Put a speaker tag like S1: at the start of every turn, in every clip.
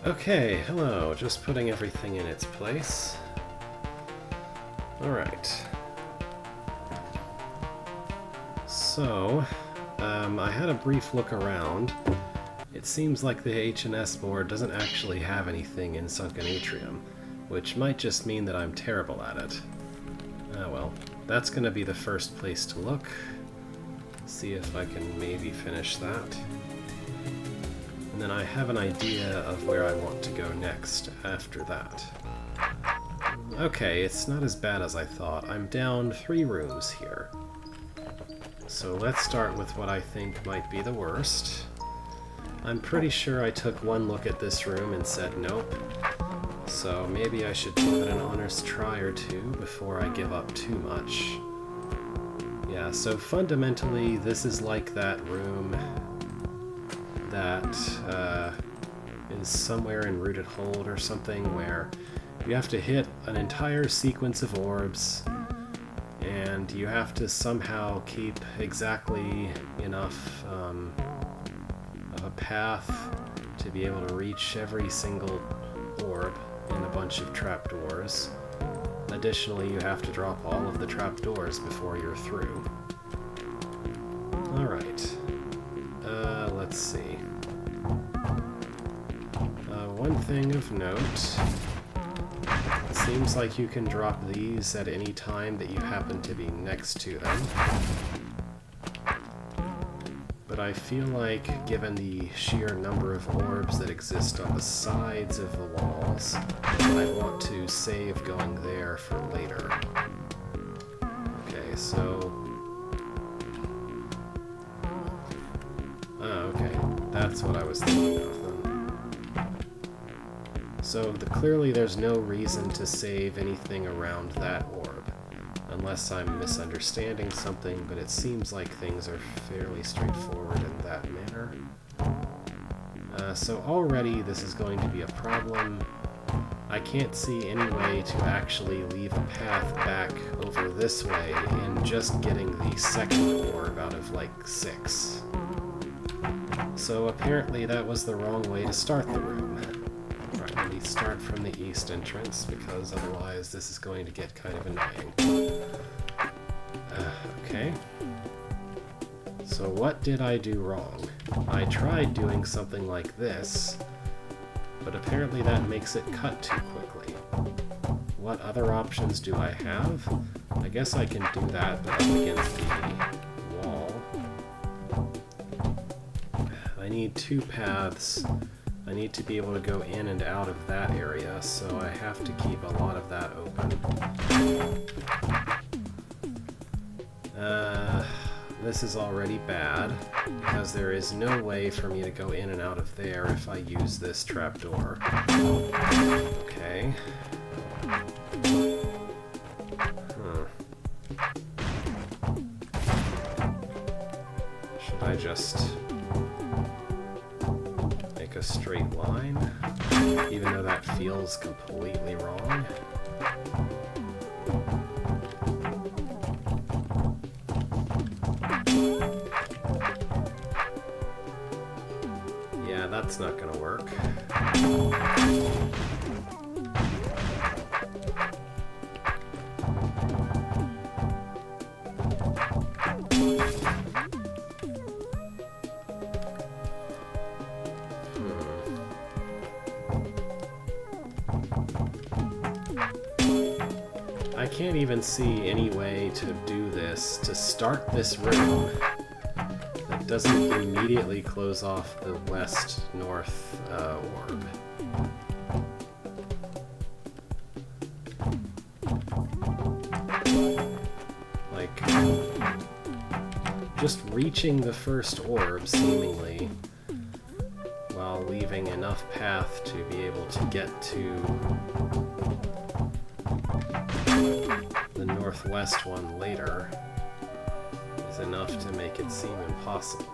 S1: Okay, hello. Just putting everything in its place. Alright. So, I had a brief look around. It seems like the H&S board doesn't actually have anything in Sunken Atrium, which might just mean that I'm terrible at it. Ah well, that's going to be the first place to look. See if I can maybe finish that. And then I have an idea of where I want to go next after that. Okay, it's not as bad as I thought. I'm down 3 rooms here. So let's start with what I think might be the worst. I'm pretty sure I took one look at this room and said nope. So maybe I should give it an honest try or two before I give up too much. Yeah, so fundamentally this is like that room that is somewhere in Rooted Hold or something, where you have to hit an entire sequence of orbs and you have to somehow keep exactly enough of a path to be able to reach every single orb in a bunch of trapdoors. Additionally, you have to drop all of the trapdoors before you're through. Alright. Let's see. One thing of note, it seems like you can drop these at any time that you happen to be next to them. But I feel like, given the sheer number of orbs that exist on the sides of the walls, I want to save going there for later. Okay, so... okay, that's what I was thinking of then. So clearly there's no reason to save anything around that orb, unless I'm misunderstanding something, but it seems like things are fairly straightforward in that manner. So already this is going to be a problem. I can't see any way to actually leave a path back over this way in just getting the second orb out of like 6. So apparently that was the wrong way to start the room. Right, let me start from the east entrance, because otherwise this is going to get kind of annoying. Okay. So what did I do wrong? I tried doing something like this, but apparently that makes it cut too quickly. What other options do I have? I guess I can do that, but up against the wall. I need 2 paths. I need to be able to go in and out of that area, so I have to keep a lot of that open. This is already bad, because there is no way for me to go in and out of there if I use this trapdoor. Okay. Should I just make a straight line, even though that feels completely wrong? Yeah, that's not gonna work. I can't even see any way to do this, to start this room that doesn't immediately close off the west-north orb. Like, just reaching the first orb, seemingly, while leaving enough path to be able to get to the northwest one later is enough to make it seem impossible.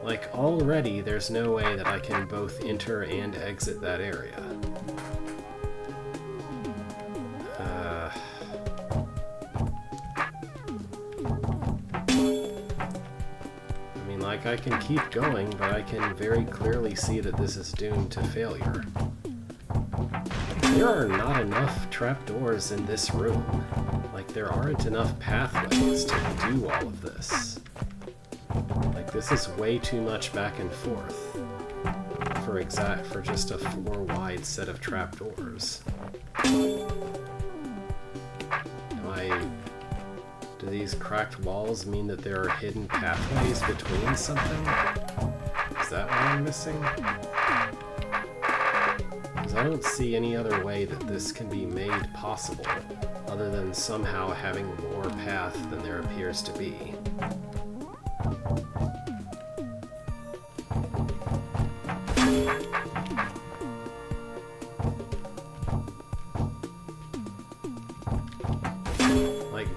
S1: Like, already there's no way that I can both enter and exit that area. Like, I can keep going, but I can very clearly see that this is doomed to failure. There are not enough trapdoors in this room. Like, there aren't enough pathways to do all of this. Like, this is way too much back and forth for just a 4 wide set of trapdoors. Do these cracked walls mean that there are hidden pathways between something? Is that what I'm missing? Because I don't see any other way that this can be made possible, other than somehow having more path than there appears to be.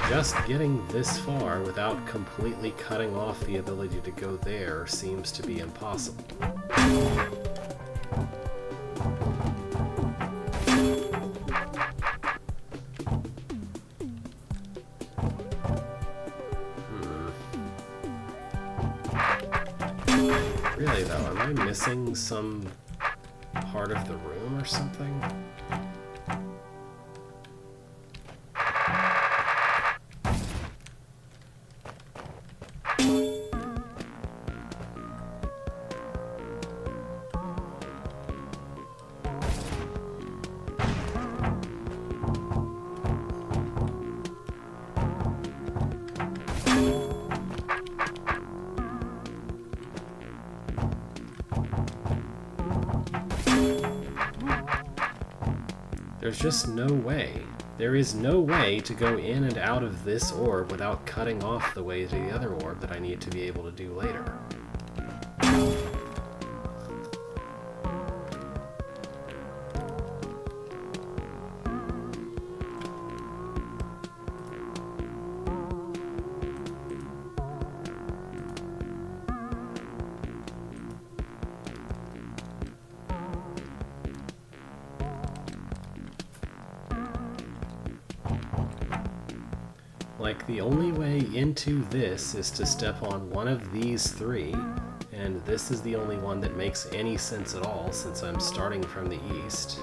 S1: Just getting this far without completely cutting off the ability to go there seems to be impossible. Really though, am I missing some part of the room or something? There's just no way. There is no way to go in and out of this orb without cutting off the way to the other orb that I need to be able to do later. Like, the only way into this is to step on one of these 3, and this is the only one that makes any sense at all since I'm starting from the east.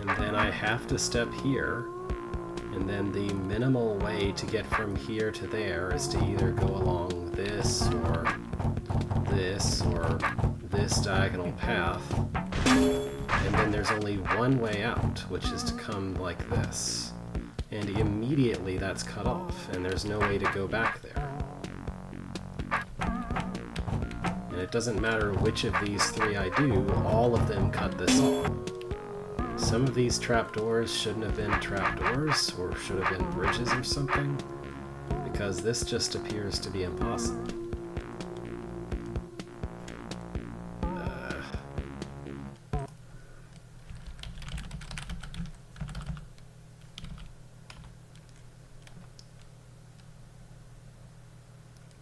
S1: And then I have to step here, and then the minimal way to get from here to there is to either go along this or this diagonal path, and then there's only one way out, which is to come like this. And immediately that's cut off, and there's no way to go back there. And it doesn't matter which of these 3 I do, all of them cut this off. Some of these trapdoors shouldn't have been trapdoors, or should have been bridges or something, because this just appears to be impossible.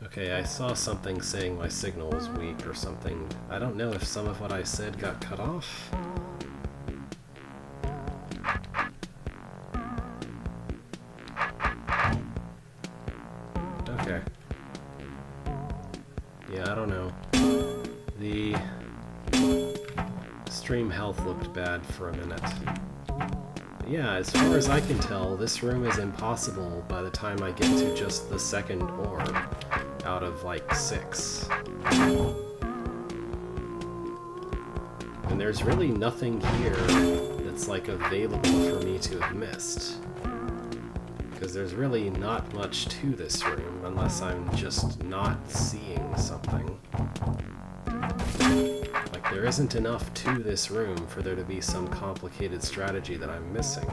S1: Okay, I saw something saying my signal was weak or something. I don't know if some of what I said got cut off. Okay. Yeah, I don't know. The stream health looked bad for a minute. But yeah, as far as I can tell, this room is impossible by the time I get to just the second orb out of like 6. And there's really nothing here that's like available for me to have missed. Because there's really not much to this room unless I'm just not seeing something. Like, there isn't enough to this room for there to be some complicated strategy that I'm missing.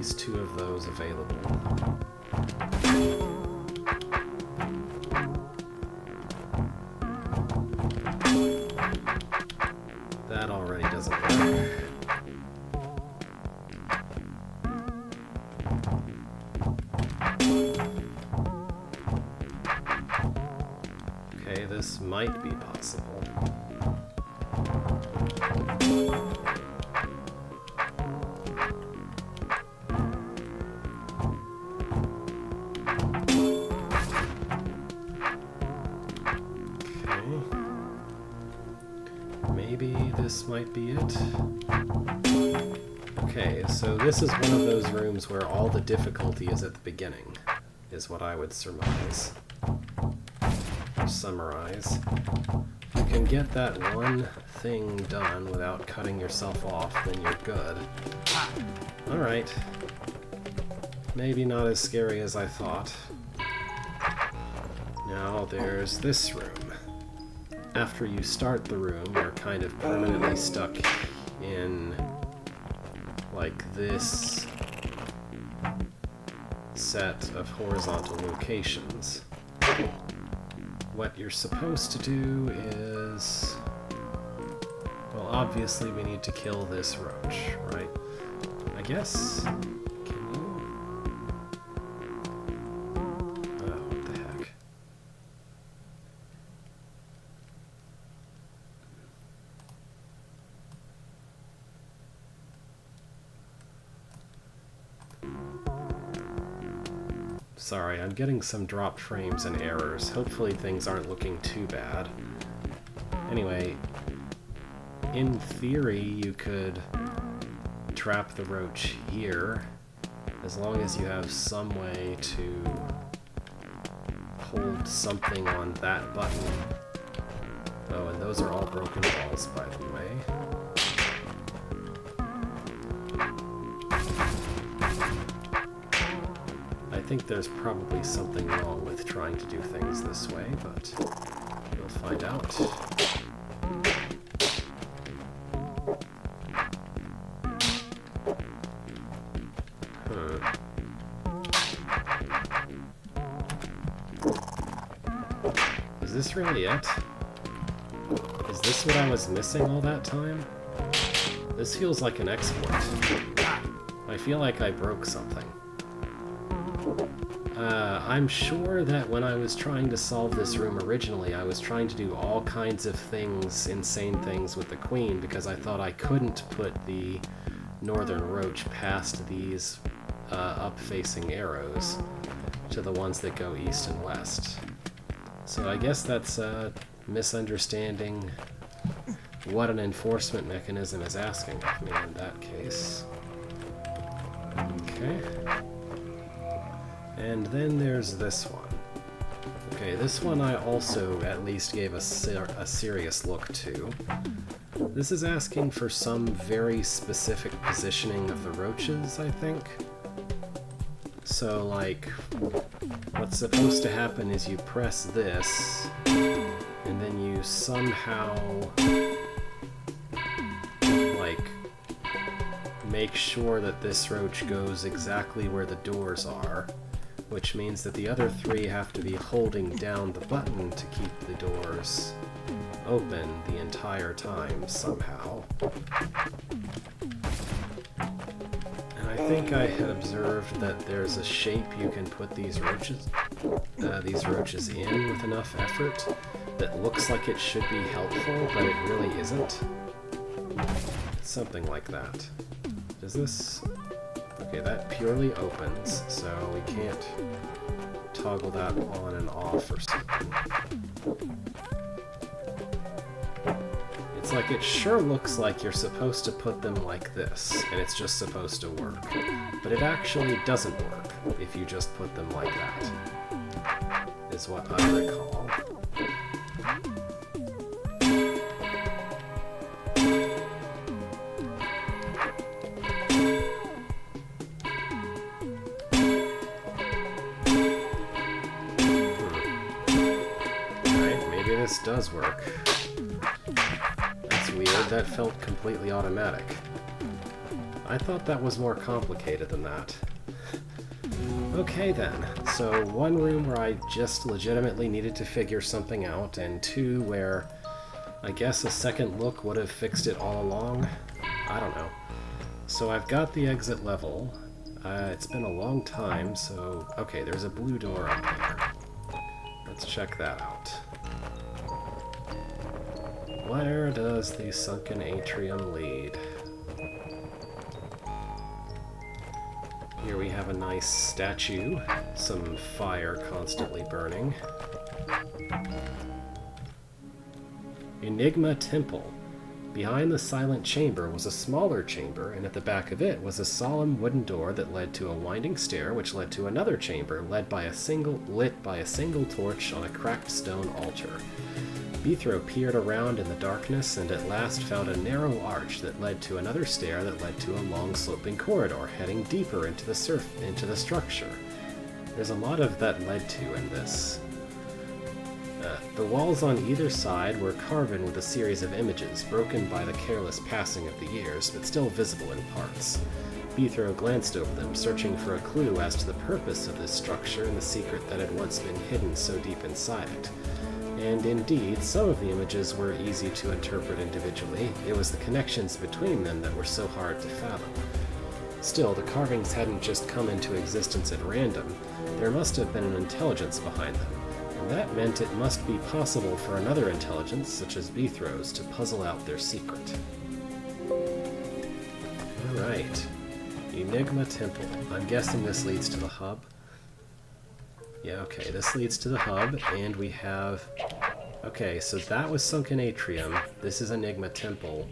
S1: least 2 of those available. That already doesn't work. Okay, this might be possible. This might be it. Okay, so this is one of those rooms where all the difficulty is at the beginning, is what I would surmise. Or summarize. If you can get that one thing done without cutting yourself off, then you're good. Alright. Maybe not as scary as I thought. Now there's this room. After you start the room, you're kind of permanently stuck in, like, this set of horizontal locations. What you're supposed to do is... well, obviously we need to kill this roach, right? I guess... can you... oh, what the heck. Sorry, I'm getting some dropped frames and errors. Hopefully things aren't looking too bad. Anyway, in theory you could trap the roach here, as long as you have some way to hold something on that button. Oh, and those are all broken walls, by the way. I think there's probably something wrong with trying to do things this way, but we'll find out. Is this really it? Is this what I was missing all that time? This feels like an export. I feel like I broke something. I'm sure that when I was trying to solve this room originally, I was trying to do all kinds of things, insane things with the queen, because I thought I couldn't put the northern roach past these up-facing arrows to the ones that go east and west. So I guess that's misunderstanding what an enforcement mechanism is asking of me in that case. Okay. And then there's this one. Okay, this one I also at least gave a serious look to. This is asking for some very specific positioning of the roaches, I think. So, like, what's supposed to happen is you press this, and then you somehow, like, make sure that this roach goes exactly where the doors are, which means that the other 3 have to be holding down the button to keep the doors open the entire time somehow. And I think I had observed that there's a shape you can put these roaches in with enough effort that looks like it should be helpful, but it really isn't. Something like that. Does this... okay, that purely opens, so we can't toggle that on and off or something. It's like, it sure looks like you're supposed to put them like this, and it's just supposed to work. But it actually doesn't work if you just put them like that, is what I recall. This does work. That's weird, that felt completely automatic. I thought that was more complicated than that. Okay then, so one room where I just legitimately needed to figure something out, and two where I guess a second look would have fixed it all along. I don't know. So I've got the exit level. It's been a long time, so... Okay, there's a blue door up there. Let's check that out. Where does the Sunken Atrium lead? Here we have a nice statue, some fire constantly burning. Enigma Temple. Behind the silent chamber was a smaller chamber, and at the back of it was a solemn wooden door that led to a winding stair, which led to another chamber, lit by a single torch on a cracked stone altar. Bethro peered around in the darkness and at last found a narrow arch that led to another stair that led to a long sloping corridor heading deeper into the structure. There's a lot of that led to in this. The walls on either side were carven with a series of images, broken by the careless passing of the years, but still visible in parts. Bethro glanced over them, searching for a clue as to the purpose of this structure and the secret that had once been hidden so deep inside it. And indeed, some of the images were easy to interpret individually. It was the connections between them that were so hard to fathom. Still, the carvings hadn't just come into existence at random. There must have been an intelligence behind them. And that meant it must be possible for another intelligence, such as Bethro's, to puzzle out their secret. Alright. Enigma Temple. I'm guessing this leads to the hub. Yeah, okay, this leads to the hub, and we have... Okay, so that was Sunken Atrium. This is Enigma Temple.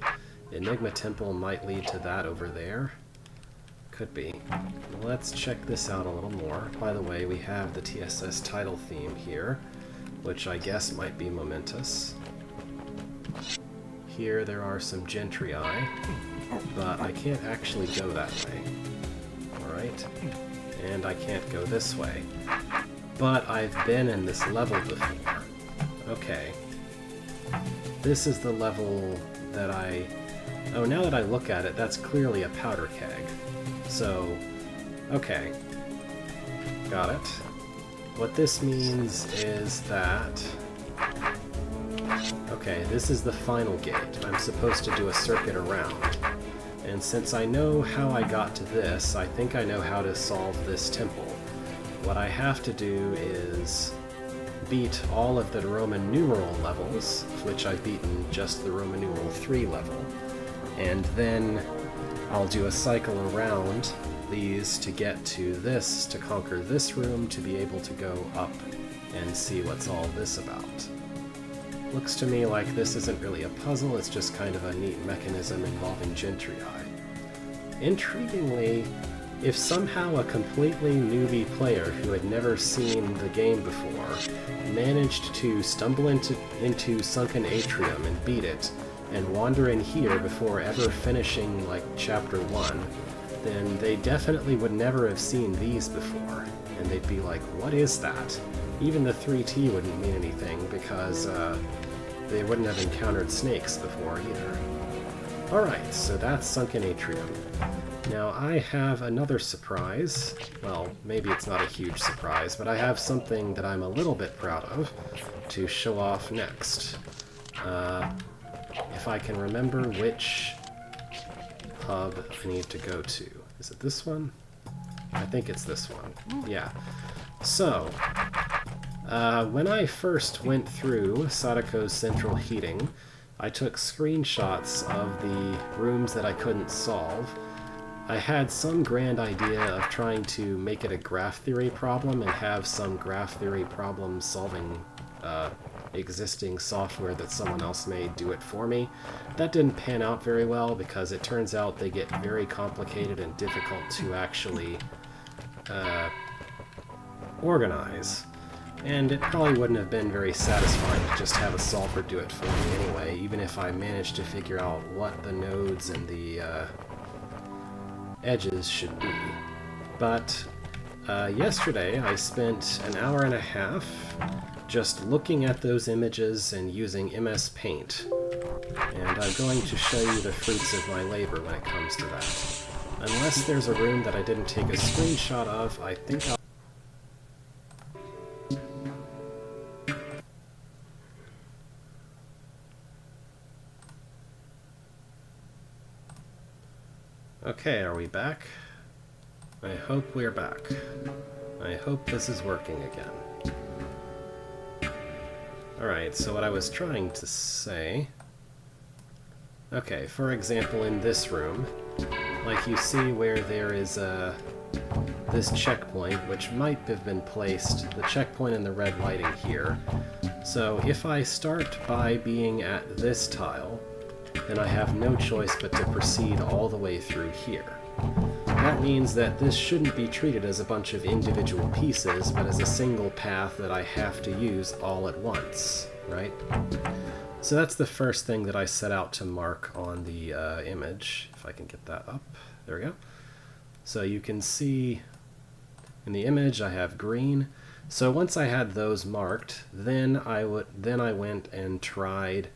S1: Enigma Temple might lead to that over there. Could be. Let's check this out a little more. By the way, we have the TSS title theme here, which I guess might be momentous. Here there are some gentry, but I can't actually go that way. Alright. And I can't go this way. But I've been in this level before. Okay. This is the level that I... Oh, now that I look at it, that's clearly a powder keg. So, okay. Got it. What this means is that... Okay, this is the final gate. I'm supposed to do a circuit around. And since I know how I got to this, I think I know how to solve this temple. What I have to do is beat all of the Roman numeral levels, which I've beaten just the Roman numeral 3 level. And then I'll do a cycle around these to get to this, to conquer this room, to be able to go up and see what's all this about. Looks to me like this isn't really a puzzle, it's just kind of a neat mechanism involving gentry. Intriguingly, if somehow a completely newbie player who had never seen the game before managed to stumble into Sunken Atrium and beat it, and wander in here before ever finishing, like, Chapter 1, then they definitely would never have seen these before, and they'd be like, what is that? Even the 3T wouldn't mean anything, because they wouldn't have encountered snakes before either. Alright, so that's Sunken Atrium. Now I have another surprise. Well, maybe it's not a huge surprise, but I have something that I'm a little bit proud of to show off next. If I can remember which hub I need to go to. Is it this one? I think it's this one. Yeah. So, when I first went through Sadako's central heating, I took screenshots of the rooms that I couldn't solve. I had some grand idea of trying to make it a graph theory problem and have some graph theory problem solving existing software that someone else made do it for me. That didn't pan out very well because it turns out they get very complicated and difficult to actually organize. And it probably wouldn't have been very satisfying to just have a solver do it for me anyway, even if I managed to figure out what the nodes and the edges should be. But yesterday I spent an hour and a half just looking at those images and using MS Paint. And I'm going to show you the fruits of my labor when it comes to that. Unless there's a room that I didn't take a screenshot of, I think I'll... Okay, are we back? I hope we're back. I hope this is working again. Alright, so what I was trying to say... Okay, for example, in this room, like you see where there is this checkpoint, which might have been placed, the checkpoint and the red lighting here. So if I start by being at this tile, then I have no choice but to proceed all the way through here. That means that this shouldn't be treated as a bunch of individual pieces, but as a single path that I have to use all at once, right? So that's the first thing that I set out to mark on the image, if I can get that up. There we go. So you can see in the image I have green. So once I had those marked, then I went and tried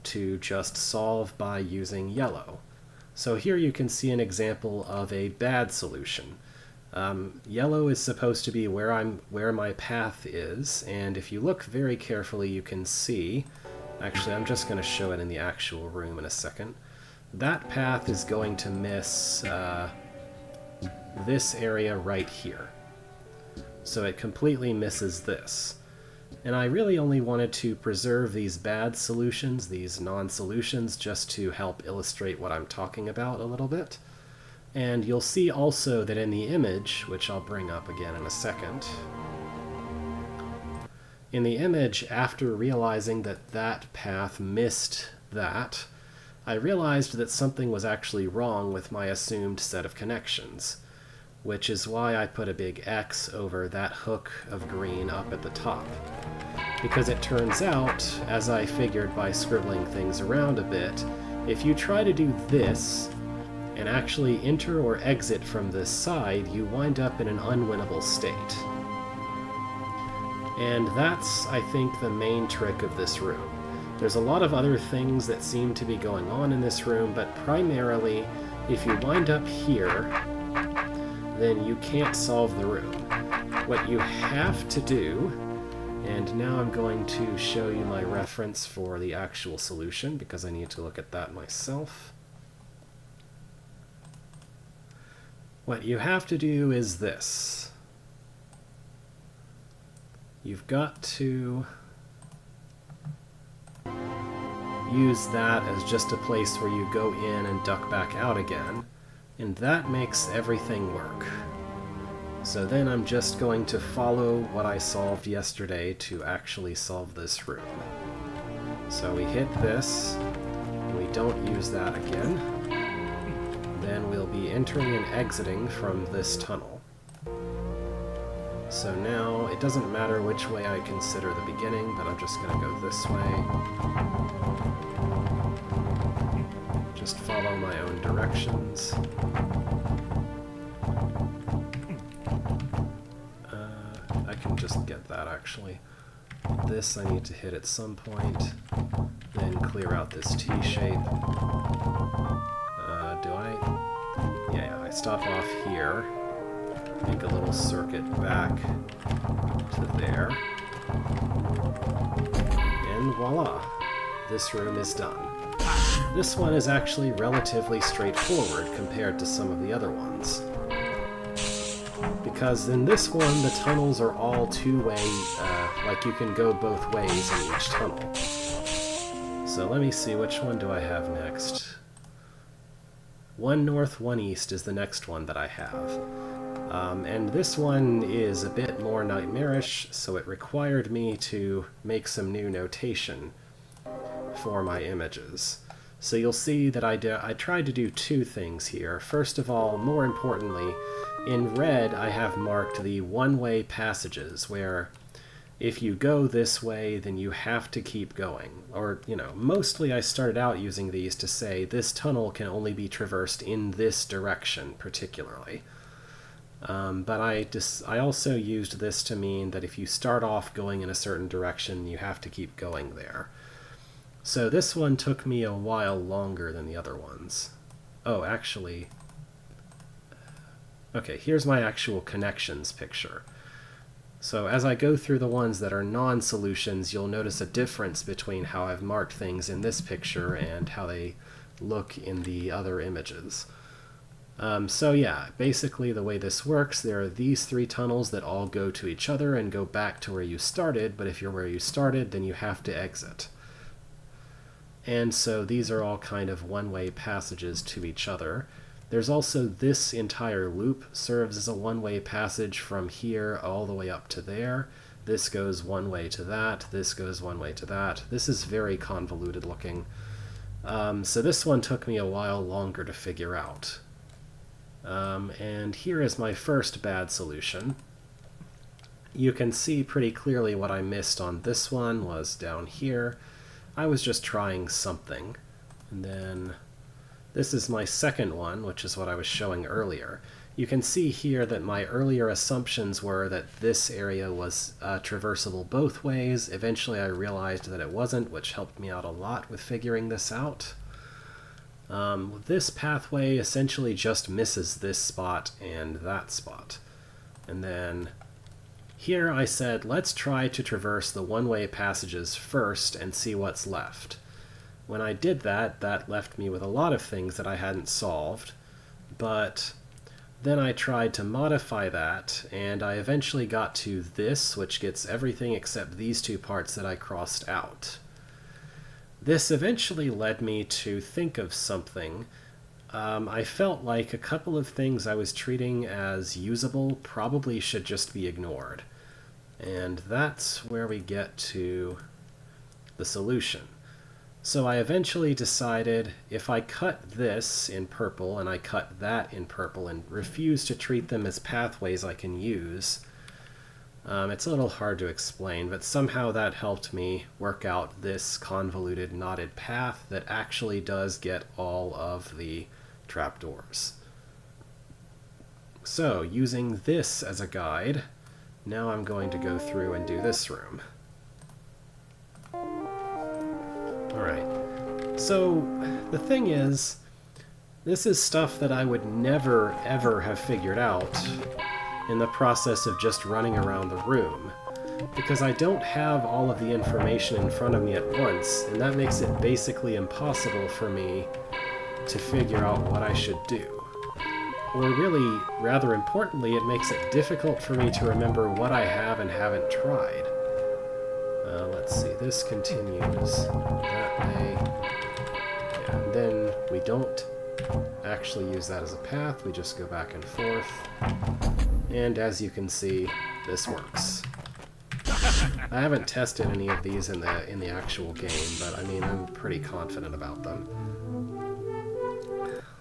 S1: to just solve by using yellow. So here you can see an example of a bad solution. Yellow is supposed to be where my path is, and if you look very carefully you can see, actually I'm just going to show it in the actual room in a second, that path is going to miss this area right here. So it completely misses this. And I really only wanted to preserve these bad solutions, these non-solutions, just to help illustrate what I'm talking about a little bit. And you'll see also that in the image, which I'll bring up again in a second, in the image, after realizing that that path missed that, I realized that something was actually wrong with my assumed set of connections, which is why I put a big X over that hook of green up at the top. Because it turns out, as I figured by scribbling things around a bit, if you try to do this, and actually enter or exit from this side, you wind up in an unwinnable state. And that's, I think, the main trick of this room. There's a lot of other things that seem to be going on in this room, but primarily, if you wind up here, then you can't solve the room. What you have to do, and now I'm going to show you my reference for the actual solution, because I need to look at that myself. What you have to do is this. You've got to use that as just a place where you go in and duck back out again, and that makes everything work. So then I'm just going to follow what I solved yesterday to actually solve this room. So we hit this, and we don't use that again. Then we'll be entering and exiting from this tunnel. So now, it doesn't matter which way I consider the beginning, but I'm just going to go this way. Just follow my own directions. I can just get that, actually. This I need to hit at some point, then clear out this T-shape. Do I? Yeah, I stop off here, make a little circuit back to there, and voila! This room is done. This one is actually relatively straightforward compared to some of the other ones. Because in this one, the tunnels are all two-way, like you can go both ways in each tunnel. So let me see, which one do I have next? One north, one east is the next one that I have. And this one is a bit more nightmarish, so it required me to make some new notation for my images. So you'll see that I tried to do two things here. First of all, more importantly, in red I have marked the one-way passages, where if you go this way, then you have to keep going. Or, you know, mostly I started out using these to say this tunnel can only be traversed in this direction, particularly. But I also used this to mean that if you start off going in a certain direction, you have to keep going there. So this one took me a while longer than the other ones. Oh, actually, Okay, here's my actual connections picture. So as I go through the ones that are non-solutions, you'll notice a difference between how I've marked things in this picture and how they look in the other images. So yeah, basically the way this works, there are these three tunnels that all go to each other and go back to where you started, but if you're where you started, then you have to exit. And so these are all kind of one-way passages to each other. There's also this entire loop serves as a one-way passage from here all the way up to there. This goes one way to that, this goes one way to that. This is very convoluted looking. So this one took me a while longer to figure out. And here is my first bad solution. You can see pretty clearly what I missed on this one was down here. I was just trying something. And then this is my second one, which is what I was showing earlier. You can see here that my earlier assumptions were that this area was traversable both ways. Eventually I realized that it wasn't, which helped me out a lot with figuring this out. This pathway essentially just misses this spot and that spot. And then here I said, let's try to traverse the one-way passages first and see what's left. When I did that, that left me with a lot of things that I hadn't solved, but then I tried to modify that, and I eventually got to this, which gets everything except these two parts that I crossed out. This eventually led me to think of something. I felt like a couple of things I was treating as usable probably should just be ignored. And that's where we get to the solution. So I eventually decided if I cut this in purple and I cut that in purple and refuse to treat them as pathways I can use, it's a little hard to explain, but somehow that helped me work out this convoluted knotted path that actually does get all of the trapdoors. So using this as a guide, now I'm going to go through and do this room. Alright, so the thing is, this is stuff that I would never ever have figured out in the process of just running around the room, because I don't have all of the information in front of me at once, and that makes it basically impossible for me to figure out what I should do. Or really, rather importantly, it makes it difficult for me to remember what I have and haven't tried. Let's see, this continues that way. Yeah, and then we don't actually use that as a path, we just go back and forth. And as you can see, this works. I haven't tested any of these in the actual game, but I mean, I'm pretty confident about them.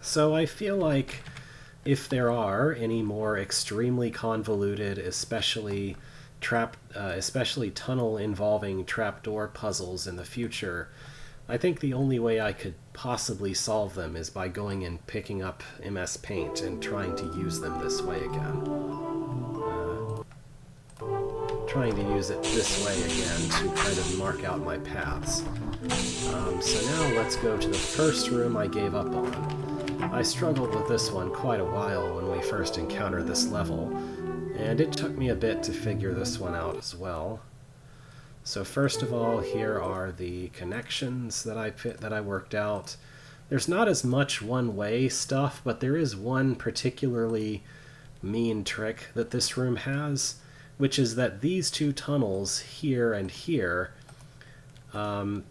S1: So I feel like if there are any more extremely convoluted, especially tunnel-involving trapdoor puzzles in the future, I think the only way I could possibly solve them is by going and picking up MS Paint and trying to use them this way again. Trying to use it this way again to kind of mark out my paths. So now let's go to the first room I gave up on. I struggled with this one quite a while when we first encountered this level, and it took me a bit to figure this one out as well. So first of all, here are the connections that I worked out. There's not as much one-way stuff, but there is one particularly mean trick that this room has, which is that these two tunnels here and here,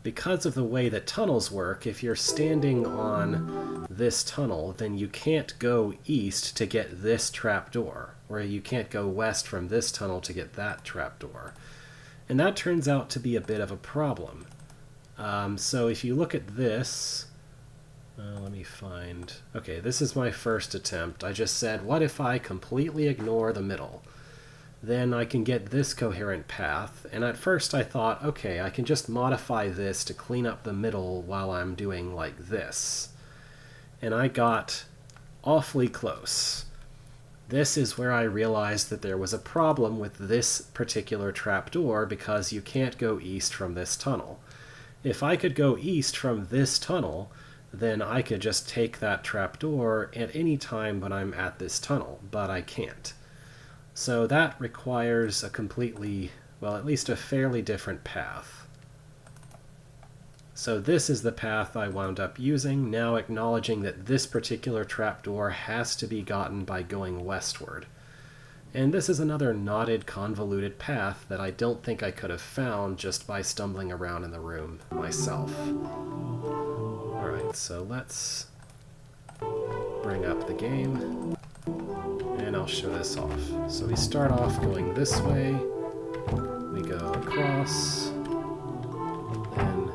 S1: because of the way that tunnels work, if you're standing on this tunnel, then you can't go east to get this trapdoor, or you can't go west from this tunnel to get that trapdoor. And that turns out to be a bit of a problem. So if you look at this, let me find... Okay, this is my first attempt. I just said, what if I completely ignore the middle? Then I can get this coherent path, and at first I thought, okay, I can just modify this to clean up the middle while I'm doing like this. And I got awfully close. This is where I realized that there was a problem with this particular trapdoor because you can't go east from this tunnel. If I could go east from this tunnel, then I could just take that trapdoor at any time when I'm at this tunnel, but I can't. So that requires a completely, well, at least a fairly different path. So this is the path I wound up using, now acknowledging that this particular trapdoor has to be gotten by going westward. And this is another knotted, convoluted path that I don't think I could have found just by stumbling around in the room myself. Alright, so let's bring up the game, and I'll show this off. So we start off going this way, we go across, then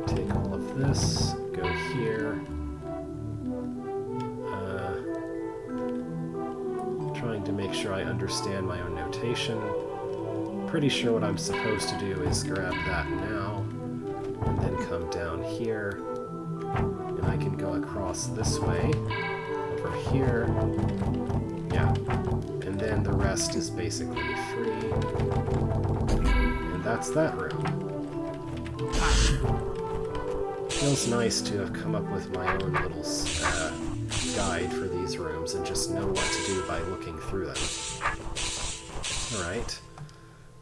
S1: take all of this, go here, trying to make sure I understand my own notation. Pretty sure what I'm supposed to do is grab that now, and then come down here, and I can go across this way, over here, yeah, and then the rest is basically free, and that's that room. Feels nice to have come up with my own little guide for these rooms and just know what to do by looking through them. Alright,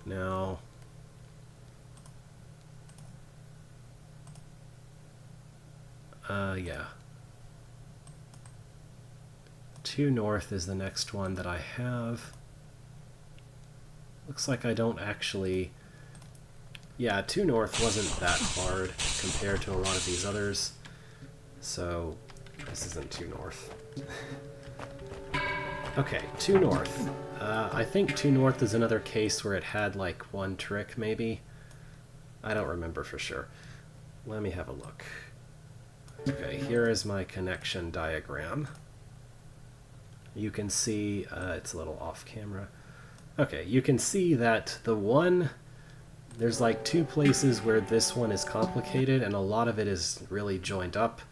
S1: now... yeah. 2 north is the next one that I have. Looks like I don't actually... Yeah, 2 north wasn't that hard compared to a lot of these others. So, this isn't 2 north. Okay, 2 north. I think 2 north is another case where it had like one trick, maybe. I don't remember for sure. Let me have a look. Okay, here is my connection diagram. You can see, it's a little off camera. Okay, you can see that the one, there's like 2 places where this one is complicated and a lot of it is really joined up.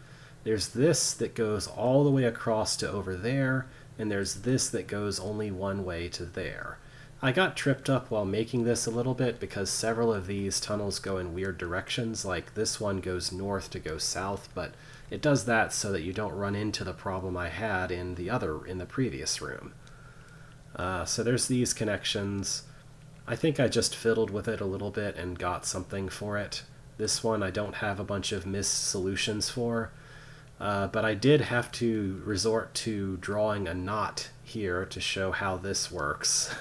S1: There's this that goes all the way across to over there, and there's this that goes only one way to there. I got tripped up while making this a little bit because several of these tunnels go in weird directions, like this one goes north to go south, but it does that so that you don't run into the problem I had in the previous room. So there's these connections. I think I just fiddled with it a little bit and got something for it. This one I don't have a bunch of missed solutions for, but I did have to resort to drawing a knot here to show how this works.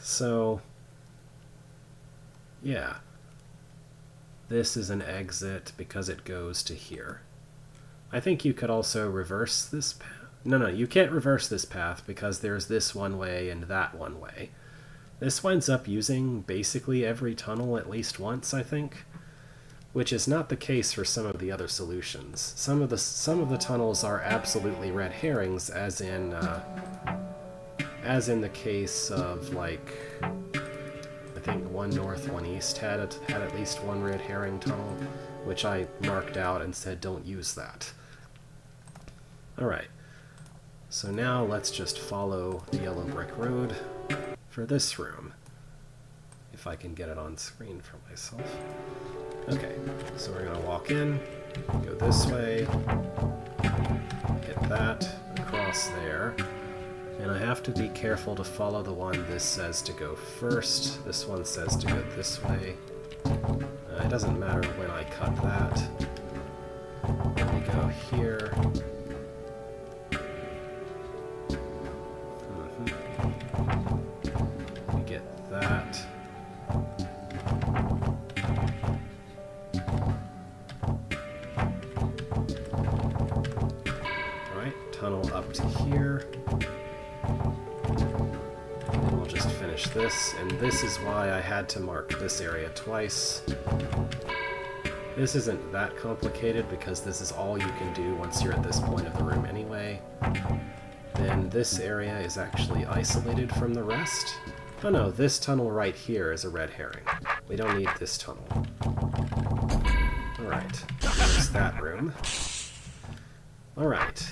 S1: So, yeah. This is an exit because it goes to here. I think you could also reverse this path. No, you can't reverse this path because there's this one way and that one way. This winds up using basically every tunnel at least once, I think, which is not the case for some of the other solutions. Some of the tunnels are absolutely red herrings, as in the case of, like, I think 1 north, 1 east had at least one red herring tunnel, which I marked out and said don't use that. Alright, so now let's just follow the yellow brick road for this room, if I can get it on screen for myself. Okay, so we're going to walk in, go this way, hit that, across there, and I have to be careful to follow the one this says to go first. This one says to go this way. It doesn't matter when I cut that. We go here. We get that. Alright, tunnel up to here. And we'll just finish this, and this is why I had to mark this area twice. This isn't that complicated because this is all you can do once you're at this point of the room anyway. Then this area is actually isolated from the rest. Oh no, this tunnel right here is a red herring. We don't need this tunnel. Alright, there's that room. Alright.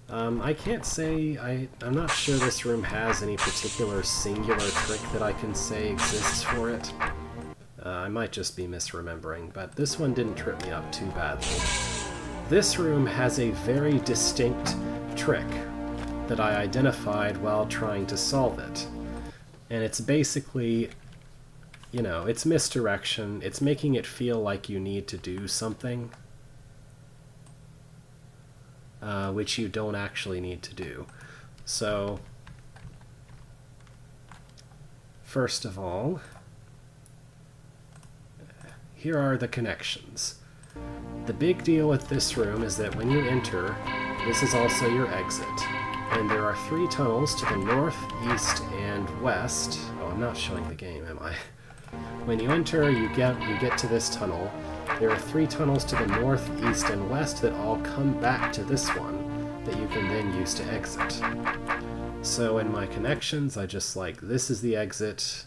S1: I can't say, I'm not sure this room has any particular singular trick that I can say exists for it. I might just be misremembering, but this one didn't trip me up too badly. This room has a very distinct trick that I identified while trying to solve it. And it's basically, you know, it's misdirection. It's making it feel like you need to do something, which you don't actually need to do. So, first of all, here are the connections. The big deal with this room is that when you enter, this is also your exit. And there are 3 tunnels to the north, east, and west. Oh, I'm not showing the game, am I? When you enter, you get to this tunnel. There are 3 tunnels to the north, east, and west that all come back to this one that you can then use to exit. So in my connections, I just like, this is the exit,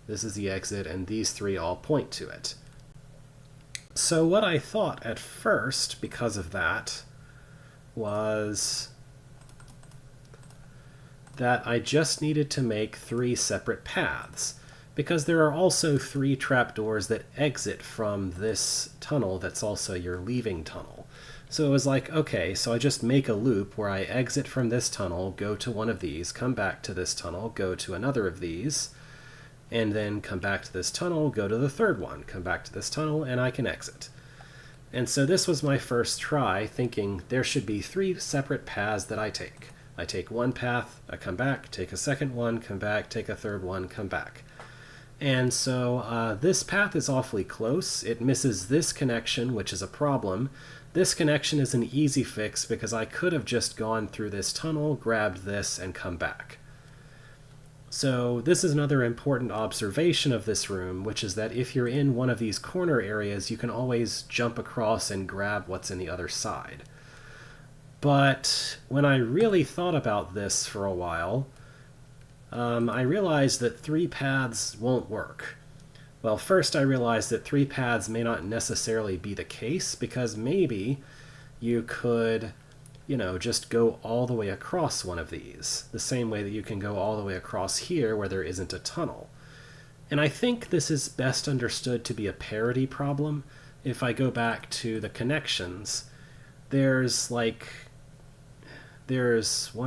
S1: and these 3 all point to it. So what I thought at first, because of that, was that I just needed to make 3 separate paths, because there are also 3 trapdoors that exit from this tunnel that's also your leaving tunnel. So it was like, okay, so I just make a loop where I exit from this tunnel, go to one of these, come back to this tunnel, go to another of these, and then come back to this tunnel, go to the third one, come back to this tunnel, and I can exit. And so this was my first try, thinking there should be 3 separate paths that I take. I take one path, I come back, take a second one, come back, take a third one, come back. And so this path is awfully close. It misses this connection, which is a problem. This connection is an easy fix because I could have just gone through this tunnel, grabbed this, and come back. So this is another important observation of this room, which is that if you're in one of these corner areas, you can always jump across and grab what's in the other side. But when I really thought about this for a while, I realized that 3 paths won't work. Well, first I realized that 3 paths may not necessarily be the case, because maybe you could, you know, just go all the way across one of these, the same way that you can go all the way across here where there isn't a tunnel. And I think this is best understood to be a parity problem. If I go back to the connections, there's 1,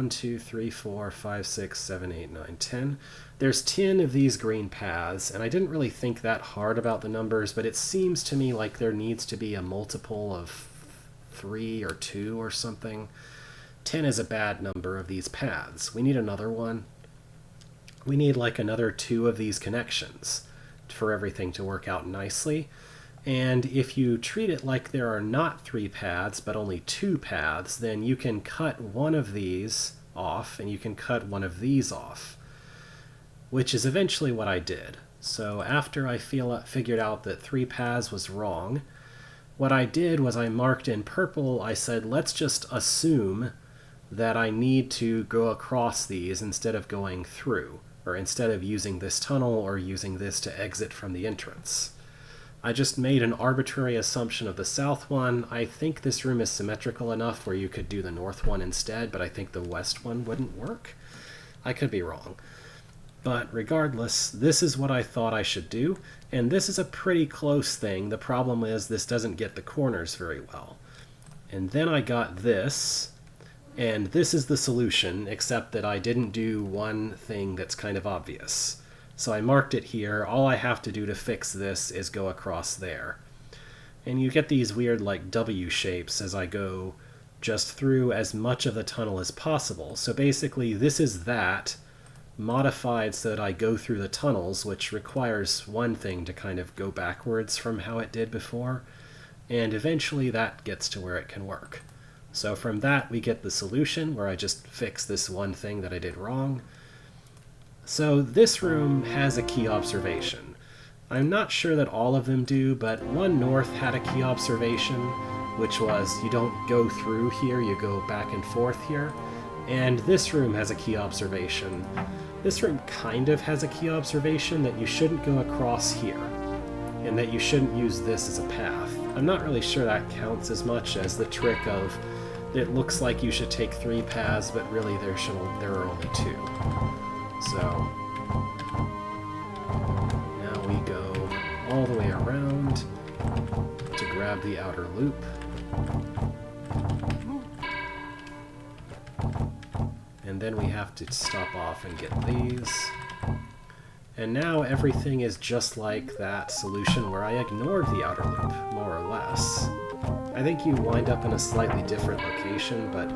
S1: 2, 3, 4, 5, 6, 7, 8, 9, 10. There's 10 of these green paths, and I didn't really think that hard about the numbers, but it seems to me like there needs to be a multiple of 3 or 2 or something. 10 is a bad number of these paths. We need another one. We need like another 2 of these connections for everything to work out nicely. And if you treat it like there are not 3 paths, but only 2 paths, then you can cut one of these off, and you can cut one of these off, which is eventually what I did. So after I figured out that 3 paths was wrong, what I did was I marked in purple, I said, let's just assume that I need to go across these instead of going through, or instead of using this tunnel or using this to exit from the entrance. I just made an arbitrary assumption of the south one. I think this room is symmetrical enough where you could do the north one instead, but I think the west one wouldn't work. I could be wrong. But regardless, this is what I thought I should do, and this is a pretty close thing. The problem is this doesn't get the corners very well. And then I got this, and this is the solution, except that I didn't do one thing that's kind of obvious. So I marked it here. All I have to do to fix this is go across there. And you get these weird like W shapes as I go just through as much of the tunnel as possible. So basically this is that modified so that I go through the tunnels, which requires one thing to kind of go backwards from how it did before. And eventually that gets to where it can work. So from that we get the solution where I just fix this one thing that I did wrong. So this room has a key observation. I'm not sure that all of them do, but one north had a key observation, which was you don't go through here, you go back and forth here. And this room has a key observation. This room kind of has a key observation that you shouldn't go across here, and that you shouldn't use this as a path. I'm not really sure that counts as much as the trick of it looks like you should take 3 paths, but really there are only 2. So now we go around to grab the outer loop. And then we have to stop off and get these. And now everything is just like that solution where I ignored the outer loop, more or less. I think you wind up in a slightly different location, but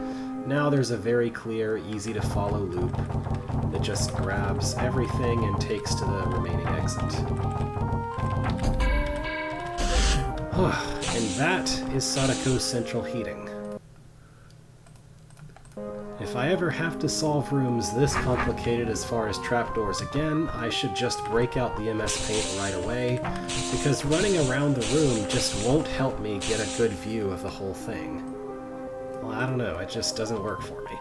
S1: now there's a very clear, easy-to-follow loop that just grabs everything and takes to the remaining exit. And that is Sadako's central heating. If I ever have to solve rooms this complicated as far as trapdoors again, I should just break out the MS Paint right away, because running around the room just won't help me get a good view of the whole thing. Well, I don't know, it just doesn't work for me.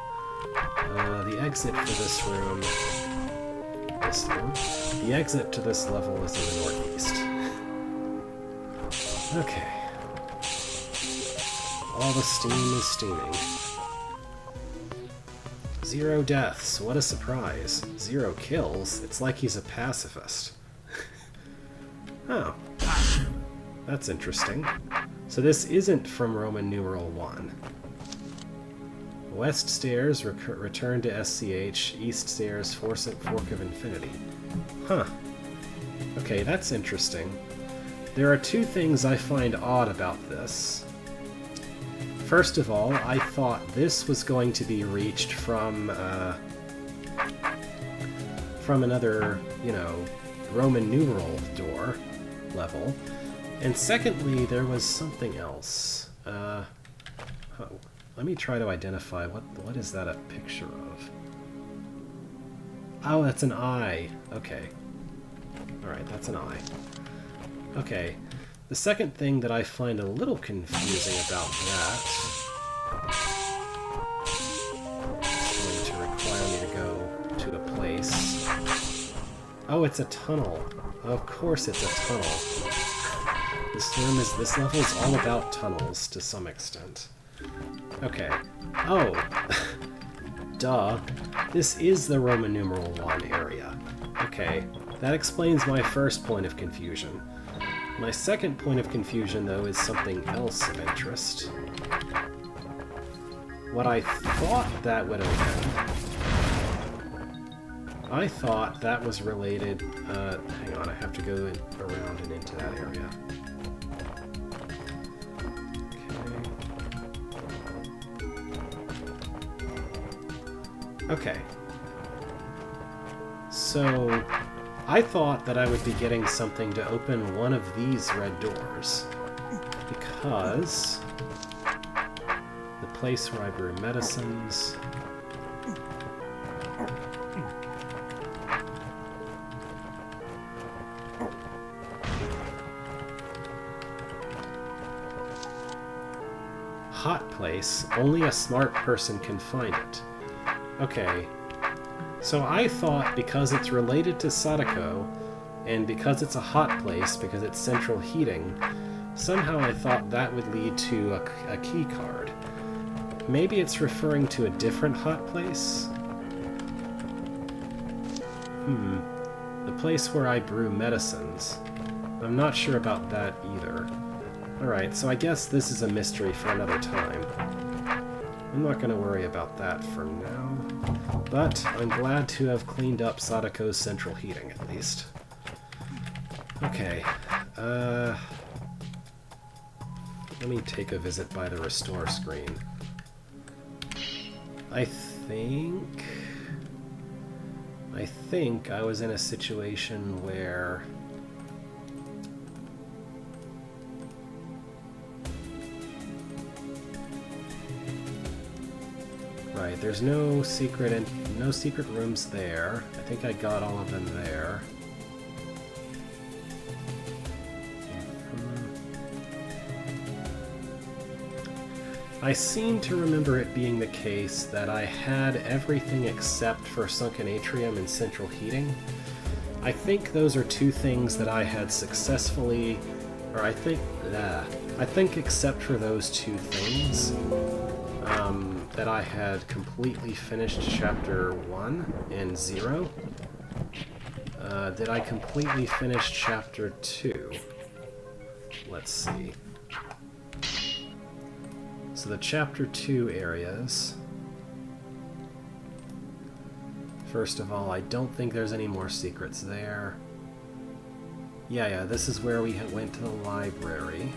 S1: The exit for this room... The exit to this level is in the northeast. Okay. All the steam is steaming. 0 deaths, what a surprise. 0 kills, it's like he's a pacifist. Oh. That's interesting. So this isn't from Roman numeral 1. West stairs, return to SCH, east stairs, Fork of Infinity. Huh. Okay, that's interesting. There are 2 things I find odd about this. First of all, I thought this was going to be reached from another, you know, Roman numeral door level. And secondly, there was something else. Let me try to identify what is that a picture of? Oh, that's an eye. Okay. Alright, that's an eye. Okay. The second thing that I find a little confusing about that is going to require me to go to a place. Oh, it's a tunnel. Of course it's a tunnel. This level is all about tunnels to some extent. Okay. Oh. Duh. This is the Roman numeral 1 area. Okay. That explains my first point of confusion. My second point of confusion, though, is something else of interest. What I thought that would open... I thought that was related... hang on, I have to go around and into that area. Okay. So, I thought that I would be getting something to open one of these red doors, because the place where I brew medicines... Hot place, only a smart person can find it. Okay, so I thought because it's related to Sadako, and because it's a hot place, because it's central heating, somehow I thought that would lead to a key card. Maybe it's referring to a different hot place? The place where I brew medicines. I'm not sure about that either. Alright, so I guess this is a mystery for another time. I'm not going to worry about that for now, but I'm glad to have cleaned up Sadako's central heating, at least. Okay, let me take a visit by the restore screen. I think I was in a situation where... Right, there's no secret rooms there. I think I got all of them there. I seem to remember it being the case that I had everything except for Sunken Atrium and central heating. I think those are 2 things that I had successfully, or I think except for those 2 things, that I had completely finished Chapter 1 and 0. Did I completely finish Chapter 2? let's see. So the Chapter 2 areas. First of all, I don't think there's any more secrets there. Yeah, this is where we went to the library.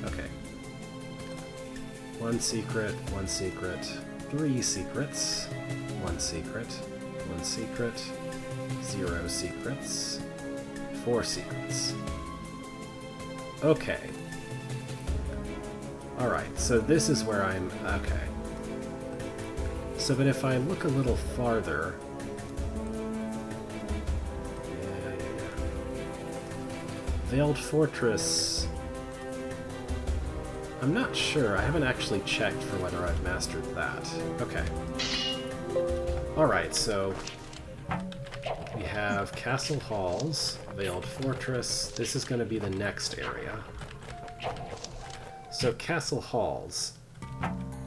S1: Okay. One secret, 3 secrets, 1 secret, 0 secrets, 4 secrets. Okay. Alright, so this is where I'm... okay. So, but if I look a little farther... Yeah. Veiled Fortress... I'm not sure. I haven't actually checked for whether I've mastered that. Okay. Alright, so... we have Castle Halls, Veiled Fortress. This is going to be the next area. So, Castle Halls.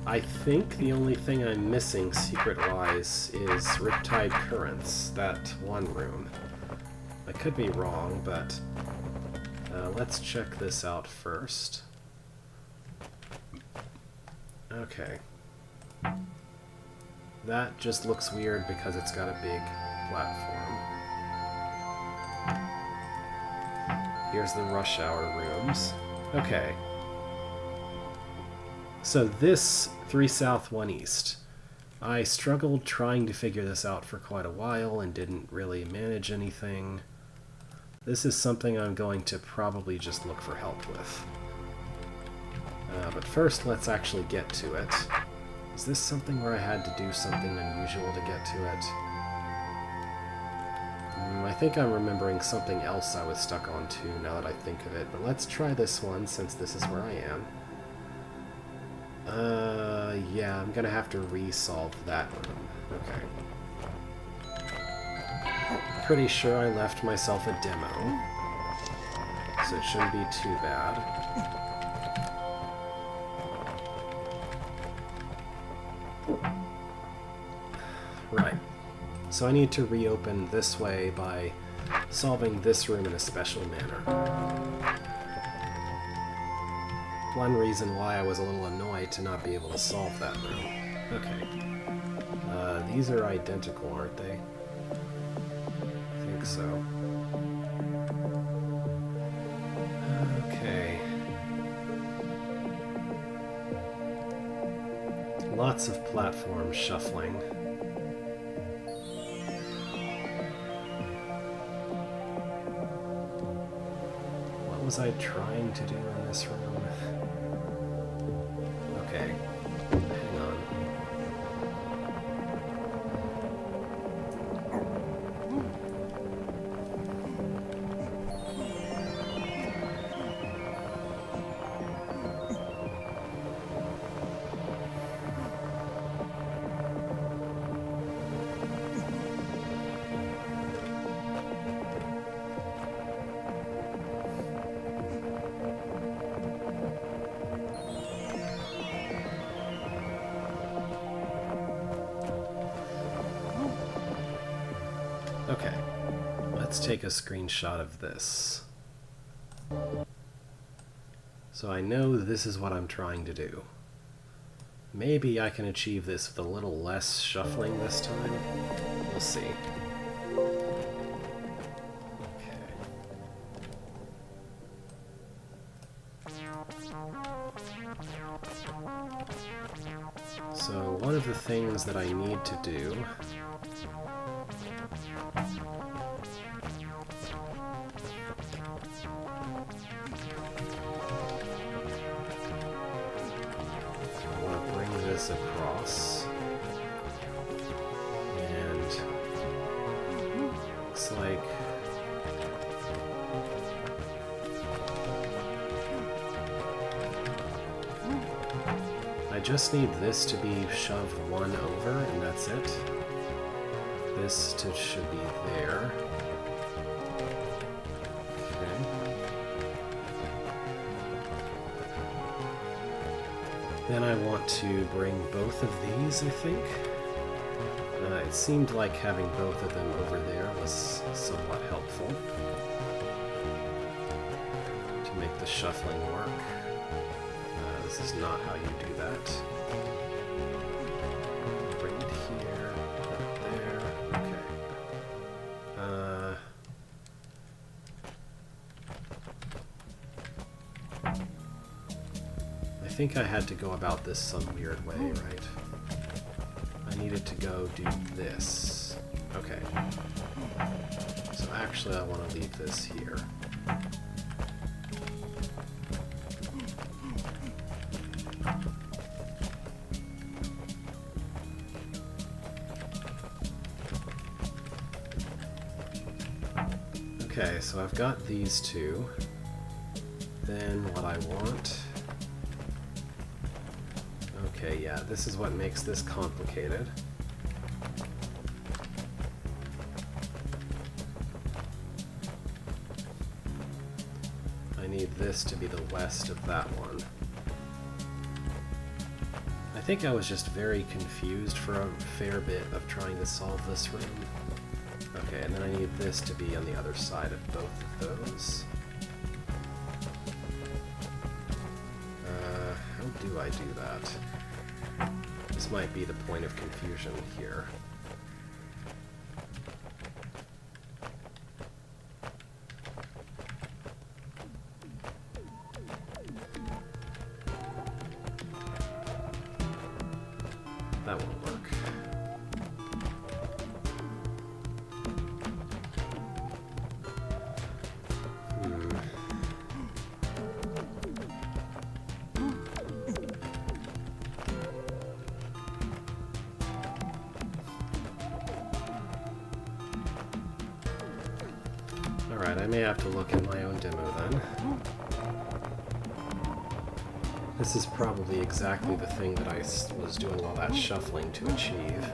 S1: I think the only thing I'm missing secret-wise is Riptide Currents, that one room. I could be wrong, but let's check this out first. Okay. That just looks weird because it's got a big platform. Here's the rush hour rooms. Okay. So this 3 South 1 East. I struggled trying to figure this out for quite a while and didn't really manage anything. This is something I'm going to probably just look for help with. But first, let's actually get to it. Is this something where I had to do something unusual to get to it? I think I'm remembering something else I was stuck on too, now that I think of it. But let's try this one, since this is where I am. Yeah, I'm gonna have to re-solve that room. Okay. Pretty sure I left myself a demo, so it shouldn't be too bad. Right. So I need to reopen this way by solving this room in a special manner. One reason why I was a little annoyed to not be able to solve that room. Okay. These are identical, aren't they? I think so. Okay. Lots of platform shuffling. What was I trying to do in this room? Okay, hang on. Okay, let's take a screenshot of this. So I know this is what I'm trying to do. Maybe I can achieve this with a little less shuffling this time. We'll see. So one of the things that I need to do across, and looks like I just need this to be shoved one over, and that's it. This should be there. Then I want to bring both of these, I think. It seemed like having both of them over there was somewhat helpful to make the shuffling work. This is not how you do that. Right here, right there. Okay. I think I had to go about this some weird way, right? I needed to go do this. Okay. So actually I want to leave this here. Okay, so I've got these two. Then what I want... Okay, yeah, this is what makes this complicated. I need this to be the west of that one. I think I was just very confused for a fair bit of trying to solve this room. Okay, and then I need this to be on the other side of both of those. How do I do that? This might be the point of confusion here. That won't work. Alright, I may have to look at my own demo then. This is probably exactly the thing that I was doing all that shuffling to achieve.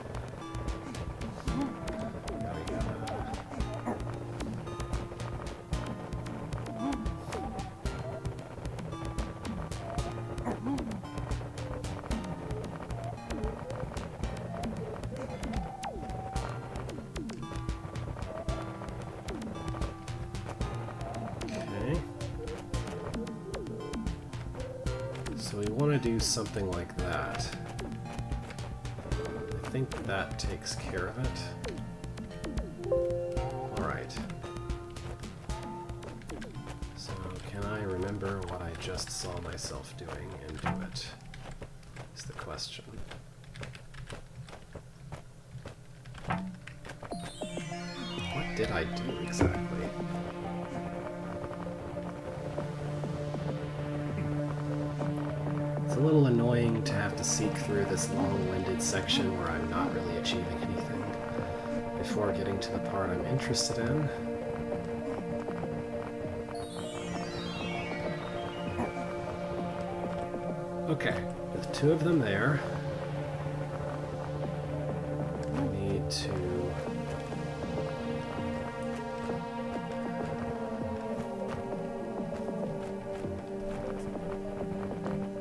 S1: So we want to do something like that. I think that takes care of it. Alright. So can I remember what I just saw myself doing and do it? Is the question. What did I do exactly? It's a little annoying to have to seek through this long-winded section where I'm not really achieving anything before getting to the part I'm interested in. Okay, with two of them there, I need to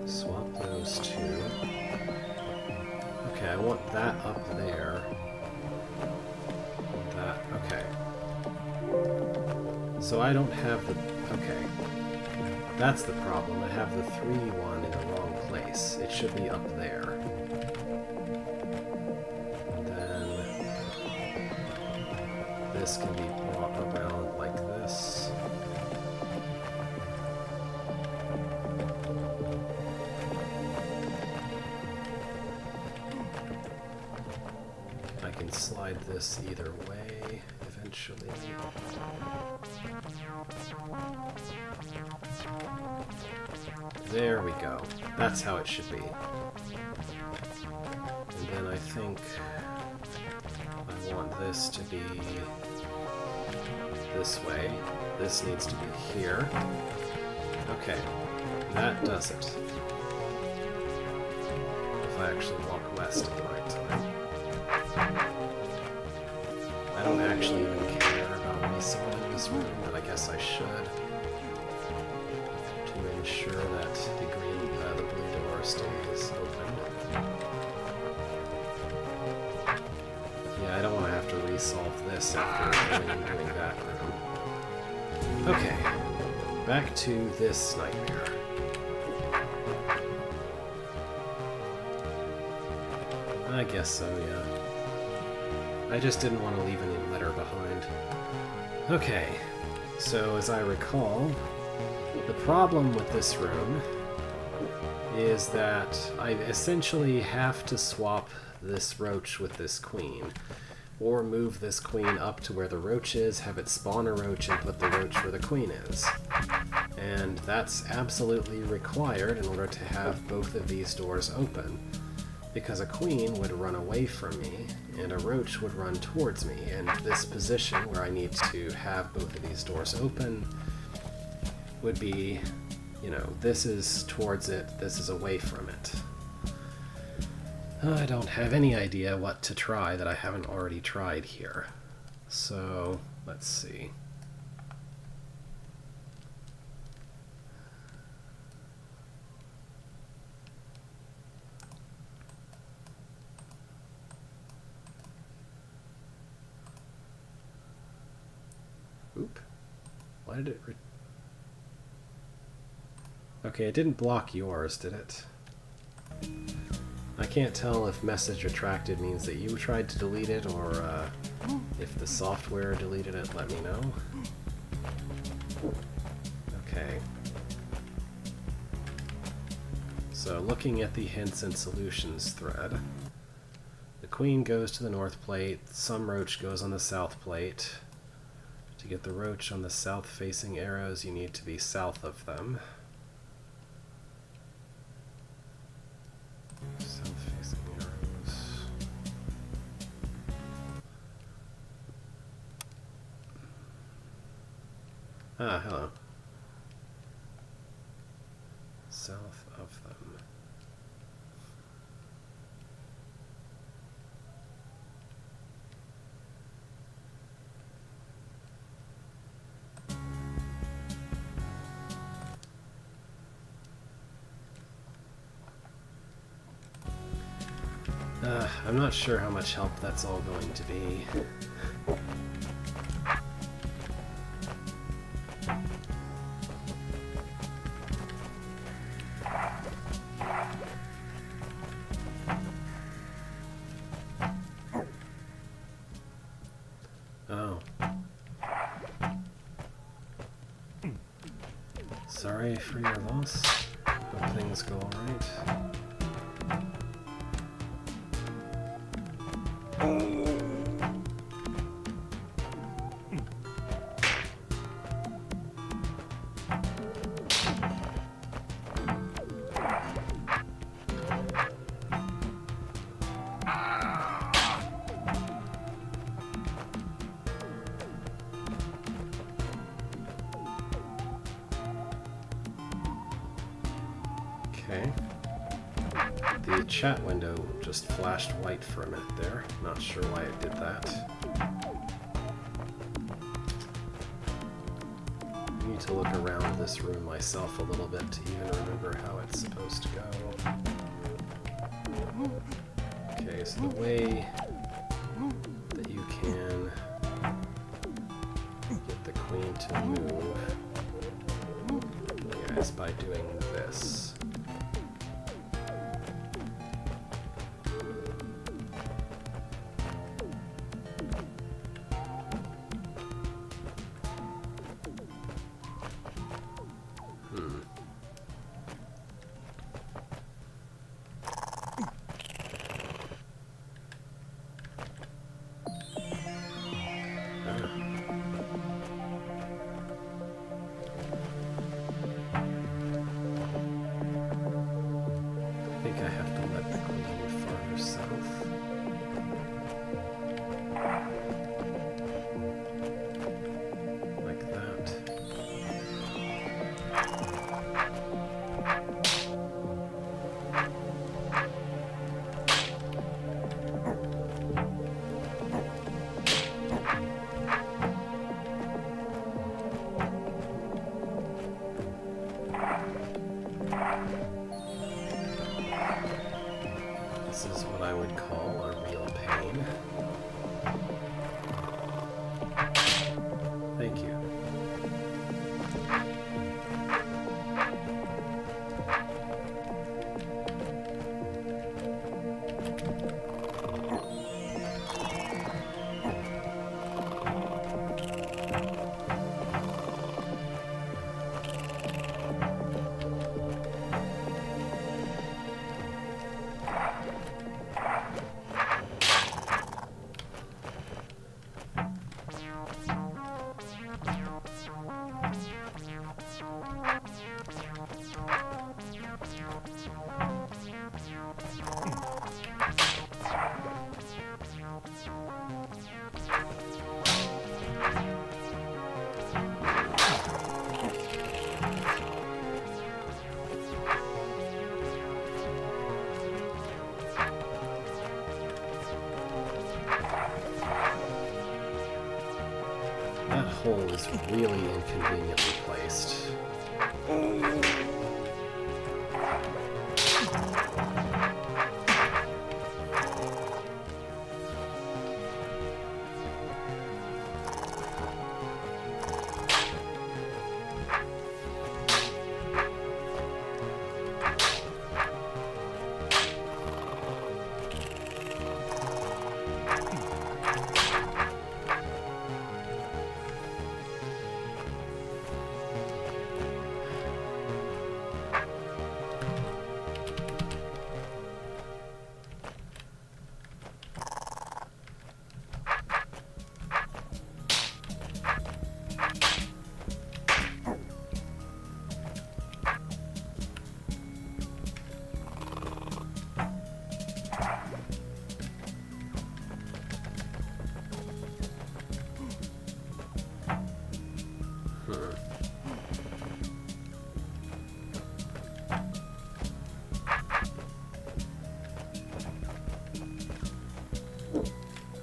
S1: swap those two. Okay, I want that up there. That, okay. So I don't have the, okay. That's the problem. I have the 3-1 in the wrong place. It should be up there. And then this can be brought around like this. I can slide this either way eventually. There we go. That's how it should be. And then I think I want this to be this way. This needs to be here. Okay, that does it. If I actually walk west at the right time. I don't actually even care about resolving this room, but I guess I should. To ensure that the blue door stays open. Yeah, I don't want to have to resolve this after doing that room. Okay, back to this nightmare. I guess so, yeah. I just didn't want to leave any letter behind. Okay, so as I recall, the problem with this room is that I essentially have to swap this roach with this queen, or move this queen up to where the roach is, have it spawn a roach, and put the roach where the queen is. And that's absolutely required in order to have both of these doors open, because a queen would run away from me, and a roach would run towards me, and this position where I need to have both of these doors open would be, you know, this is towards it, this is away from it. I don't have any idea what to try that I haven't already tried here. So, let's see. Oop. Why did it... Okay, it didn't block yours, did it? I can't tell if message retracted means that you tried to delete it, or if the software deleted it. Let me know. Okay. So, looking at the hints and solutions thread, the queen goes to the north plate, some roach goes on the south plate. To get the roach on the south-facing arrows, you need to be south of them. South-facing arrows. Ah, hello. South of them. I'm not sure how much help that's all going to be. Oh. Sorry for your loss. Hope things go alright. Okay. The chat window just flashed white for a minute there. Not sure why it did that. I need to look around this room myself a little bit to even remember how it's supposed to go. Okay, so the way that you can get the queen to move, yeah, is by doing this. hole is really inconveniently placed.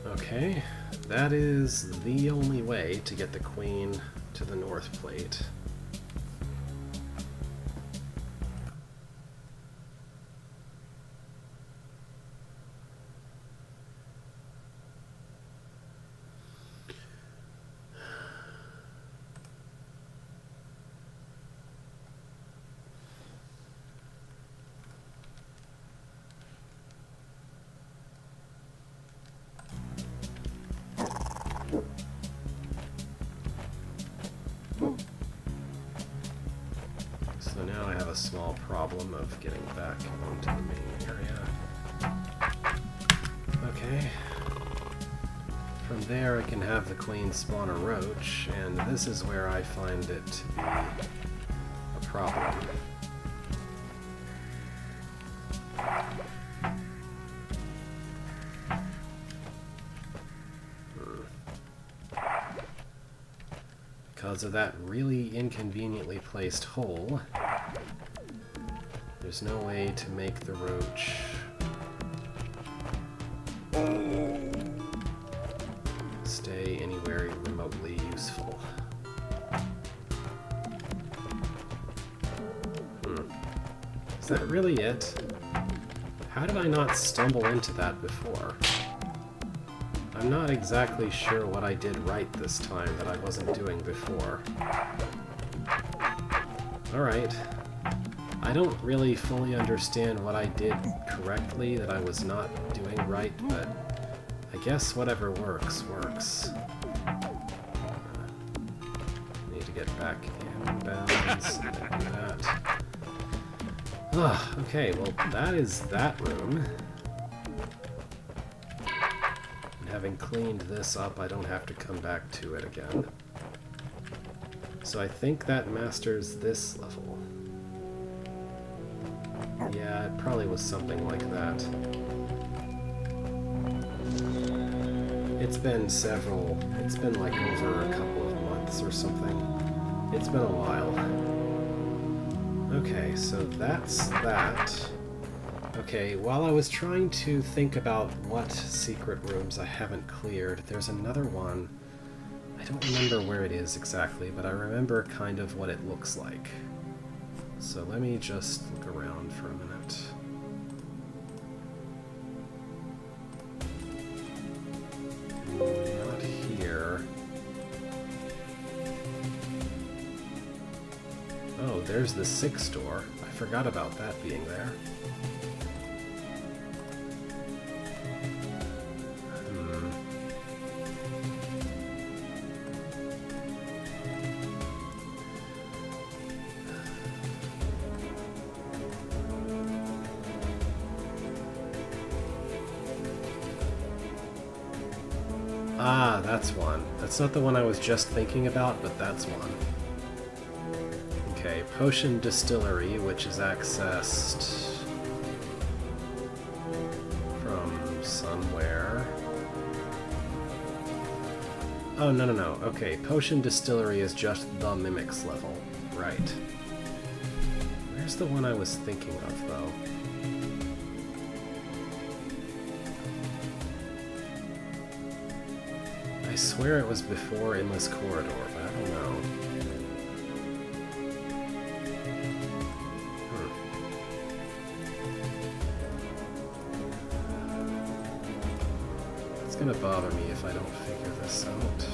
S1: Okay, that is the only way to get the queen to the north plate. So now I have a small problem of getting back onto the main area. Okay. From there I can have the queen spawn a roach, and this is where I find it to be a problem. Because of that really inconveniently placed hole, there's no way to make the roach stay anywhere remotely useful. Is that really it? How did I not stumble into that before? I'm not exactly sure what I did right this time that I wasn't doing before. Alright. I don't really fully understand what I did correctly that I was not doing right, but I guess whatever works, works. Need to get back in bounds and do that. Ugh, okay, well that is that room. Having cleaned this up, I don't have to come back to it again. So I think that masters this level. Yeah, it probably was something like that. It's been like over a couple of months or something. It's been a while. Okay, so that's that. Okay, while I was trying to think about what secret rooms I haven't cleared, there's another one. I don't remember where it is exactly, but I remember kind of what it looks like. So let me just look around for a minute. Not here. Oh, there's the 6 door. I forgot about that being there. Ah, that's one. That's not the one I was just thinking about, but that's one. Okay, Potion Distillery, which is accessed from somewhere. Oh, no. Okay, Potion Distillery is just the Mimics level. Right. Where's the one I was thinking of, though? I swear it was before Endless Corridor, but don't know. It's gonna bother me if I don't figure this out.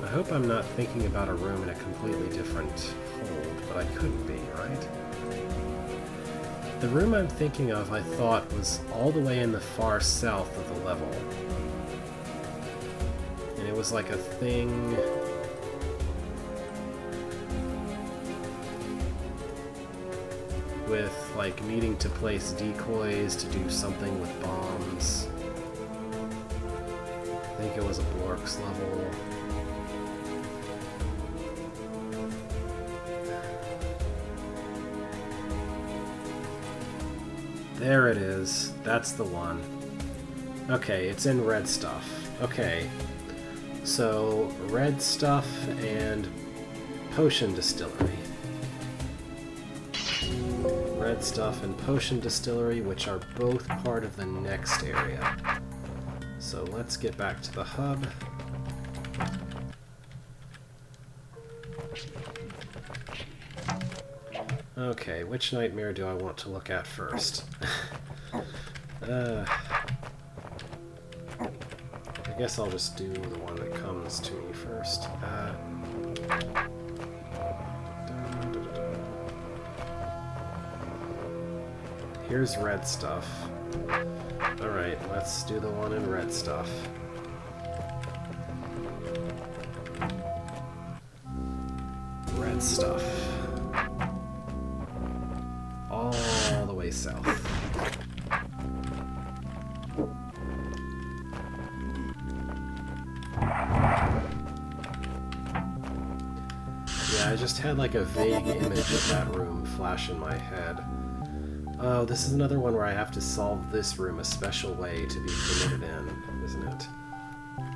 S1: I hope I'm not thinking about a room in a completely different hold, but I couldn't be, right? The room I'm thinking of, I thought, was all the way in the far south of the level. And it was like a thing... with, like, needing to place decoys to do something with bombs. I think it was a Blork's level. There it is. That's the one. Okay, it's in red stuff. Okay. So, red stuff and potion distillery. Red stuff and potion distillery, which are both part of the next area. So let's get back to the hub. Okay, which nightmare do I want to look at first? I guess I'll just do the one that comes to me first. Here's red stuff. Alright, let's do the one in red stuff. Red stuff. All the way south. Yeah, I just had like a vague image of that room flash in my head. Oh, this is another one where I have to solve this room a special way to be permitted in, isn't it?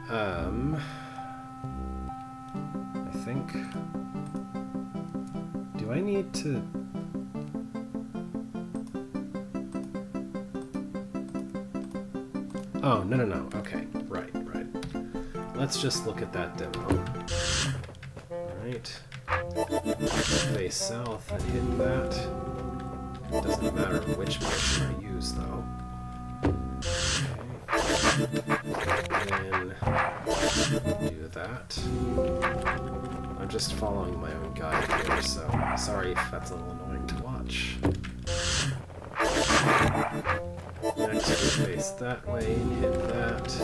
S1: I think... Do I need to... Oh, no. Okay, right. Let's just look at that demo. Alright. Face south and hit that. It doesn't matter which motion I use, though. Okay. Then do that. I'm just following my own guide here, so sorry if that's a little annoying to watch. Next, we face that way and hit that.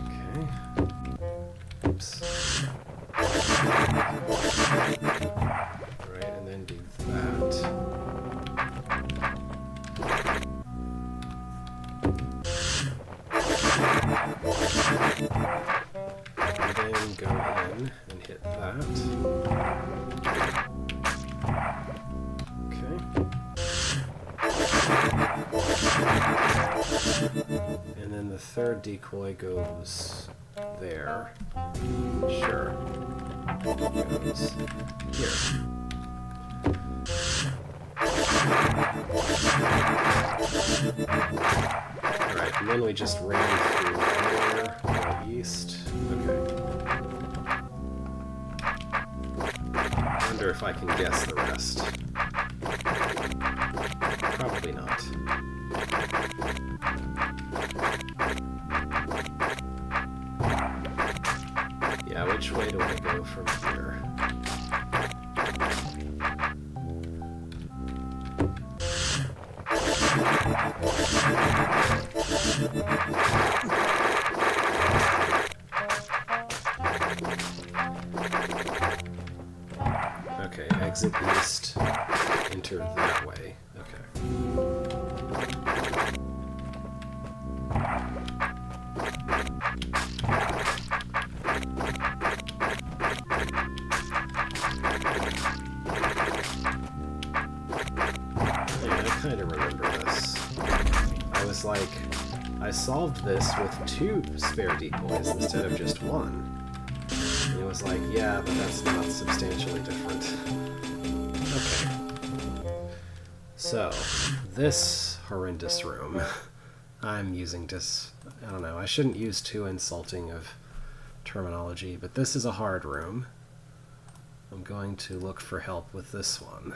S1: Okay. Oops. Right, and then do that. And then go in and hit that. Okay. And then the third decoy goes there. Sure. It goes here. Alright, and then we just ran through there, go east. Okay. I wonder if I can guess the rest. Probably not. Yeah, which way do I go from here? Okay, exit east, enter that way. Okay. Yeah, I kind of remember this. I was like, I solved this with 2 spare decoys instead of just 1. And it was like, yeah, but that's not substantially different. Okay. So, this horrendous room. I'm using I don't know, I shouldn't use too insulting of terminology, but this is a hard room. I'm going to look for help with this one.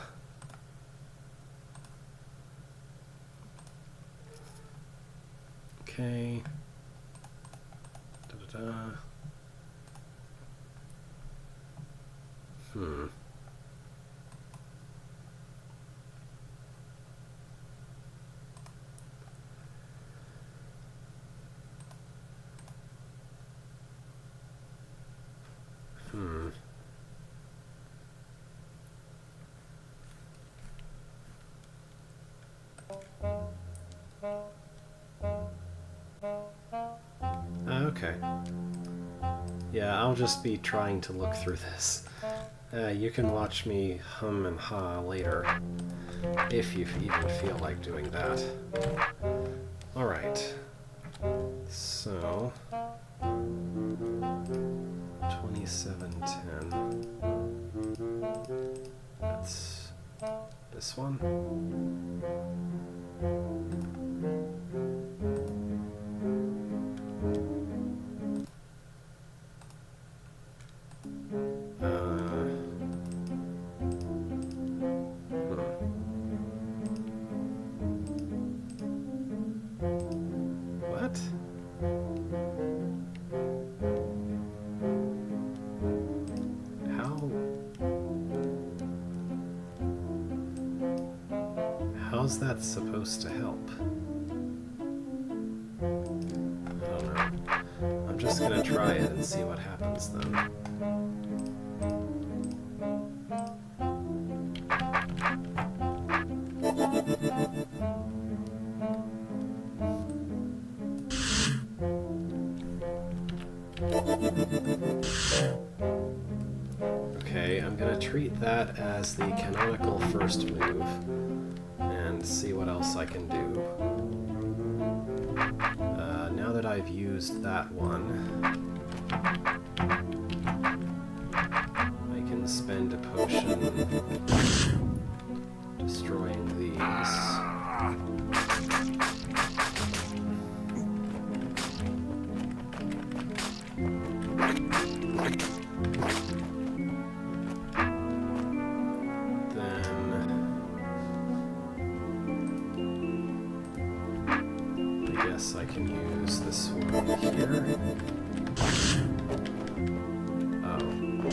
S1: Okay. Da-da-da. Hmm. Okay. Yeah, I'll just be trying to look through this. You can watch me hum and ha later, if you even feel like doing that. Alright. So... 2710. That's this one. What? How's that supposed to help? I don't know. I'm just gonna try it and see what happens then. Okay, I'm gonna treat that as the canonical first move. See what else I can do. Now that I've used that one, I can spend a potion destroying these. I can use this one here. Oh, no.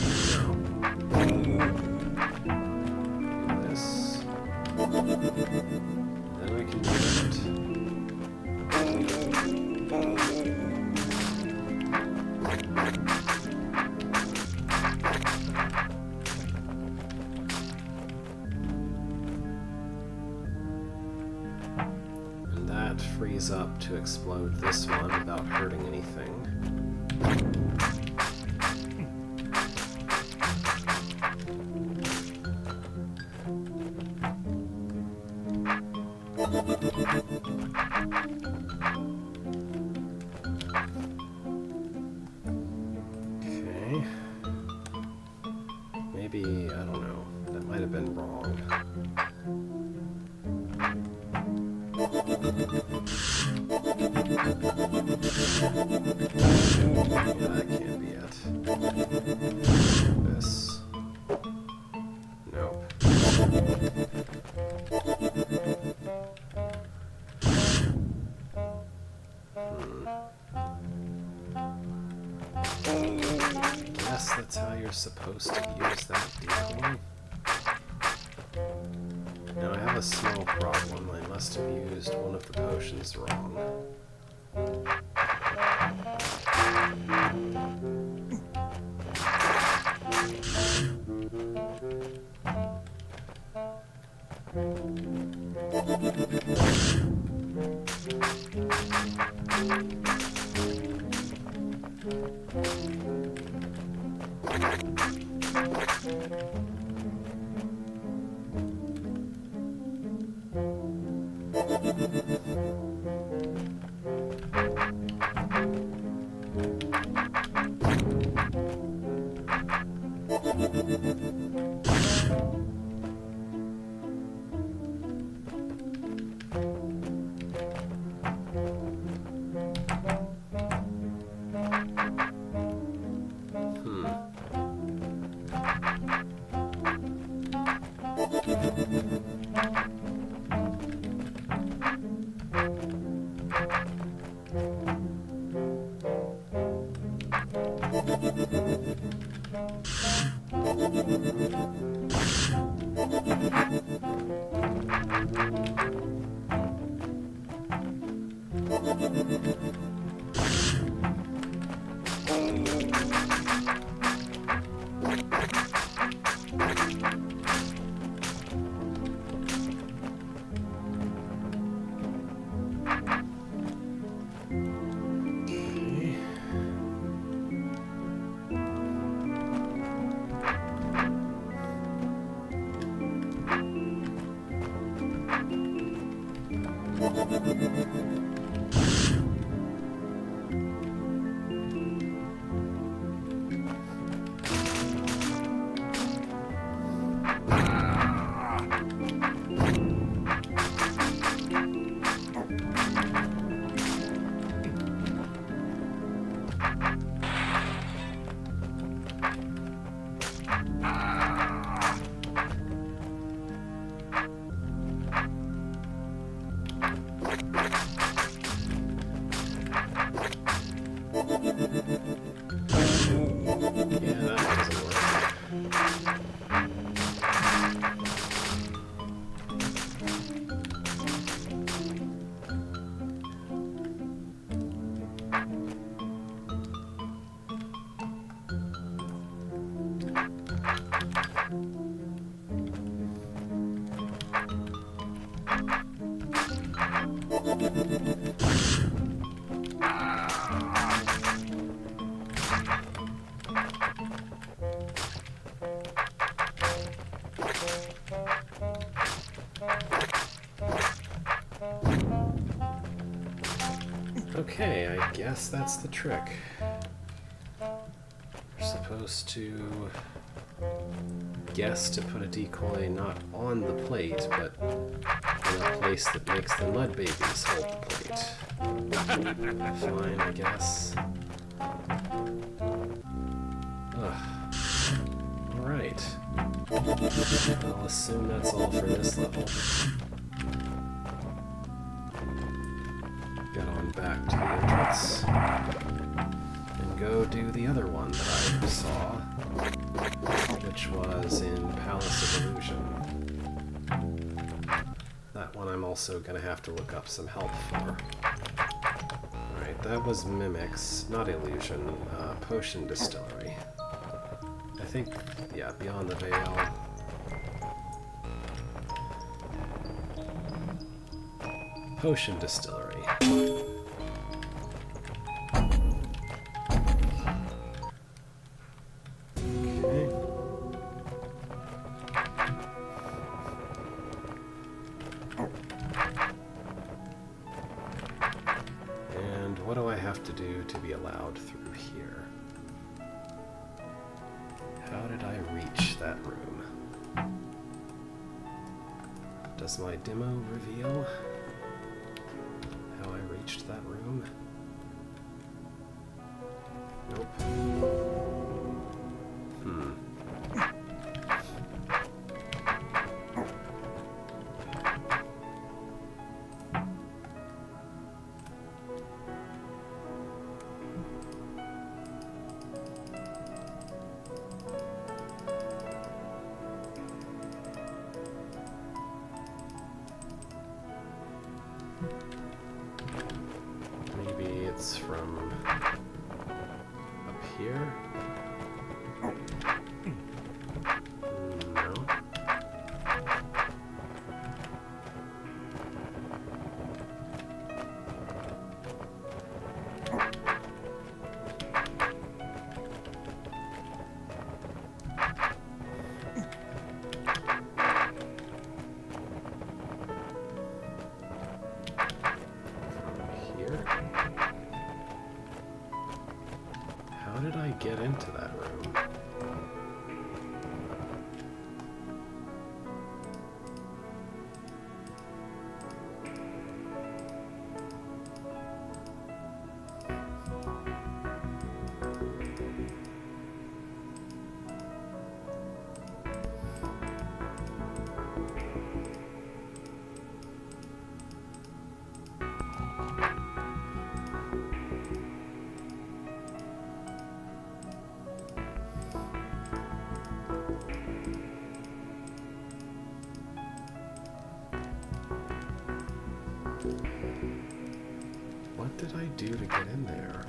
S1: This. Then I can do it. Freeze up to explode this one without hurting anything. Okay. Maybe, I don't know, that might have been wrong. Yeah, that can't be it. This. Nope. Guess that's how you're supposed to use that decoy. Now I have a small problem. I must have used one of the potions wrong. Okay, I guess that's the trick. We're supposed to guess to put a decoy not on the plate, but in a place that makes the mud babies hold the plate. Fine, I guess. Alright. I'll assume that's all for this level. Get on back to the entrance. And go do the other one that I saw, which was in Palace of Illusion. That one I'm also going to have to look up some help for. Alright, that was Mimics, not Illusion, Potion Distillery. I think, yeah, Beyond the Veil. Potion Distillery. What do I have to do to be allowed through here? How did I reach that room? Does my demo reveal how I reached that room? Nope. Maybe it's from up here? No. How did I get into that room? do to get in there?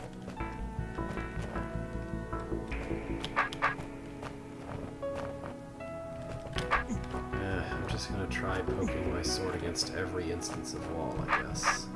S1: I'm just gonna try poking my sword against every instance of wall, I guess.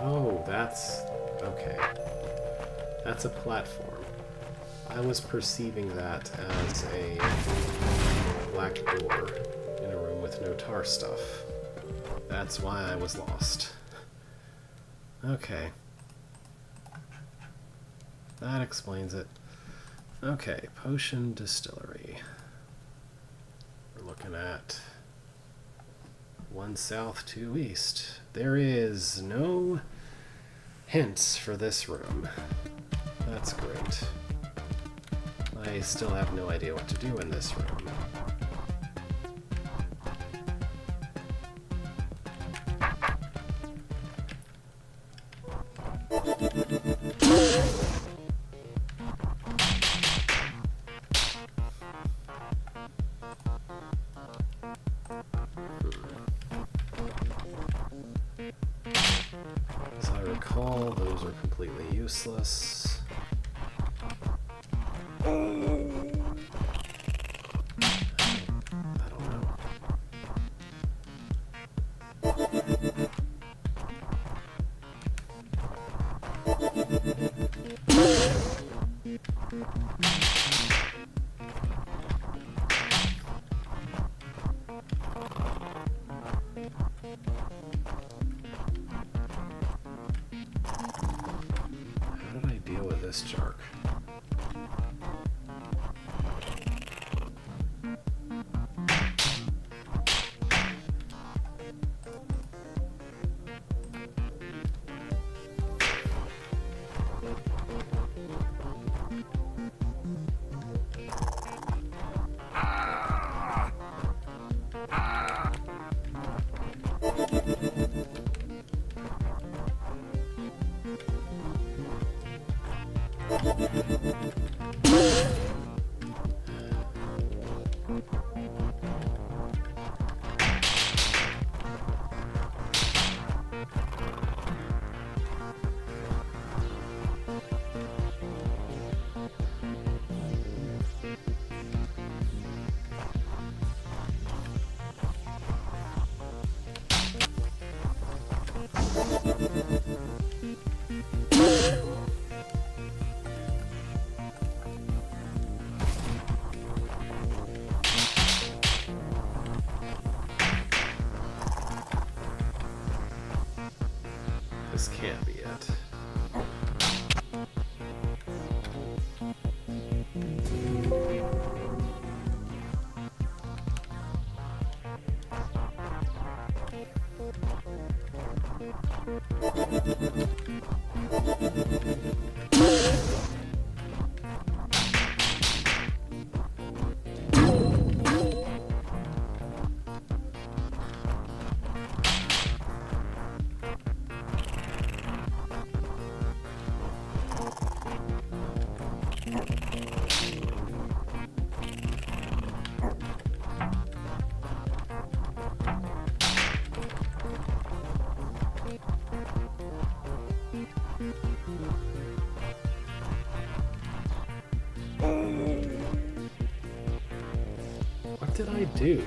S1: Oh, that's... okay. That's a platform. I was perceiving that as a black door in a room with no tar stuff. That's why I was lost. Okay. That explains it. Okay, potion distillery. We're looking at 1 south, 2 east. There is no hints for this room. That's great. I still have no idea what to do in this room. As I recall, those are completely useless. I don't know. How did I deal with this jerk? This can't be it. What did I do?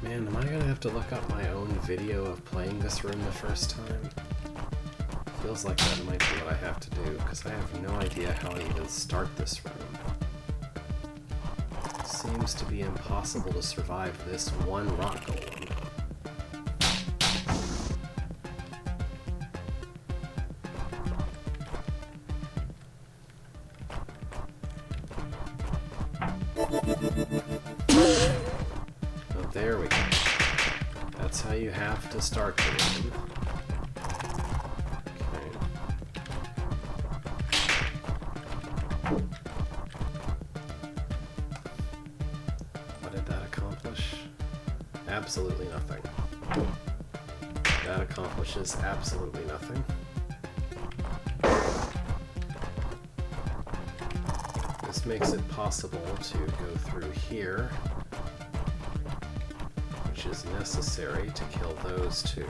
S1: Man, am I gonna have to look up my own video of playing this room the first time? Feels like that might be what I have to do, because I have no idea how to even start this room. Seems to be impossible to survive this one rock golem. Oh, there we go. That's how you have to start the room. What did that accomplish? Absolutely nothing. That accomplishes absolutely nothing. This makes it possible to go through here, which is necessary to kill those two.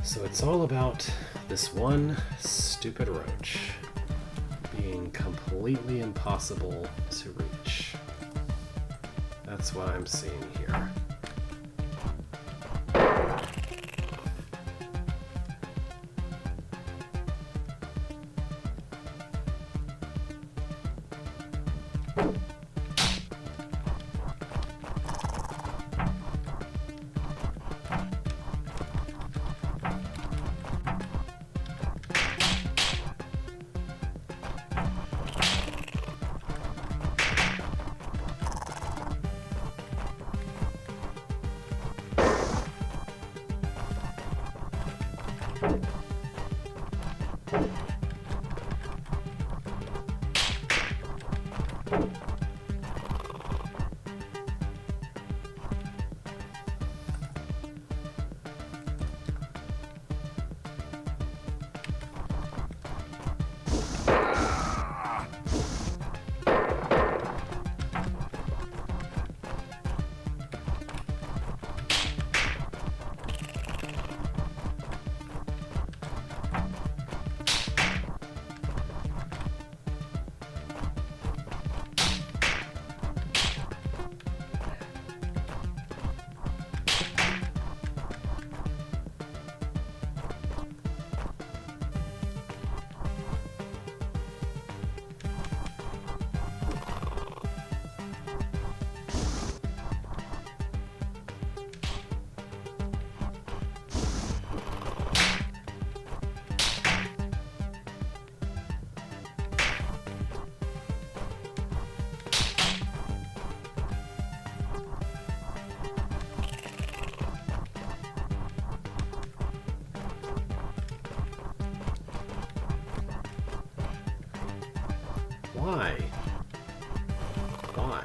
S1: So it's all about this one stupid roach being completely impossible to reach. That's what I'm seeing here. Why? Why?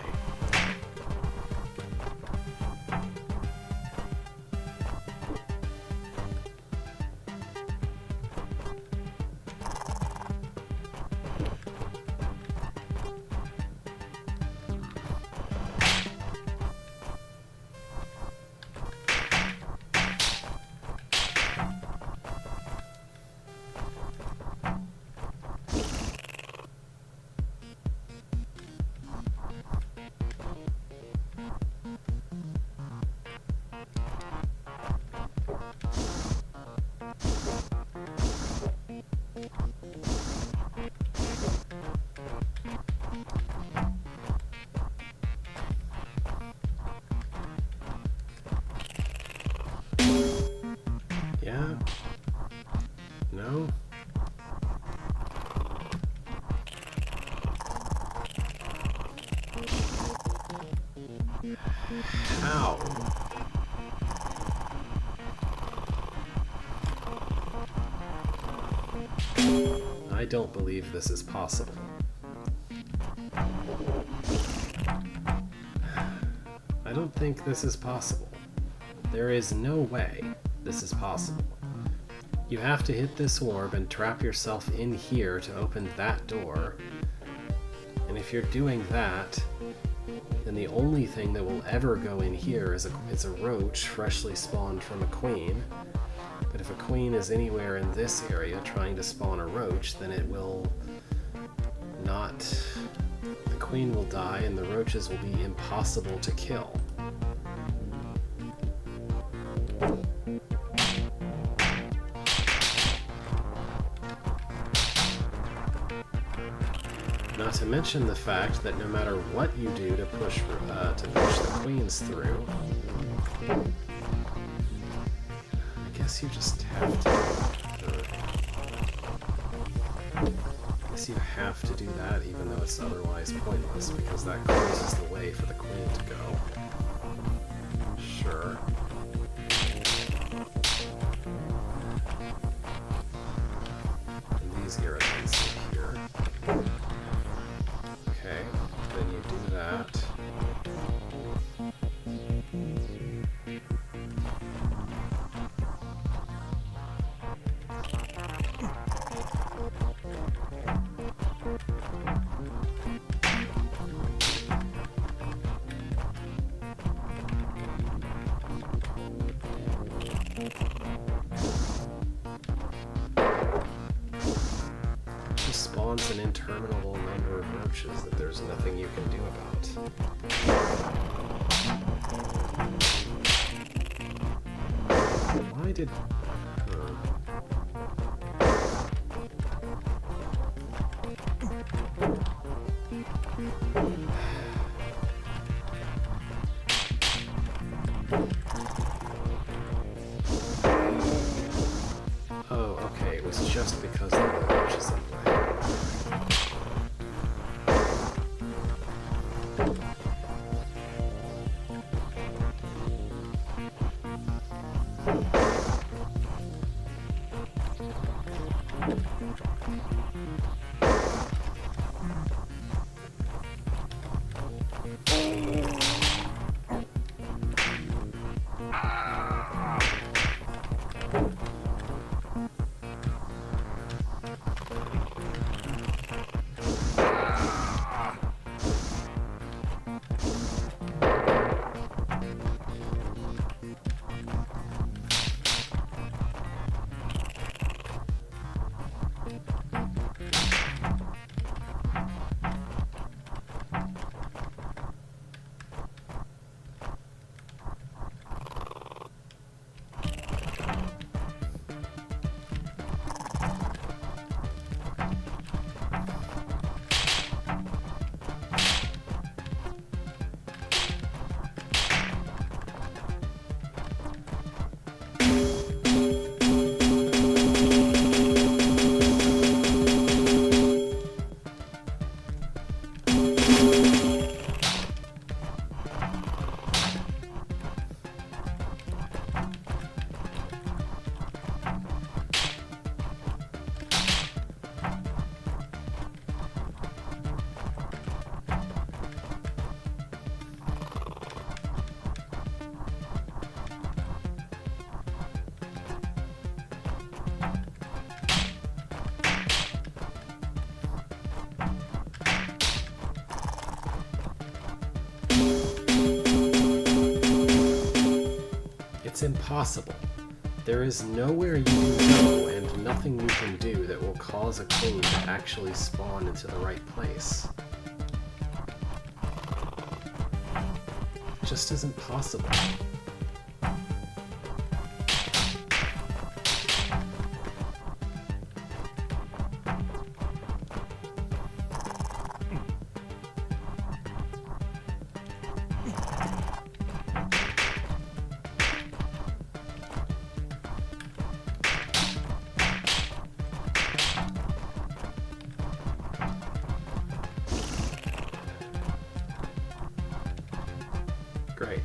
S1: Yeah? No? How? I don't believe this is possible. I don't think this is possible. There is no way this is possible. You have to hit this orb and trap yourself in here to open that door. And if you're doing that, then the only thing that will ever go in here is a roach freshly spawned from a queen. But if a queen is anywhere in this area trying to spawn a roach, then it will not... The queen will die and the roaches will be impossible to kill. Not to mention the fact that no matter what you do to push the queens through, I guess you just have to. I guess you have to do that, even though it's otherwise pointless, because that closes the way for the queen to go. Sure. And these irritants in here. Okay, then you do that. Just spawns an interminable number of roaches that there's nothing you can do about. Why did... Oh, okay, it was just because there were roaches in the way. It's impossible. There is nowhere you can go and nothing you can do that will cause a queen to actually spawn into the right place. It just isn't possible. Great.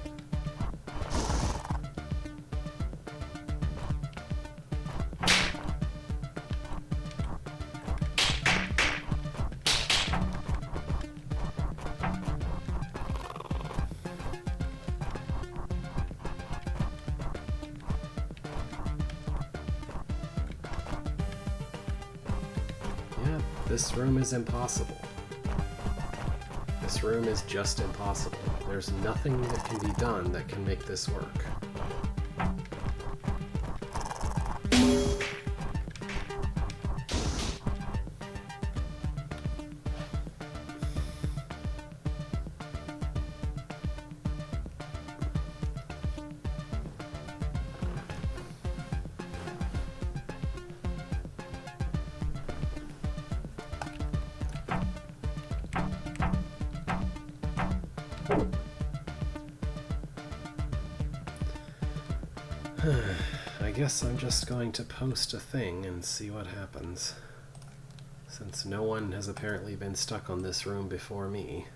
S1: This room is impossible. This room is just impossible. There's nothing that can be done that can make this work. I guess I'm just going to post a thing and see what happens, since no one has apparently been stuck on this room before me.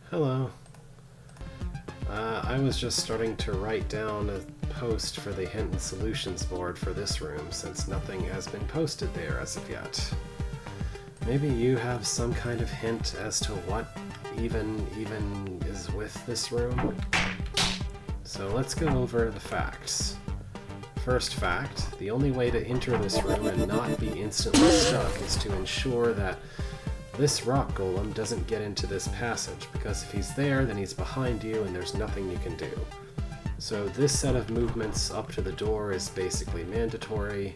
S1: Hello. I was just starting to write down a post for the hint and solutions board for this room, since nothing has been posted there as of yet. Maybe you have some kind of hint as to what even is with this room? So let's go over the facts. First fact, the only way to enter this room and not be instantly stuck is to ensure that this rock golem doesn't get into this passage, because if he's there, then he's behind you and there's nothing you can do. So this set of movements up to the door is basically mandatory.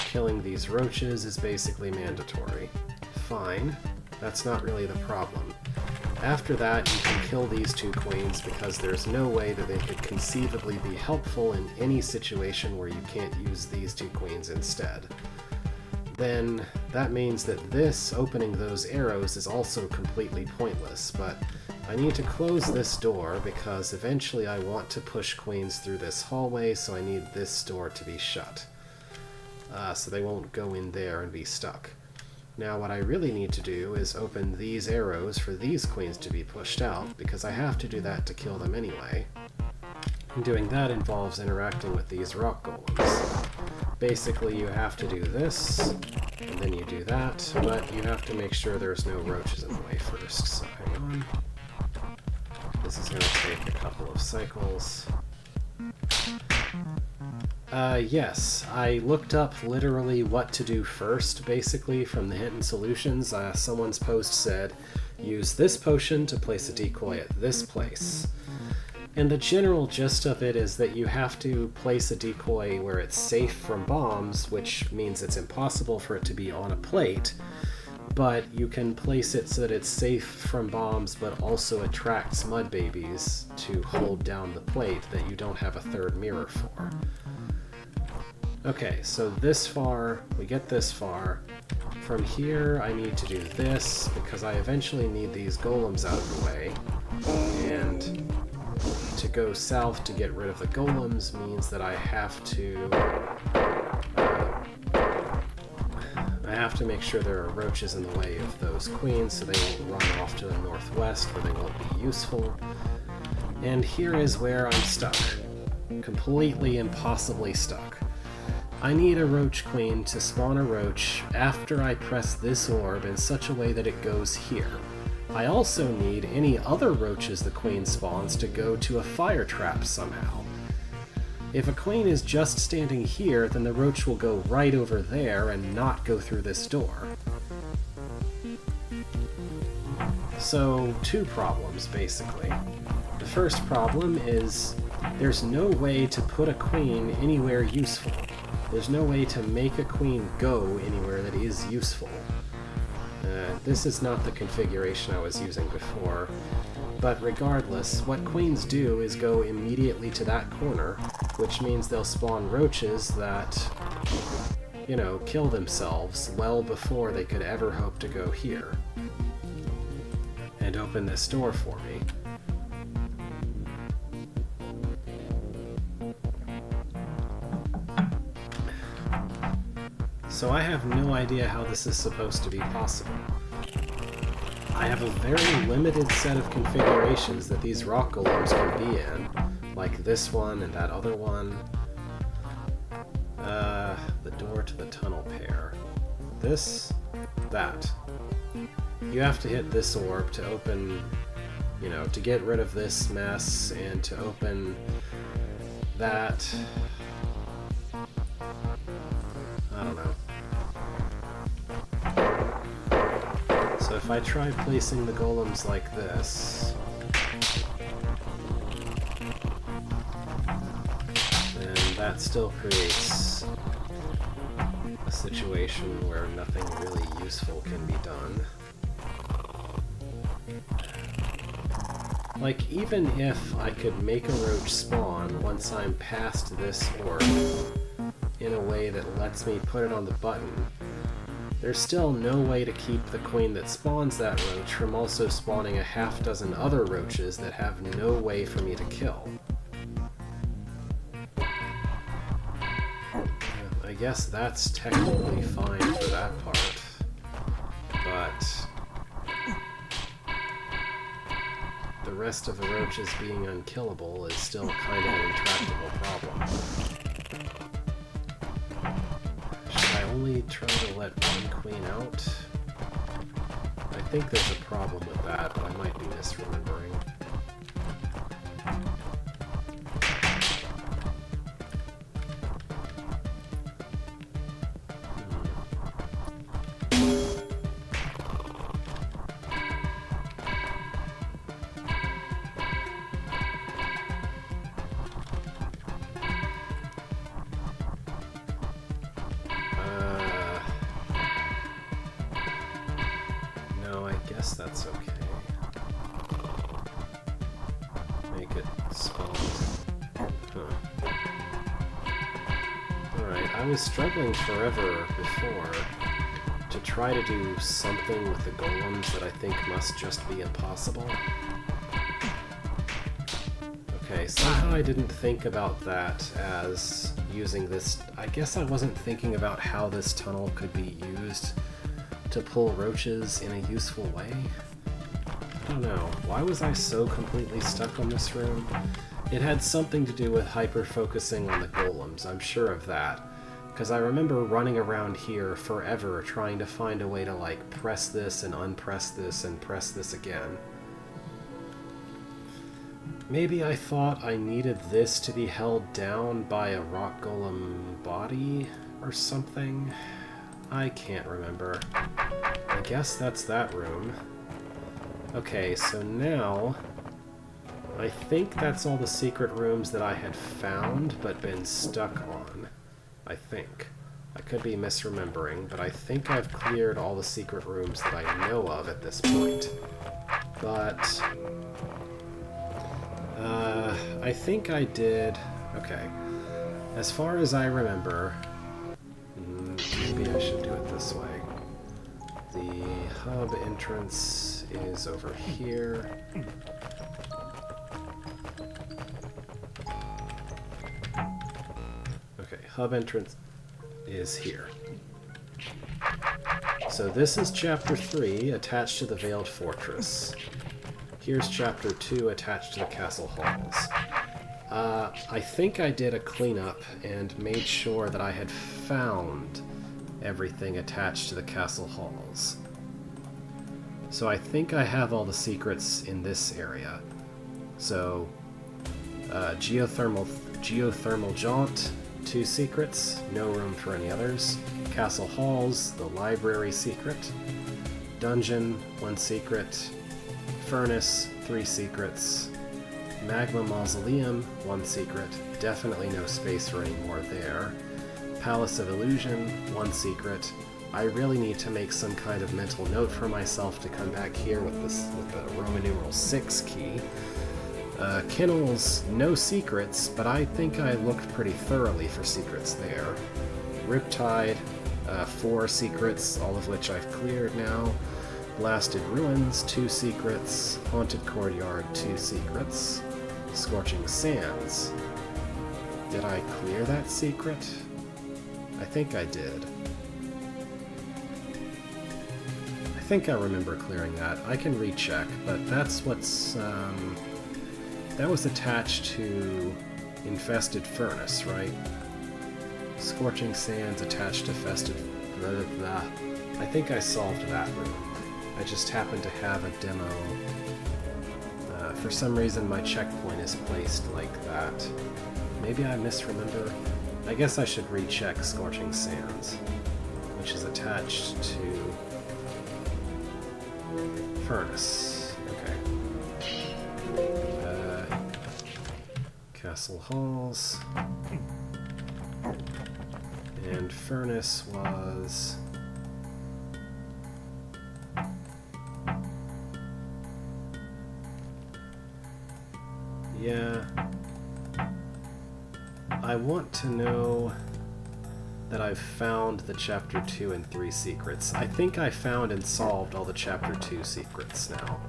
S1: Killing these roaches is basically mandatory. Fine, that's not really the problem. After that, you can kill these two queens because there's no way that they could conceivably be helpful in any situation where you can't use these two queens instead. Then that means that this, opening those arrows, is also completely pointless, but I need to close this door because eventually I want to push queens through this hallway, so I need this door to be shut. So they won't go in there and be stuck. Now what I really need to do is open these arrows for these queens to be pushed out, because I have to do that to kill them anyway. And doing that involves interacting with these rock golems. Basically, you have to do this, and then you do that, but you have to make sure there's no roaches in the way first, so hang on. This is going to take a couple of cycles. Yes, I looked up literally what to do first, basically, from the hint and solutions. Someone's post said, use this potion to place a decoy at this place. And the general gist of it is that you have to place a decoy where it's safe from bombs, which means it's impossible for it to be on a plate, but you can place it so that it's safe from bombs but also attracts mud babies to hold down the plate that you don't have a third mirror for. Okay, so this far, we get this far. From here, I need to do this because I eventually need these golems out of the way, and to go south to get rid of the golems means that I have to make sure there are roaches in the way of those queens so they won't run off to the northwest where they won't be useful. And here is where I'm stuck. Completely impossibly stuck. I need a roach queen to spawn a roach after I press this orb in such a way that it goes here. I also need any other roaches the queen spawns to go to a fire trap somehow. If a queen is just standing here, then the roach will go right over there and not go through this door. So, two problems, basically. The first problem is there's no way to put a queen anywhere useful. There's no way to make a queen go anywhere that is useful. This is not the configuration I was using before, but regardless, what queens do is go immediately to that corner, which means they'll spawn roaches that, you know, kill themselves well before they could ever hope to go here and open this door for me. So I have no idea how this is supposed to be possible. I have a very limited set of configurations that these rock golems can be in, like this one and that other one. The door to the tunnel pair. This, that. You have to hit this orb to open, you know, to get rid of this mess and to open that. I don't know. So if I try placing the golems like this, then that still creates a situation where nothing really useful can be done. Like, even if I could make a roach spawn once I'm past this orb in a way that lets me put it on the button, there's still no way to keep the queen that spawns that roach from also spawning a half dozen other roaches that have no way for me to kill. I guess that's technically fine for that part, but the rest of the roaches being unkillable is still kind of an intractable problem. Should I only try to let one queen out? I think there's a problem with that, but I might be misremembering. That's okay. Make it spawn. Huh. Alright, I was struggling forever before to try to do something with the golems that I think must just be impossible. Okay, somehow I didn't think about that as using this. I guess I wasn't thinking about how this tunnel could be used to pull roaches in a useful way. I don't know. Why was I so completely stuck on this room? It had something to do with hyper-focusing on the golems, I'm sure of that. Because I remember running around here forever trying to find a way to, like, press this and unpress this and press this again. Maybe I thought I needed this to be held down by a rock golem body or something? I can't remember. I guess that's that room. Okay, so now I think that's all the secret rooms that I had found but been stuck on. I think. I could be misremembering, but I think I've cleared all the secret rooms that I know of at this point. But I think I did. Okay. As far as I remember, maybe I should do it this way. The hub entrance is over here. Okay, hub entrance is here. So this is Chapter 3, attached to the Veiled Fortress. Here's Chapter 2, attached to the Castle Halls. I think I did a cleanup and made sure that I had found everything attached to the Castle Halls. So I think I have all the secrets in this area. So, geothermal jaunt, 2 secrets, no room for any others. Castle Halls, the library secret. Dungeon, 1 secret. Furnace, 3 secrets. Magma Mausoleum, 1 secret. Definitely no space for any more there. Palace of Illusion, 1 secret. I really need to make some kind of mental note for myself to come back here with the Roman numeral 6 key. Kennels, no secrets, but I think I looked pretty thoroughly for secrets there. Riptide, 4 secrets, all of which I've cleared now. Blasted Ruins, 2 secrets. Haunted Courtyard, 2 secrets. Scorching Sands. Did I clear that secret? I think I did. I think I remember clearing that. I can recheck, but that's what's... that was attached to Infested Furnace, right? Scorching Sands attached to Festive... blah, blah, blah. I think I solved that room. I just happen to have a demo. For some reason my checkpoint is placed like that. Maybe I misremember. I guess I should recheck Scorching Sands, which is attached to Furnace. Okay. Castle Halls. And Furnace was... yeah. I want to know that I've found the Chapter 2 and 3 secrets. I think I found and solved all the Chapter 2 secrets now.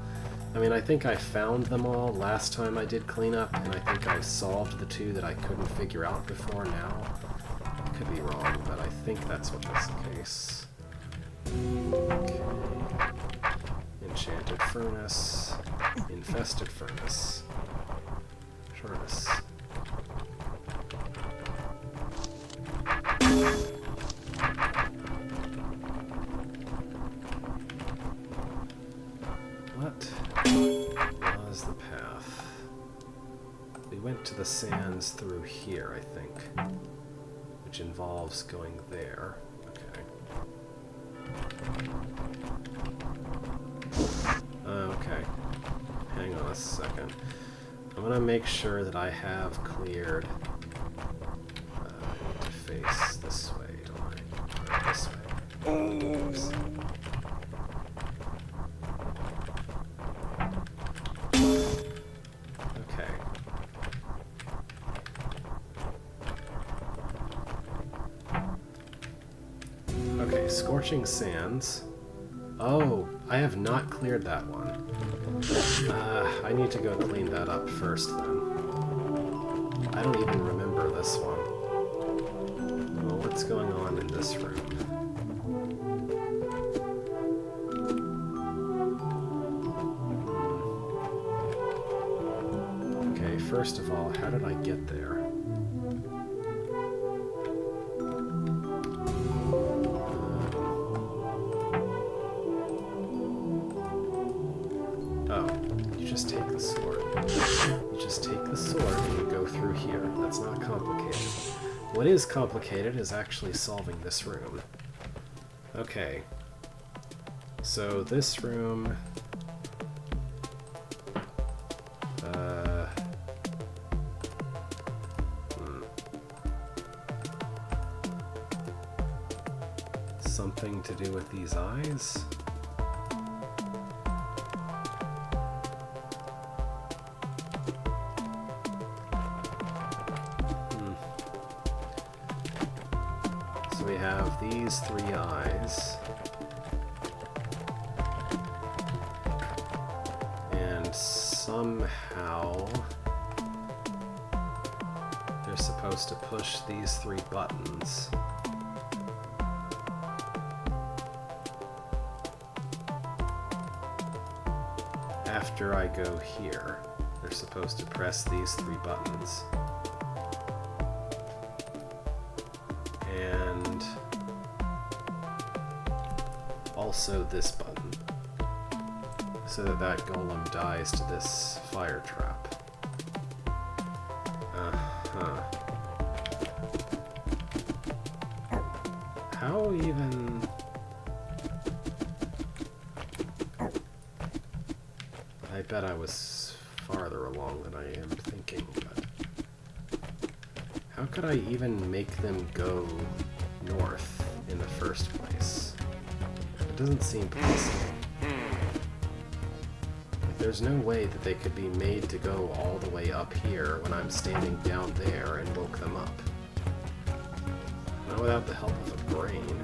S1: I mean, I think I found them all last time I did cleanup, and I think I solved the 2 that I couldn't figure out before now. I could be wrong, but I think that's what was the case. Okay. Enchanted Furnace. Infested Furnace. Furnace. What was the path? We went to the sands through here, I think, which involves going there. Okay. Okay. Hang on a second. I'm gonna make sure that I have cleared. I need to face this way, don't I? Or this way. Oops. Okay. Okay, Scorching Sands. Oh, I have not cleared that one. I need to go clean that up first, then. I don't even remember this one. Well, what's going on in this room? Okay, first of all, how did I get there? Just take the sword. You just take the sword and you go through here. That's not complicated. What is complicated is actually solving this room. Okay. So this room... something to do with these eyes? We have these 3 eyes, and somehow they're supposed to push these 3 buttons. After I go here, they're supposed to press these 3 buttons. And also this button, so that that golem dies to this fire trap. Uh-huh. How even... I bet I was farther along than I am thinking, but how could I even make them go north in the first place? It doesn't seem possible. There's no way that they could be made to go all the way up here when I'm standing down there and woke them up. Not without the help of a brain.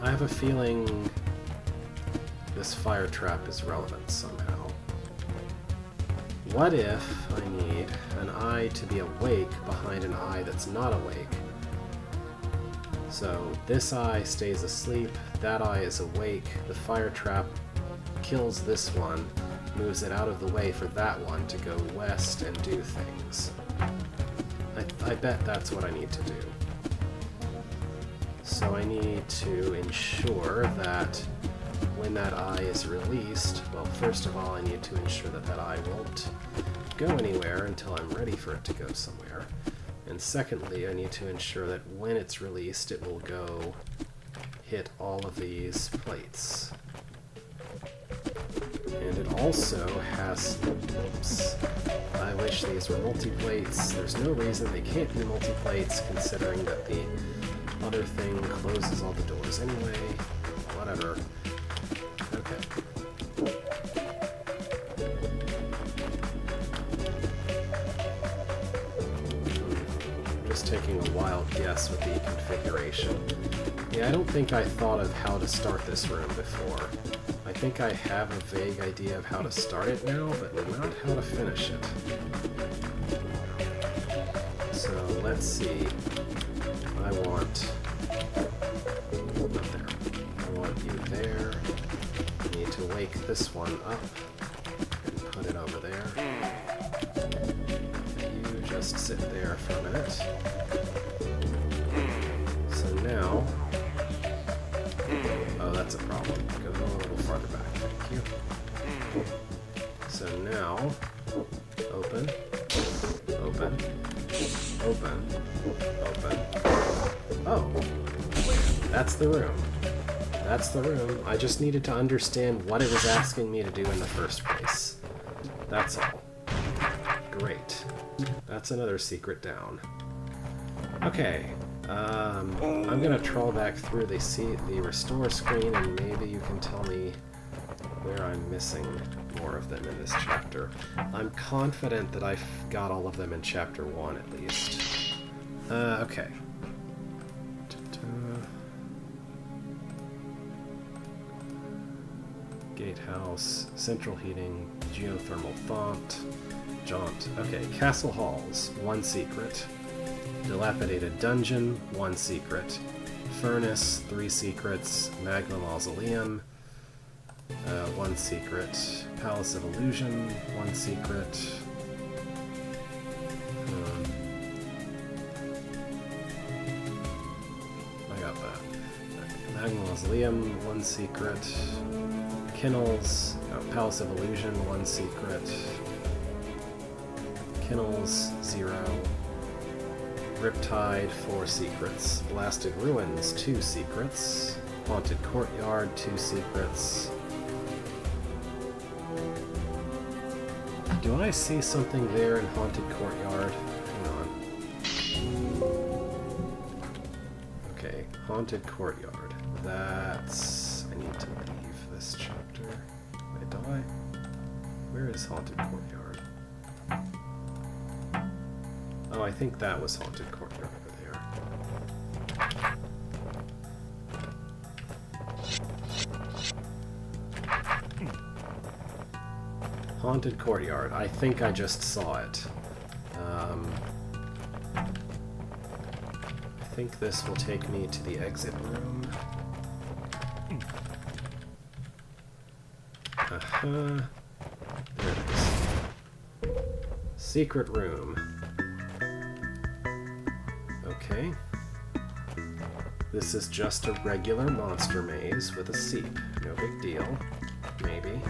S1: I have a feeling this fire trap is relevant somehow. What if I need an eye to be awake behind an eye that's not awake? So this eye stays asleep, that eye is awake, the fire trap kills this one, moves it out of the way for that one to go west and do things. I bet that's what I need to do. So I need to ensure that when that eye is released, well, first of all, I need to ensure that that eye won't go anywhere until I'm ready for it to go somewhere. And secondly, I need to ensure that when it's released, it will go hit all of these plates. And it also has... Oops. I wish these were multi-plates. There's no reason they can't be multi-plates, considering that the other thing closes all the doors anyway. Whatever. Okay. I'm just taking a wild guess with the configuration. Yeah, I don't think I thought of how to start this room before. I think I have a vague idea of how to start it now, but not how to finish it. So let's see. I want... not there. I want you there. I need to wake this one up and put it over there. You just sit there for a minute. So now... oh, that's a problem. Go a little farther back. Thank you. So now... open. Open. Open. Open. Oh. That's the room. That's the room. I just needed to understand what it was asking me to do in the first place. That's all. Great. That's another secret down. Okay. I'm gonna troll back through the restore screen, and maybe you can tell me where I'm missing more of them in this chapter. I'm confident that I've got all of them in chapter 1 at least. Okay. Gatehouse, central heating, geothermal jaunt. Okay, castle halls, 1 secret. Dilapidated dungeon, 1 secret. Furnace, 3 secrets. Magma mausoleum, 1 secret. Palace of illusion, 1 secret. I got that. Magma mausoleum, 1 secret. Kennels, Palace of illusion, 1 secret. Kennels, 0. Riptide, 4 secrets. Blasted Ruins, 2 secrets. Haunted Courtyard, 2 secrets. Do I see something there in Haunted Courtyard? Hang on. Okay, Haunted Courtyard. That's... I need to leave this chapter. Wait, do I? Where is Haunted Courtyard? Oh, I think that was Haunted Courtyard over there. Haunted Courtyard. I think I just saw it. I think this will take me to the exit room. There it is. Secret room. Okay. This is just a regular monster maze with a seep. No big deal. Maybe.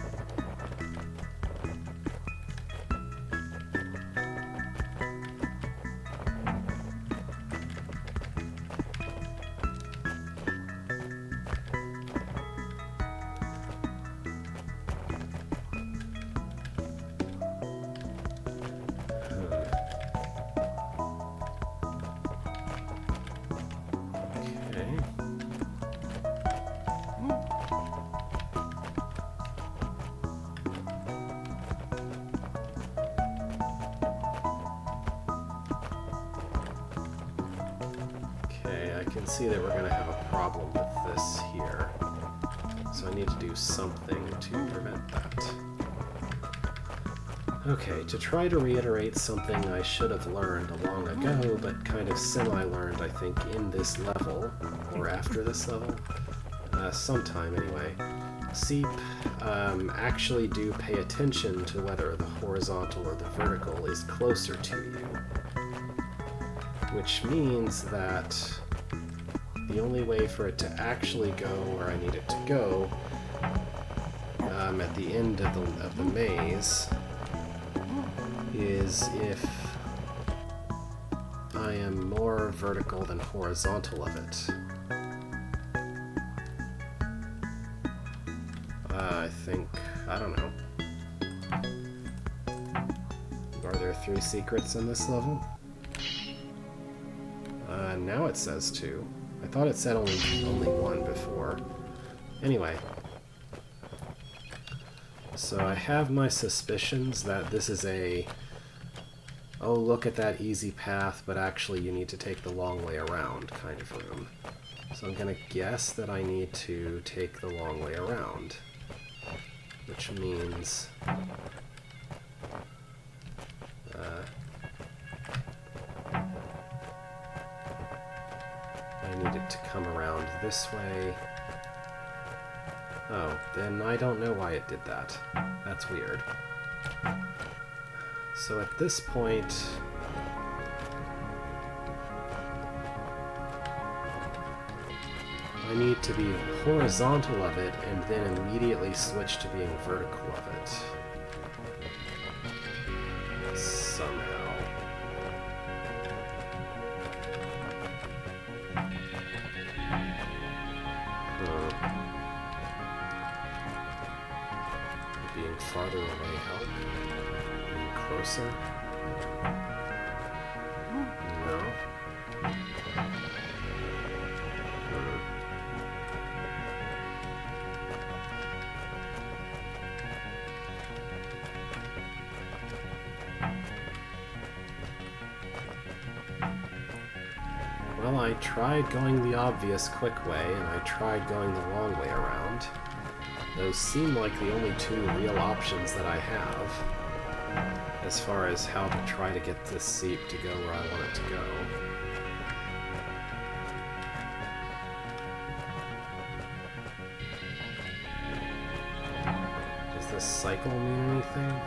S1: can see that we're going to have a problem with this here. So I need to do something to prevent that. Okay, to try to reiterate something I should have learned long ago, but kind of semi-learned, I think, in this level, or after this level, sometime anyway. Seep actually do pay attention to whether the horizontal or the vertical is closer to you. Which means that the only way for it to actually go where I need it to go at the end of the maze is if I am more vertical than horizontal of it. I think, I don't know. Are there 3 secrets in this level? Now it says 2. I thought it said only 1 before. Anyway. So I have my suspicions that this is a, oh, look at that easy path, but actually you need to take the long way around kind of room. So I'm going to guess that I need to take the long way around. Which means... I need it to come around this way. Oh, then I don't know why it did that. That's weird. So at this point... I need to be horizontal of it and then immediately switch to being vertical of it. Somehow. Being farther away help? Being closer? No. Well, I tried going the obvious quick way, and I tried going the long way around. Those seem like the only 2 real options that I have, as far as how to try to get this seep to go where I want it to go. Does this cycle mean anything?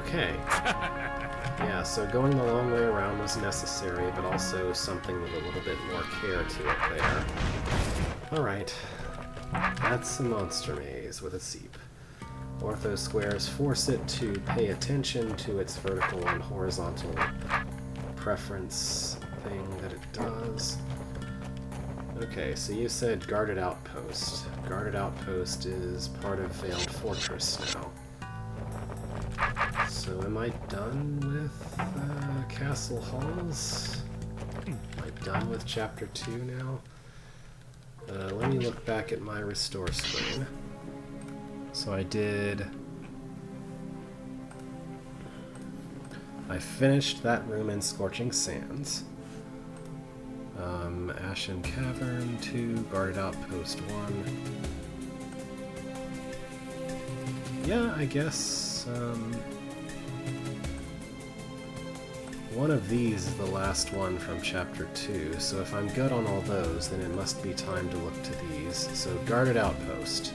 S1: Okay. Yeah, so going the long way around was necessary, but also something with a little bit more care to it there. Alright. That's a monster maze with a seep. Ortho squares force it to pay attention to its vertical and horizontal preference thing that it does. Okay, so you said guarded outpost. Guarded outpost is part of Veiled Fortress now. So am I done with Castle Halls? Am I done with Chapter 2 now? Let me look back at my restore screen. So I finished that room in Scorching Sands. Ashen Cavern 2, Guarded Outpost 1. Yeah, I guess, one of these is the last one from Chapter 2, so if I'm good on all those, then it must be time to look to these. So, Guarded Outpost.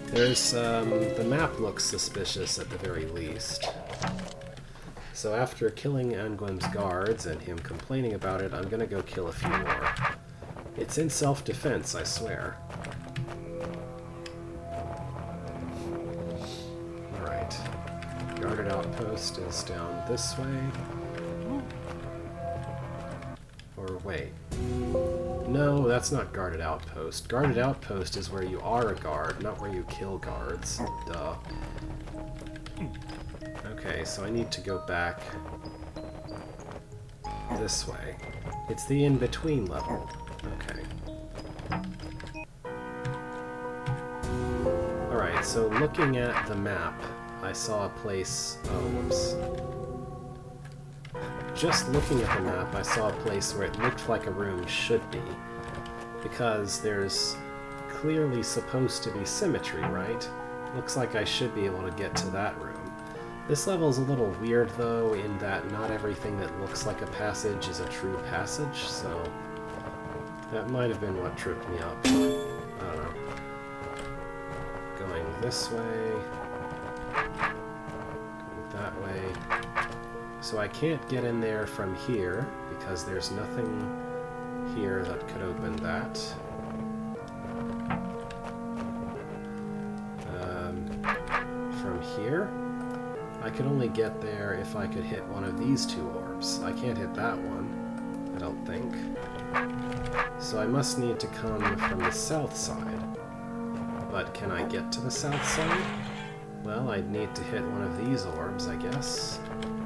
S1: There's, the map looks suspicious at the very least. So after killing Angwim's guards and him complaining about it, I'm gonna go kill a few more. It's in self-defense, I swear. Alright. Guarded outpost is down this way. Or wait. No, that's not guarded outpost. Guarded outpost is where you are a guard, not where you kill guards. Duh. Okay, so I need to go back this way. It's the in-between level. Okay. Alright, so looking at the map, I saw a place... Oh, whoops. Just looking at the map, I saw a place where it looked like a room should be. Because there's clearly supposed to be symmetry, right? Looks like I should be able to get to that room. This level is a little weird, though, in that not everything that looks like a passage is a true passage, so that might have been what tripped me up. I don't know. Going this way. Going that way. So I can't get in there from here, because there's nothing here that could open that. From here? I could only get there if I could hit one of these two orbs. I can't hit that one, I don't think. So I must need to come from the south side. But can I get to the south side? Well, I'd need to hit one of these orbs, I guess.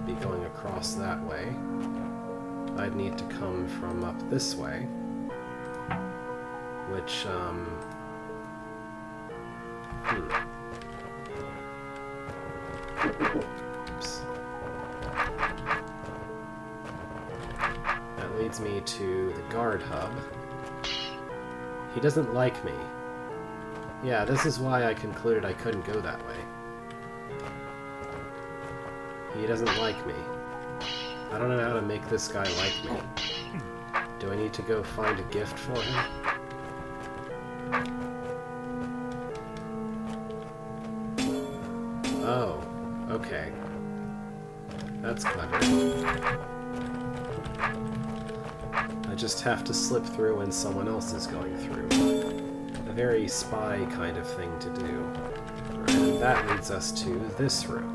S1: Be going across that way. I'd need to come from up this way. Which, Oops. That leads me to the guard hub. He doesn't like me. Yeah, this is why I concluded I couldn't go that way. He doesn't like me. I don't know how to make this guy like me. Do I need to go find a gift for him? Oh, okay. That's clever. I just have to slip through when someone else is going through. A very spy kind of thing to do. And that leads us to this room.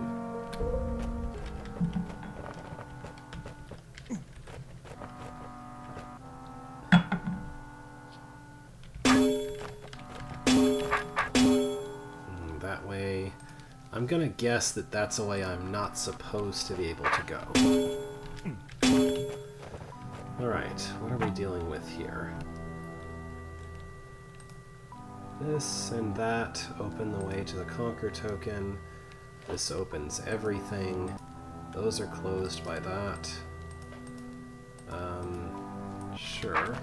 S1: That way... I'm gonna guess that that's a way I'm not supposed to be able to go. Alright, what are we dealing with here? This and that open the way to the Conquer token. This opens everything. Those are closed by that. Sure.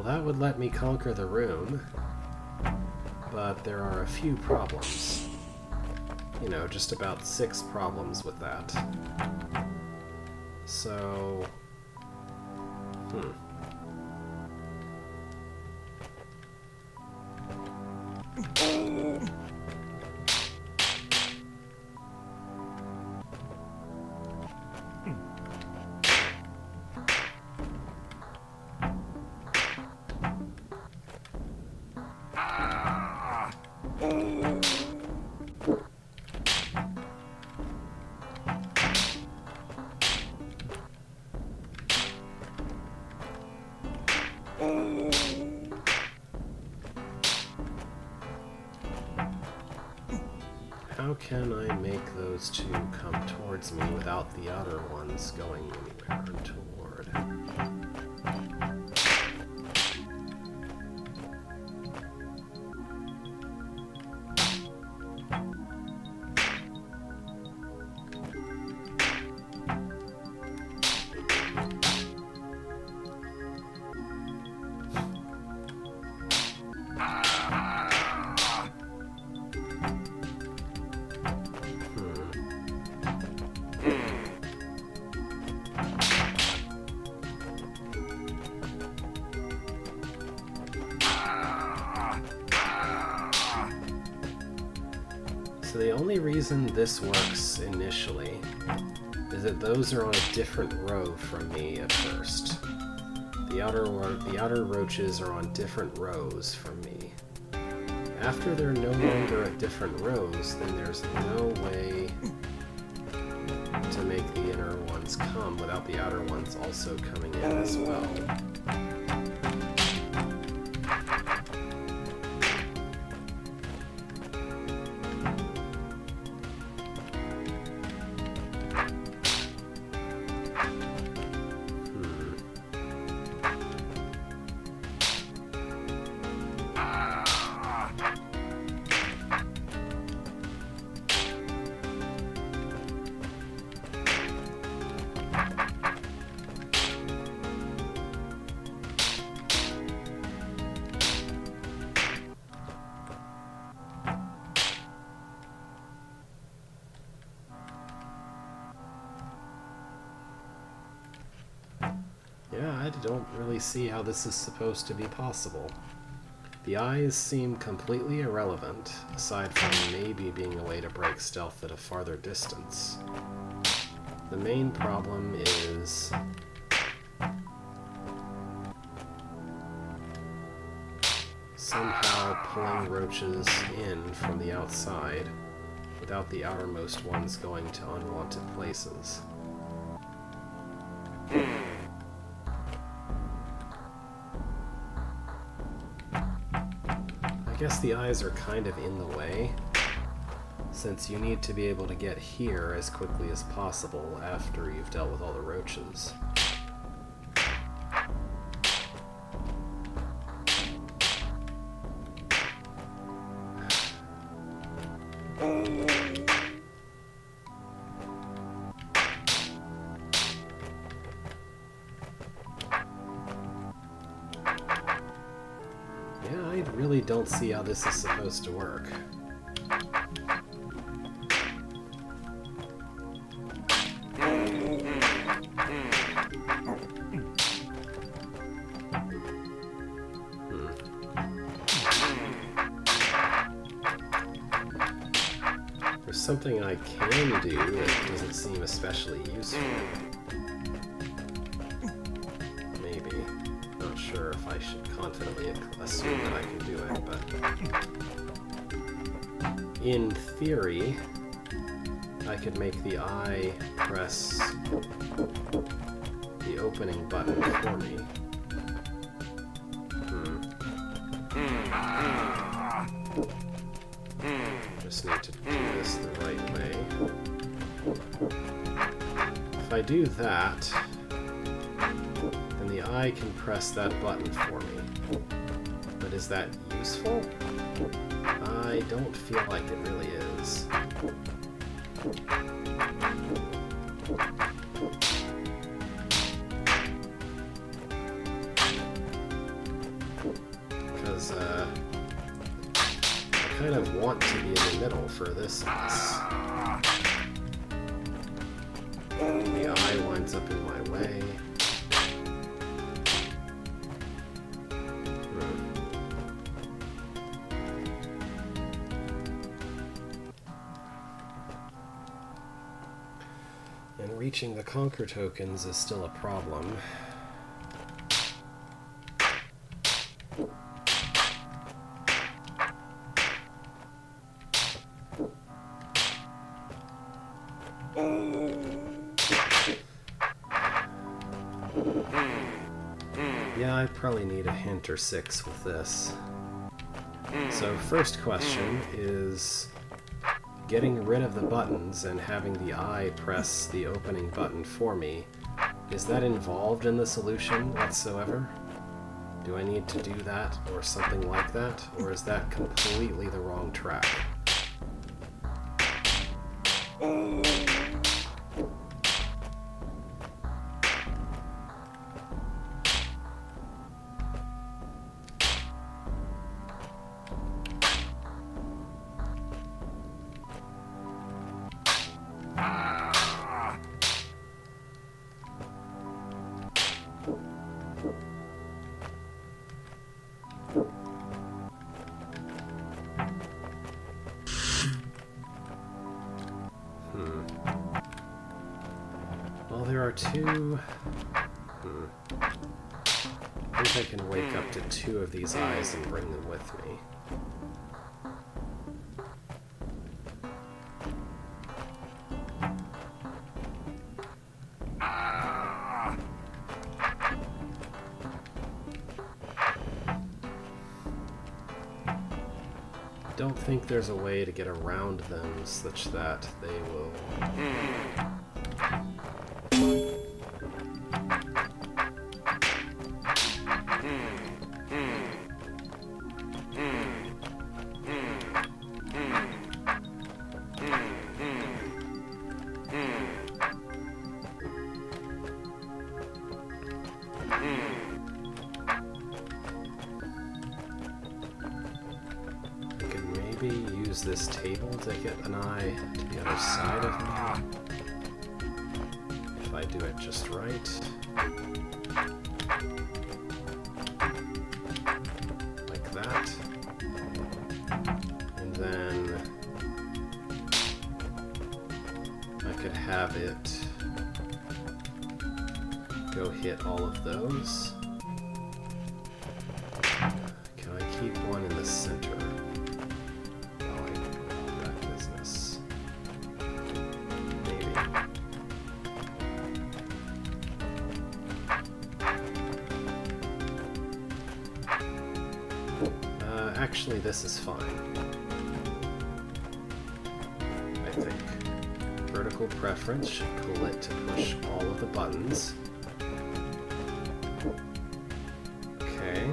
S1: That would let me conquer the room, but there are a few problems. You know, just about 6 problems with that. So... How can I make those two come towards me without the other ones going anywhere toward? So the only reason this works initially is that those are on a different row from me at first. The outer roaches are on different rows from me. After they're no longer at different rows, then there's no way to make the inner ones come without the outer ones also coming in as well. Yeah, I don't really see how this is supposed to be possible. The eyes seem completely irrelevant, aside from maybe being a way to break stealth at a farther distance. The main problem is somehow pulling roaches in from the outside without the outermost ones going to unwanted places. I guess the eyes are kind of in the way, since you need to be able to get here as quickly as possible after you've dealt with all the roaches. I really don't see how this is supposed to work. There's something I can do that doesn't seem especially useful. Sure if I should confidently assume that I can do it, but in theory, I could make the eye press the opening button for me. Just need to do this the right way. If I do that, the eye can press that button for me. But is that useful? I don't feel like it really is. Because, I kind of want to be in the middle for this mess. The eye winds up in my way. Reaching the conquer tokens is still a problem. Yeah, I probably need a hint or 6 with this. So first question is, getting rid of the buttons and having the eye press the opening button for me, is that involved in the solution whatsoever? Do I need to do that or something like that, or is that completely the wrong track? are two... I think I can wake up to two of these eyes and bring them with me. Don't think there's a way to get around them such that they will... Maybe use this table to get an eye to the other side of me. If I do it just right. Like that. And then I could have it go hit all of those. Can I keep one in the center? Actually, this is fine. I think. Vertical preference should pull it to push all of the buttons. Okay.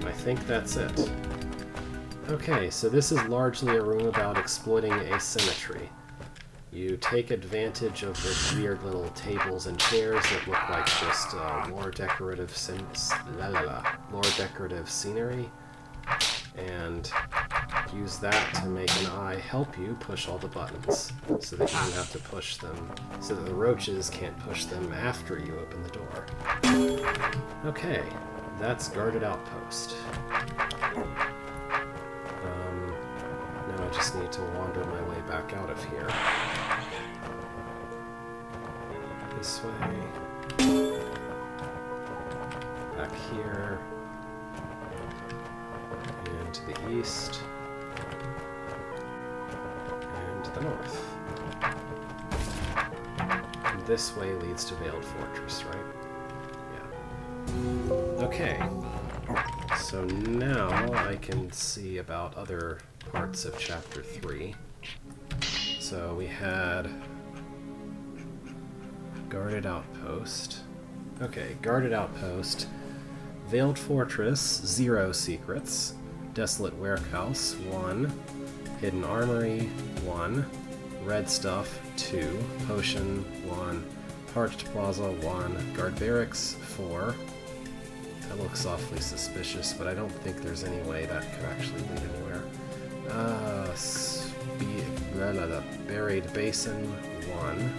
S1: I think that's it. Okay, so this is largely a room about exploiting asymmetry. You take advantage of the weird little tables and chairs that look like just more decorative scenery, and use that to make an eye help you push all the buttons, so that you have to push them, so that the roaches can't push them after you open the door. Okay, that's guarded outpost. Now I just need to wander my way back out of here. This way. Back here. And to the east. And to the north. And this way leads to Veiled Fortress, right? Yeah. Okay. So now I can see about other parts of Chapter 3. So we had Guarded Outpost. Okay, Guarded Outpost. Veiled Fortress, 0 secrets. Desolate Warehouse, 1. Hidden Armory, 1. Red Stuff, 2. Potion, 1. Parched Plaza, 1. Guard Barracks, 4. That looks awfully suspicious, but I don't think there's any way that could actually lead anywhere. Buried Basin, 1.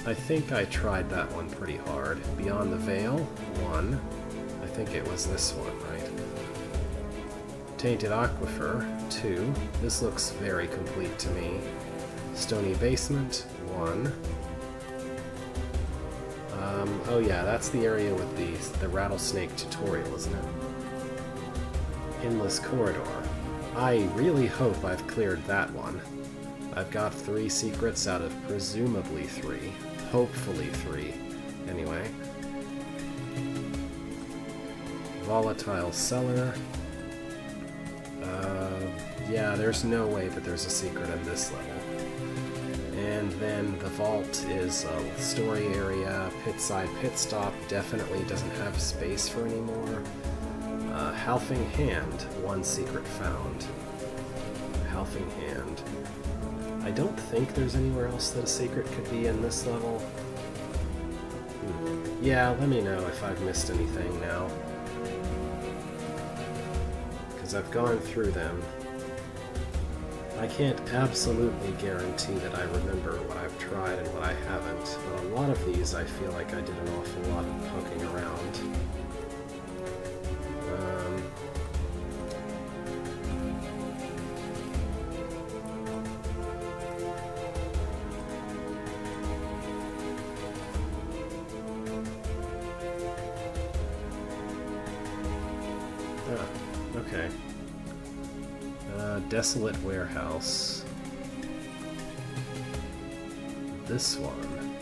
S1: I think I tried that one pretty hard. Beyond the Veil, 1. I think it was this one, right? Tainted Aquifer, 2. This looks very complete to me. Stony Basement, 1. Oh yeah, that's the area with the rattlesnake tutorial, isn't it? Endless Corridor. I really hope I've cleared that one. I've got 3 secrets out of presumably 3. Hopefully 3. Anyway. Volatile Cellar. Yeah, there's no way that there's a secret in this level. And then the vault is a story area. Pitside Pit Stop definitely doesn't have space for anymore. Halfing Hand, 1 secret found. Halfing Hand. I don't think there's anywhere else that a secret could be in this level. Yeah, let me know if I've missed anything now. Because I've gone through them. I can't absolutely guarantee that I remember what I've tried and what I haven't, but a lot of these I feel like I did an awful lot of poking around. Okay. Desolate Warehouse. This one.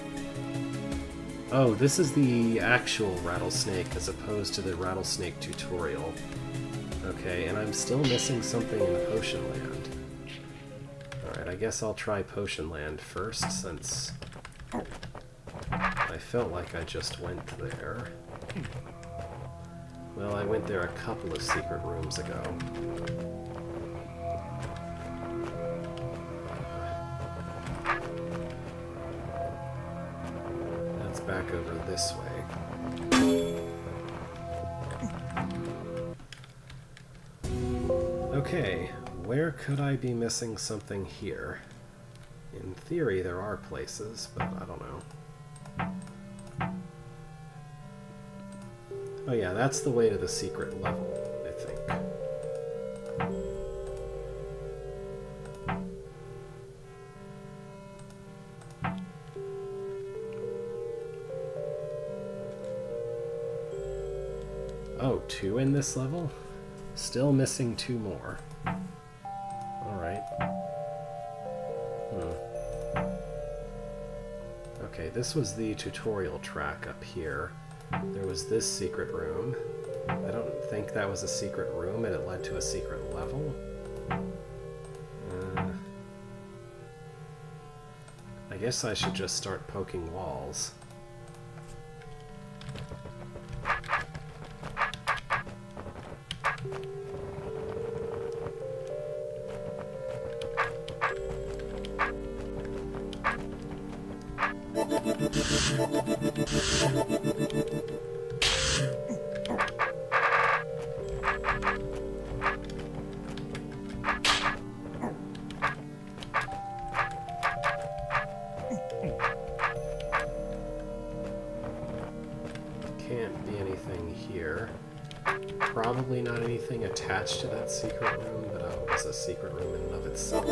S1: Oh, this is the actual rattlesnake as opposed to the rattlesnake tutorial. Okay, and I'm still missing something in Potion Land. Alright, I guess I'll try Potion Land first, since I felt like I just went there. Well, I went there a couple of secret rooms ago. That's back over this way. Okay, where could I be missing something here? In theory, there are places, but I don't know. Oh yeah, that's the way to the secret level, I think. Oh, 2 in this level? Still missing 2 more. Alright. Okay, this was the tutorial track up here. There was this secret room. I don't think that was a secret room, and it led to a secret level. I guess I should just start poking walls. Can't be anything here. Probably not anything attached to that secret room, but it was a secret room in and of itself.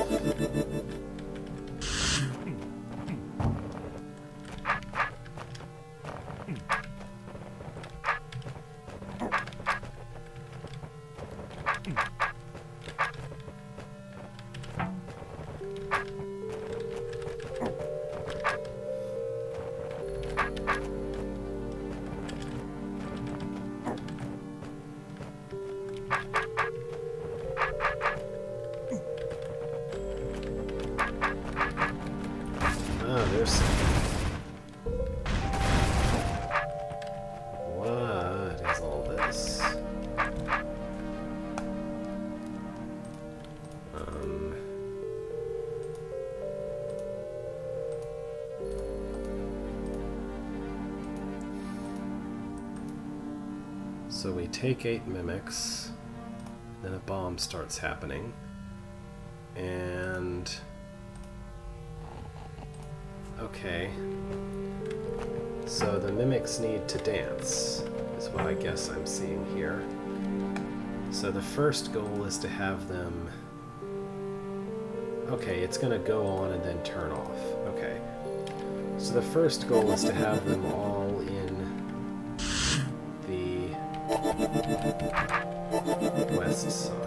S1: There's something. What is all this? So we take 8 mimics, then a bomb starts happening, and okay, so the mimics need to dance, is what I guess I'm seeing here. So the first goal is to have them... Okay, it's gonna go on and then turn off. Okay. So the first goal is to have them all in the west side.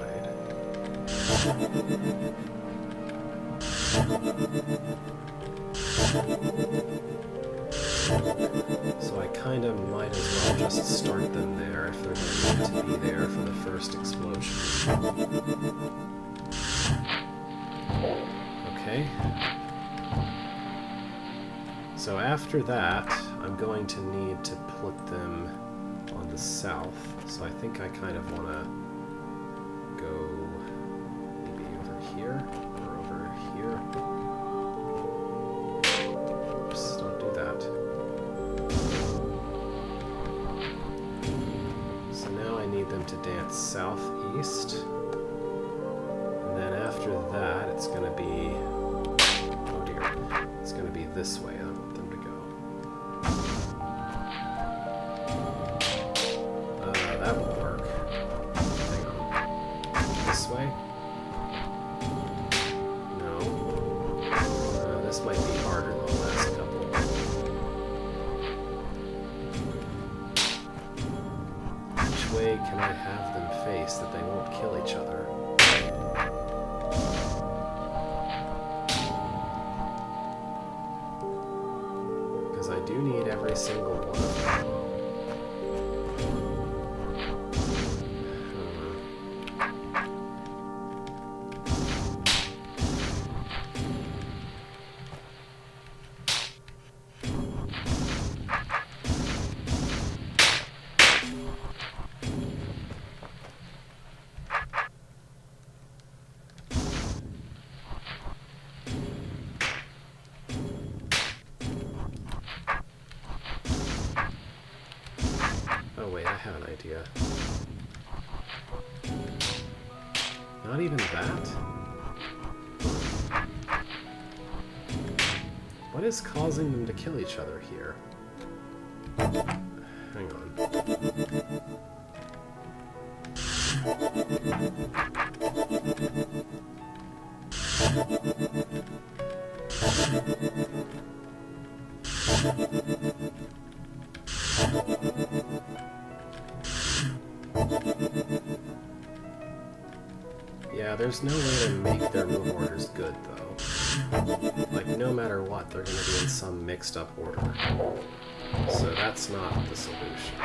S1: So I kind of might as well just start them there if they're going to be there for the first explosion. Okay. So after that, I'm going to need to put them on the south. So I think I kind of want to go maybe over here or over here. Them to dance southeast, and then after after that, it's going to be... Oh dear. It's going to be this way I want them to go. That won't work. Hang on. This way? No. This might be harder than the last couple. Which way can I have them face that they won't kill each other? Because I do need every single one of them. Oh wait, I have an idea. Not even that? What is causing them to kill each other here? Hang on. Yeah, there's no way to make their move orders good, though. Like, no matter what, they're going to be in some mixed-up order. So that's not the solution.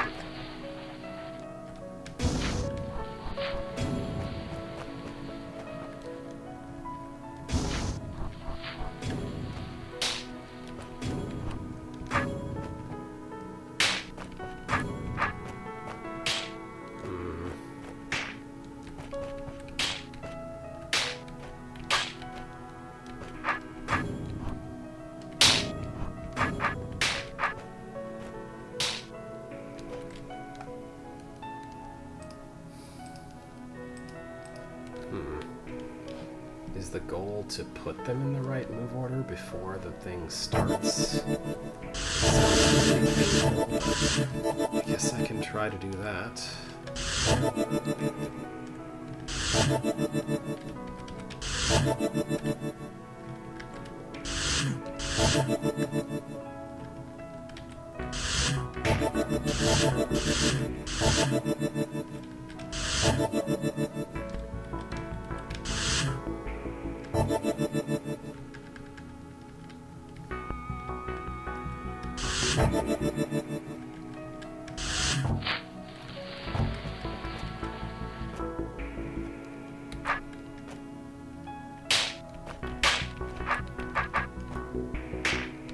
S1: Is the goal to put them in the right move order before the thing starts? I guess I can try to do that.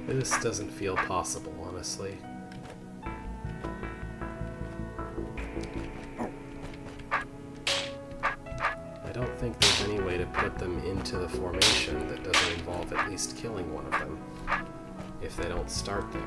S1: This doesn't feel possible, honestly. I don't think there's any way to put them into the formation that doesn't involve at least killing one of them, if they don't start there.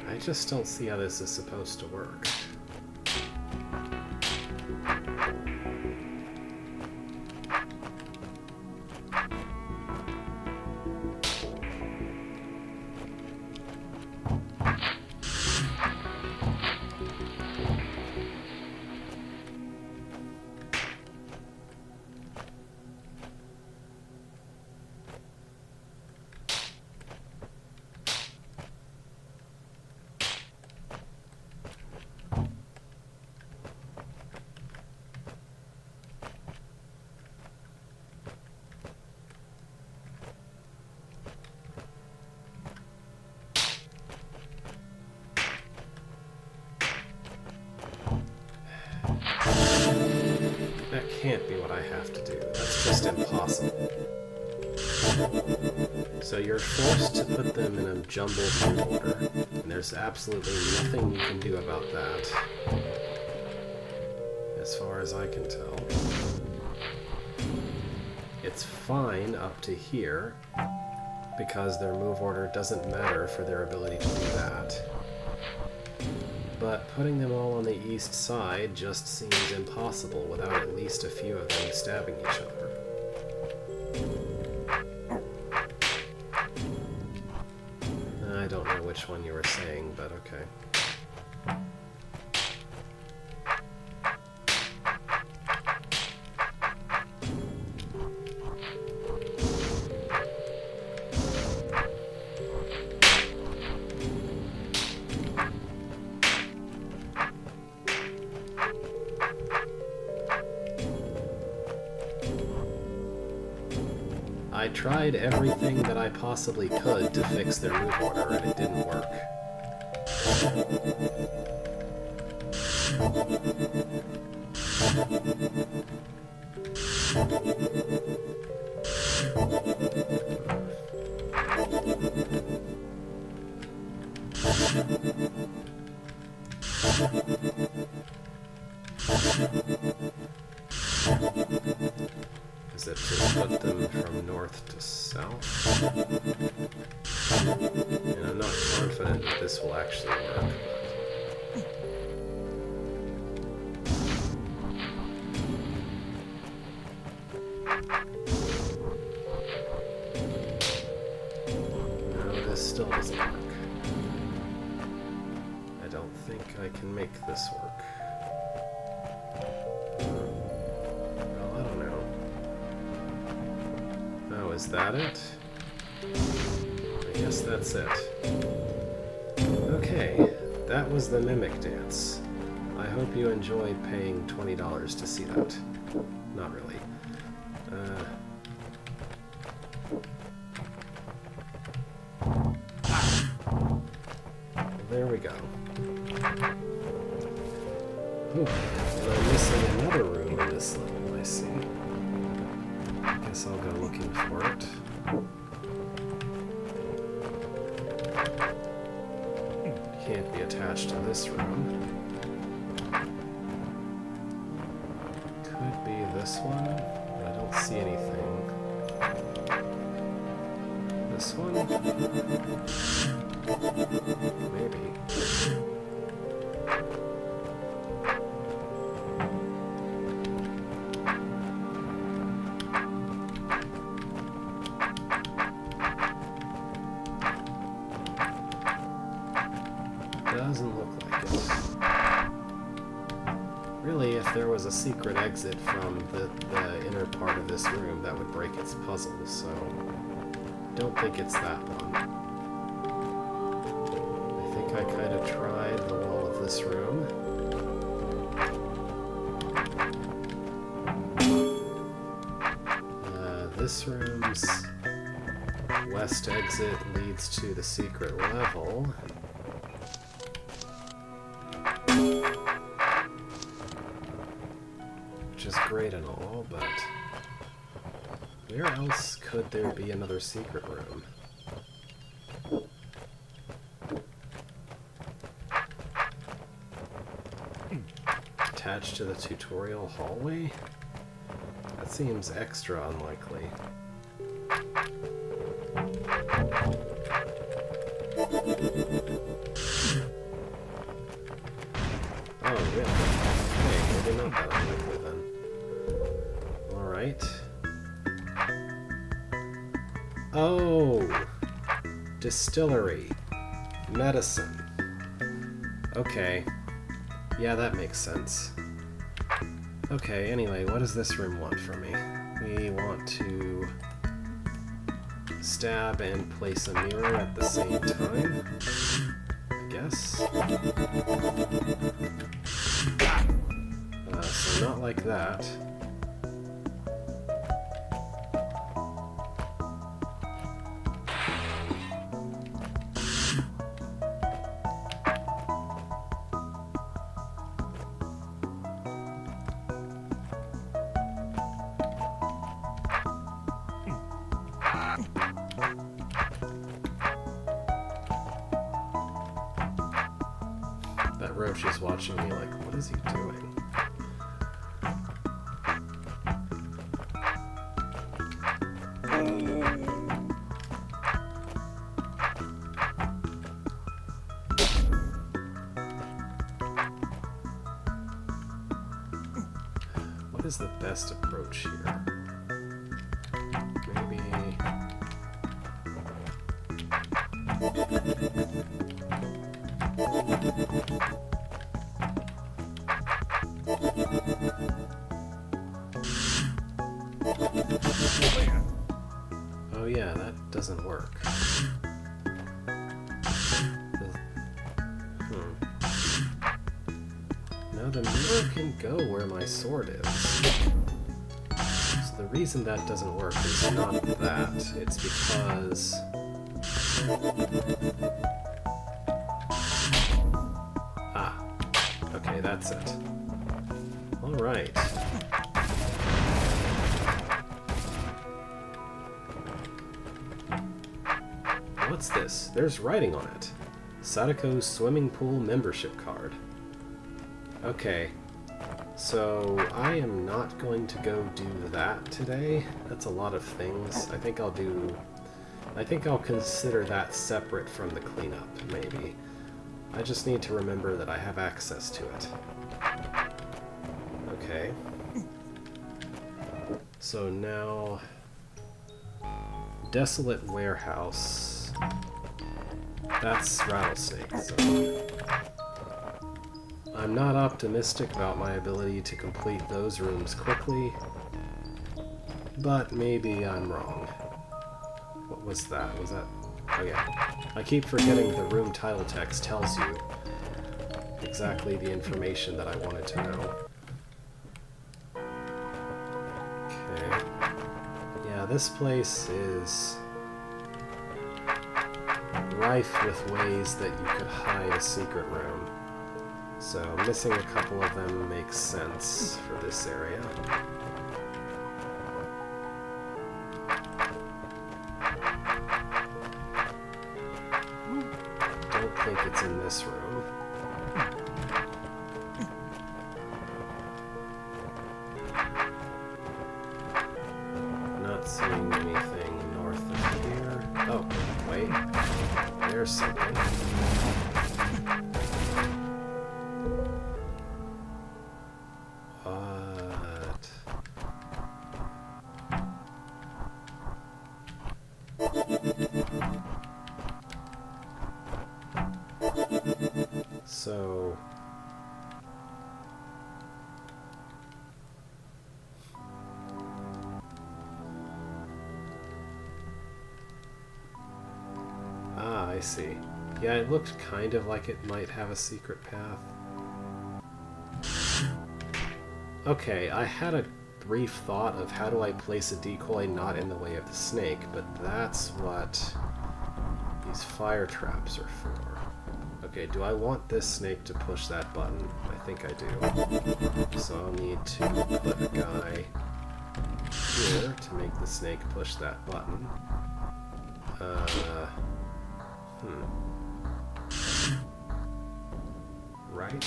S1: I just don't see how this is supposed to work. can't be what I have to do. That's just impossible. So you're forced to put them in a jumbled route order, and there's absolutely nothing you can do about that, as far as I can tell. It's fine up to here, because their move order doesn't matter for their ability to do that. But putting them all on the east side just seems impossible without at least a few of them stabbing each other. I don't know which one you were saying, but okay. I tried everything that I possibly could to fix their move order, and it didn't work. Is it to put them from north to south? And I'm not confident that this will actually work. No, this still doesn't work. I don't think I can make this work. Is that it? I guess that's it. Okay, that was the Mimic Dance. I hope you enjoyed paying $20 to see that. Not really. There we go. Ooh, and I'm missing another room in this level, I see. Guess I'll go looking for it. Can't be attached to this room. Could be this one, but I don't see anything. This one? Maybe. Doesn't look like it. Really, if there was a secret exit from the inner part of this room, that would break its puzzle, so don't think it's that one. I think I kind of tried the wall of this room. This room's west exit leads to the secret level. Which is great and all, but where else could there be another secret room? Attached to the tutorial hallway? That seems extra unlikely. Oh, really? Okay, maybe not that unlikely then. Alright. Oh! Distillery. Medicine. Okay. Yeah, that makes sense. Okay, anyway, what does this room want from me? We want to stab and place a mirror at the same time, I guess. So not like that. Crouch is watching me like, what is he doing? What is the best approach here? Maybe... Oh yeah, that doesn't work. Now the mirror can go where my sword is. So the reason that doesn't work is not that. It's because... Ah. Okay, that's it. Alright. What's this? There's writing on it. Sadako's swimming pool membership card. Okay, so I am not going to go do that today. That's a lot of things. I think I'll consider that separate from the cleanup, maybe. I just need to remember that I have access to it. Okay. So now... Desolate Warehouse. That's Rattlesnake. So I'm not optimistic about my ability to complete those rooms quickly, but maybe I'm wrong. What was that? Was that... Oh yeah. I keep forgetting the room title text tells you exactly the information that I wanted to know. Okay. Yeah, this place is rife with ways that you could hide a secret room. So missing a couple of them makes sense for this area. Don't think it's in this room. Not seeing anything north of here. Oh, wait. There's something. So... Ah, I see. Yeah, it looked kind of like it might have a secret path. Okay, I had a brief thought of how do I place a decoy not in the way of the snake, but that's what these fire traps are for. Okay, do I want this snake to push that button? I think I do. So I'll need to put a guy here to make the snake push that button. Right?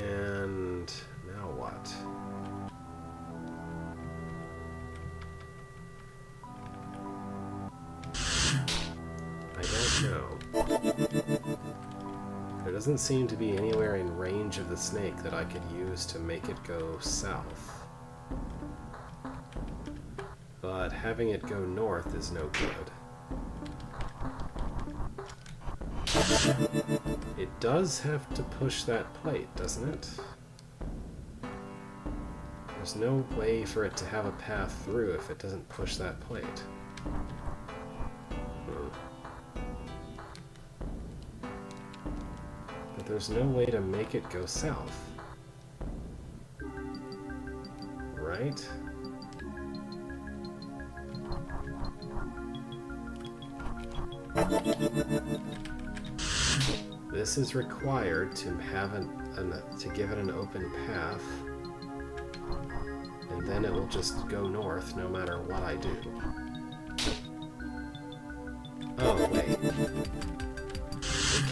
S1: And now what? I don't know. There doesn't seem to be anywhere in range of the snake that I could use to make it go south. But having it go north is no good. It does have to push that plate, doesn't it? There's no way for it to have a path through if it doesn't push that plate. But there's no way to make it go south. Right? This is required to have to give it an open path, and then it will just go north no matter what I do. Oh wait,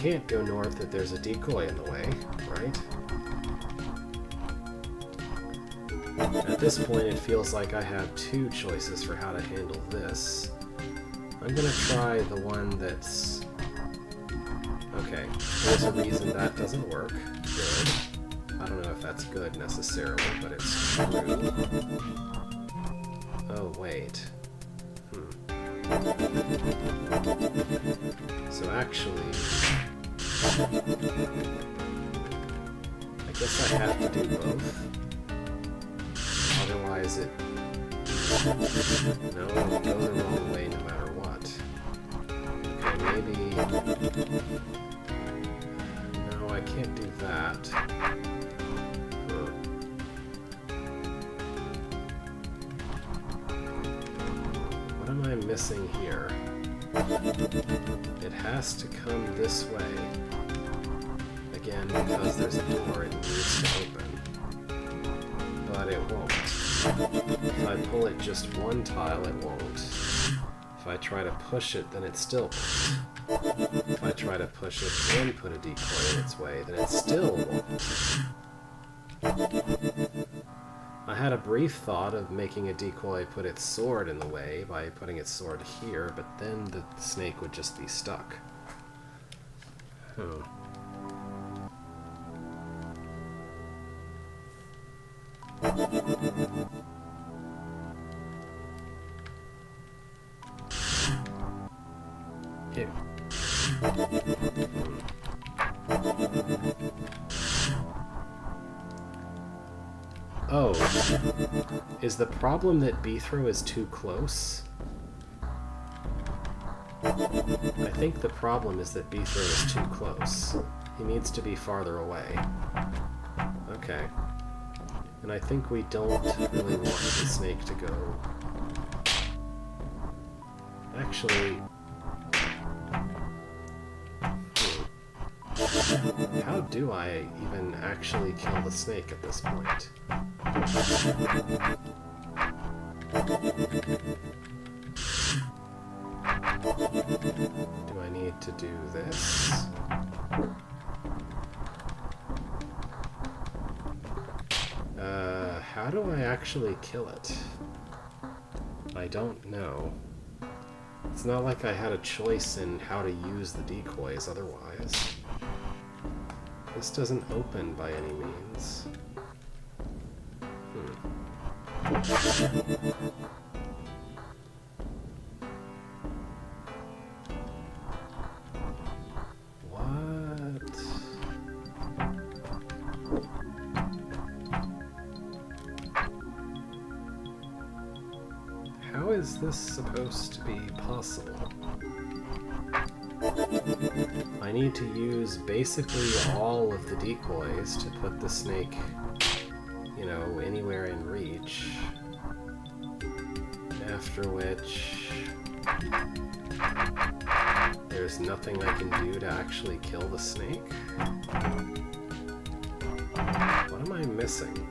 S1: it can't go north if there's a decoy in the way, right? At this point, it feels like I have two choices for how to handle this. I'm gonna try the one that's... Okay, there's a reason that doesn't work. Good. I don't know if that's good necessarily, but it's true. Oh, wait. So actually... I guess I have to do both. Otherwise it... No, it'll go the wrong way no matter what. Okay, maybe... No, I can't do that. What am I missing here? It has to come this way. Again, because there's a door it needs to open. But it won't. If I pull it just one tile, it won't. If I try to push it, then it still won't. If I try to push it and put a decoy in its way, then it still won't. I had a brief thought of making a decoy put its sword in the way by putting its sword here, but then the snake would just be stuck. Ew. Oh, is the problem that Beethro is too close? I think the problem is that Beethro is too close. He needs to be farther away. Okay. And I think we don't really want the snake to go... Actually... How do I even actually kill the snake at this point? Do I need to do this? How do I actually kill it? I don't know. It's not like I had a choice in how to use the decoys otherwise. This doesn't open by any means. What? How is this supposed to be possible? I need to use basically all of the decoys to put the snake, you know, anywhere in reach. After which... there's nothing I can do to actually kill the snake? What am I missing?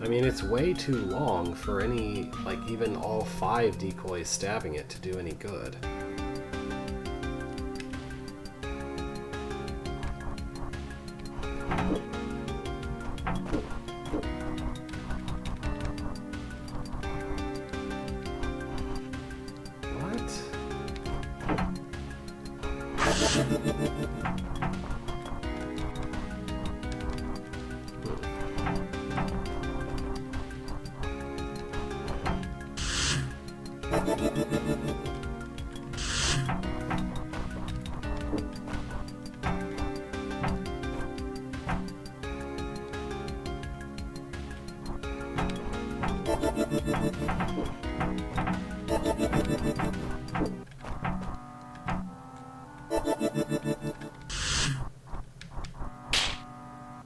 S1: I mean, it's way too long for any, like, even all 5 decoys stabbing it to do any good.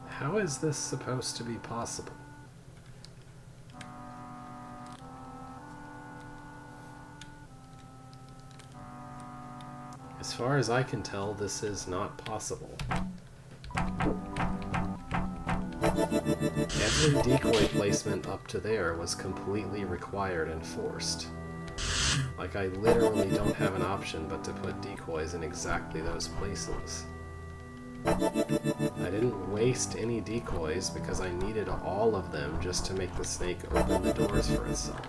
S1: How is this supposed to be possible? As far as I can tell, this is not possible. every decoy placement up to there was completely required and forced. Like, I literally don't have an option but to put decoys in exactly those places. I didn't waste any decoys because I needed all of them just to make the snake open the doors for itself.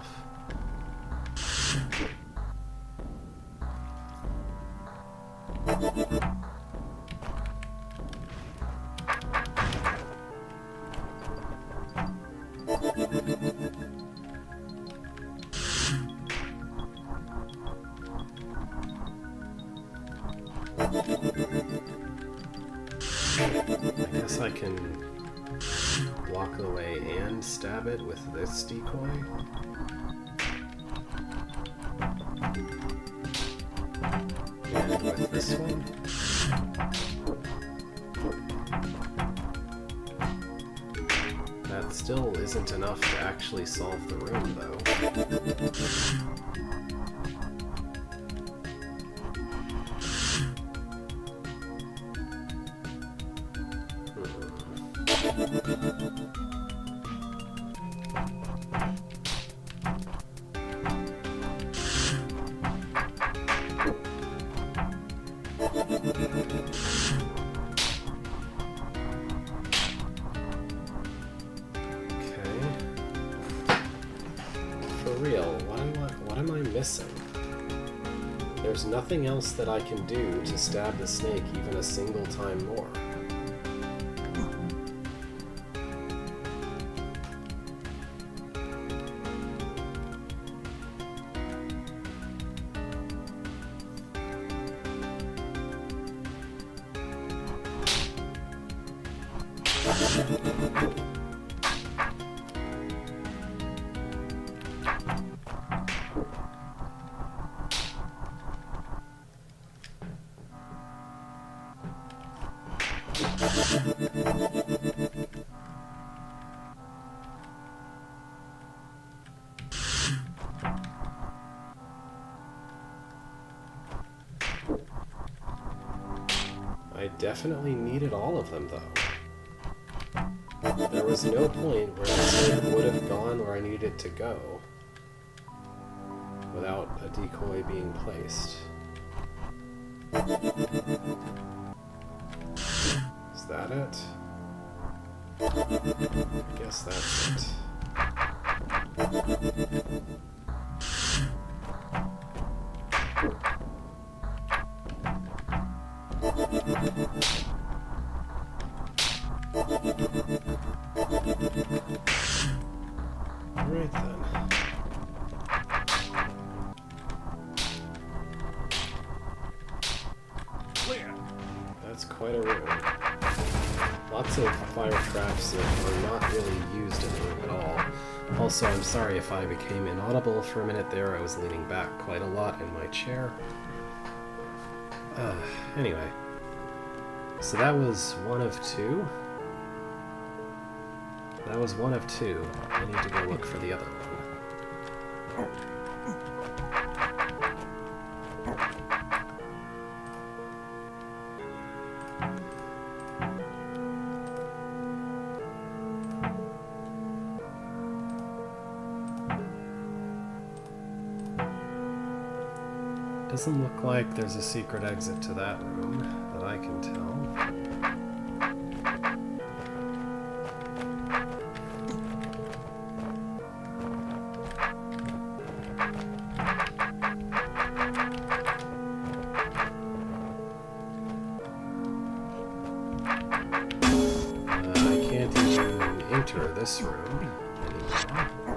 S1: I guess I can block the way and stab it with this decoy. And with this one. That still isn't enough to actually solve the room, though. What am I missing? There's nothing else that I can do to stab the snake even a single time more. I definitely needed all of them, though. There was no point where the snake would have gone where I needed it to go without a decoy being placed. Is that it? I guess that's it. Alright then. That's quite a room. Lots of fire traps that are not really used in the room at all. Also, I'm sorry if I became inaudible for a minute there. I was leaning back quite a lot in my chair. Anyway. So that was one of two. That was one of two. I need to go look for the other one. Doesn't look like there's a secret exit to that room that I can tell. I can't even enter this room anymore,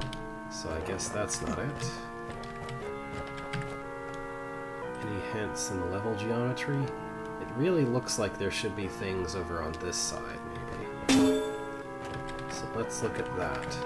S1: so I guess that's not it. Hints in the level geometry. It really looks like there should be things over on this side, maybe. So let's look at that.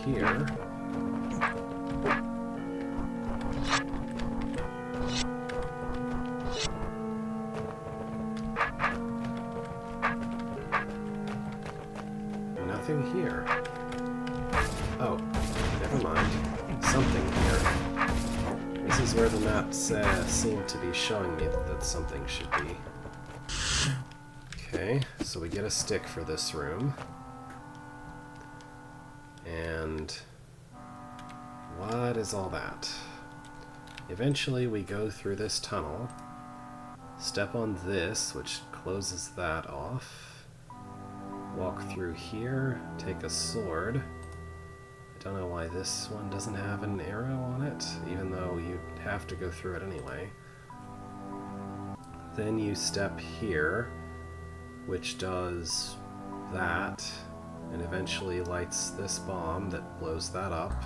S1: Here. here? Oh, never mind. Something here. This is where the maps seem to be showing me that something should be. Okay, so we get a stick for this room. And what is all that? Eventually we go through this tunnel, step on this, which closes that off, walk through here, take a sword. I don't know why this one doesn't have an arrow on it, even though you have to go through it anyway. Then you step here, which does that, and eventually lights this bomb that blows that up.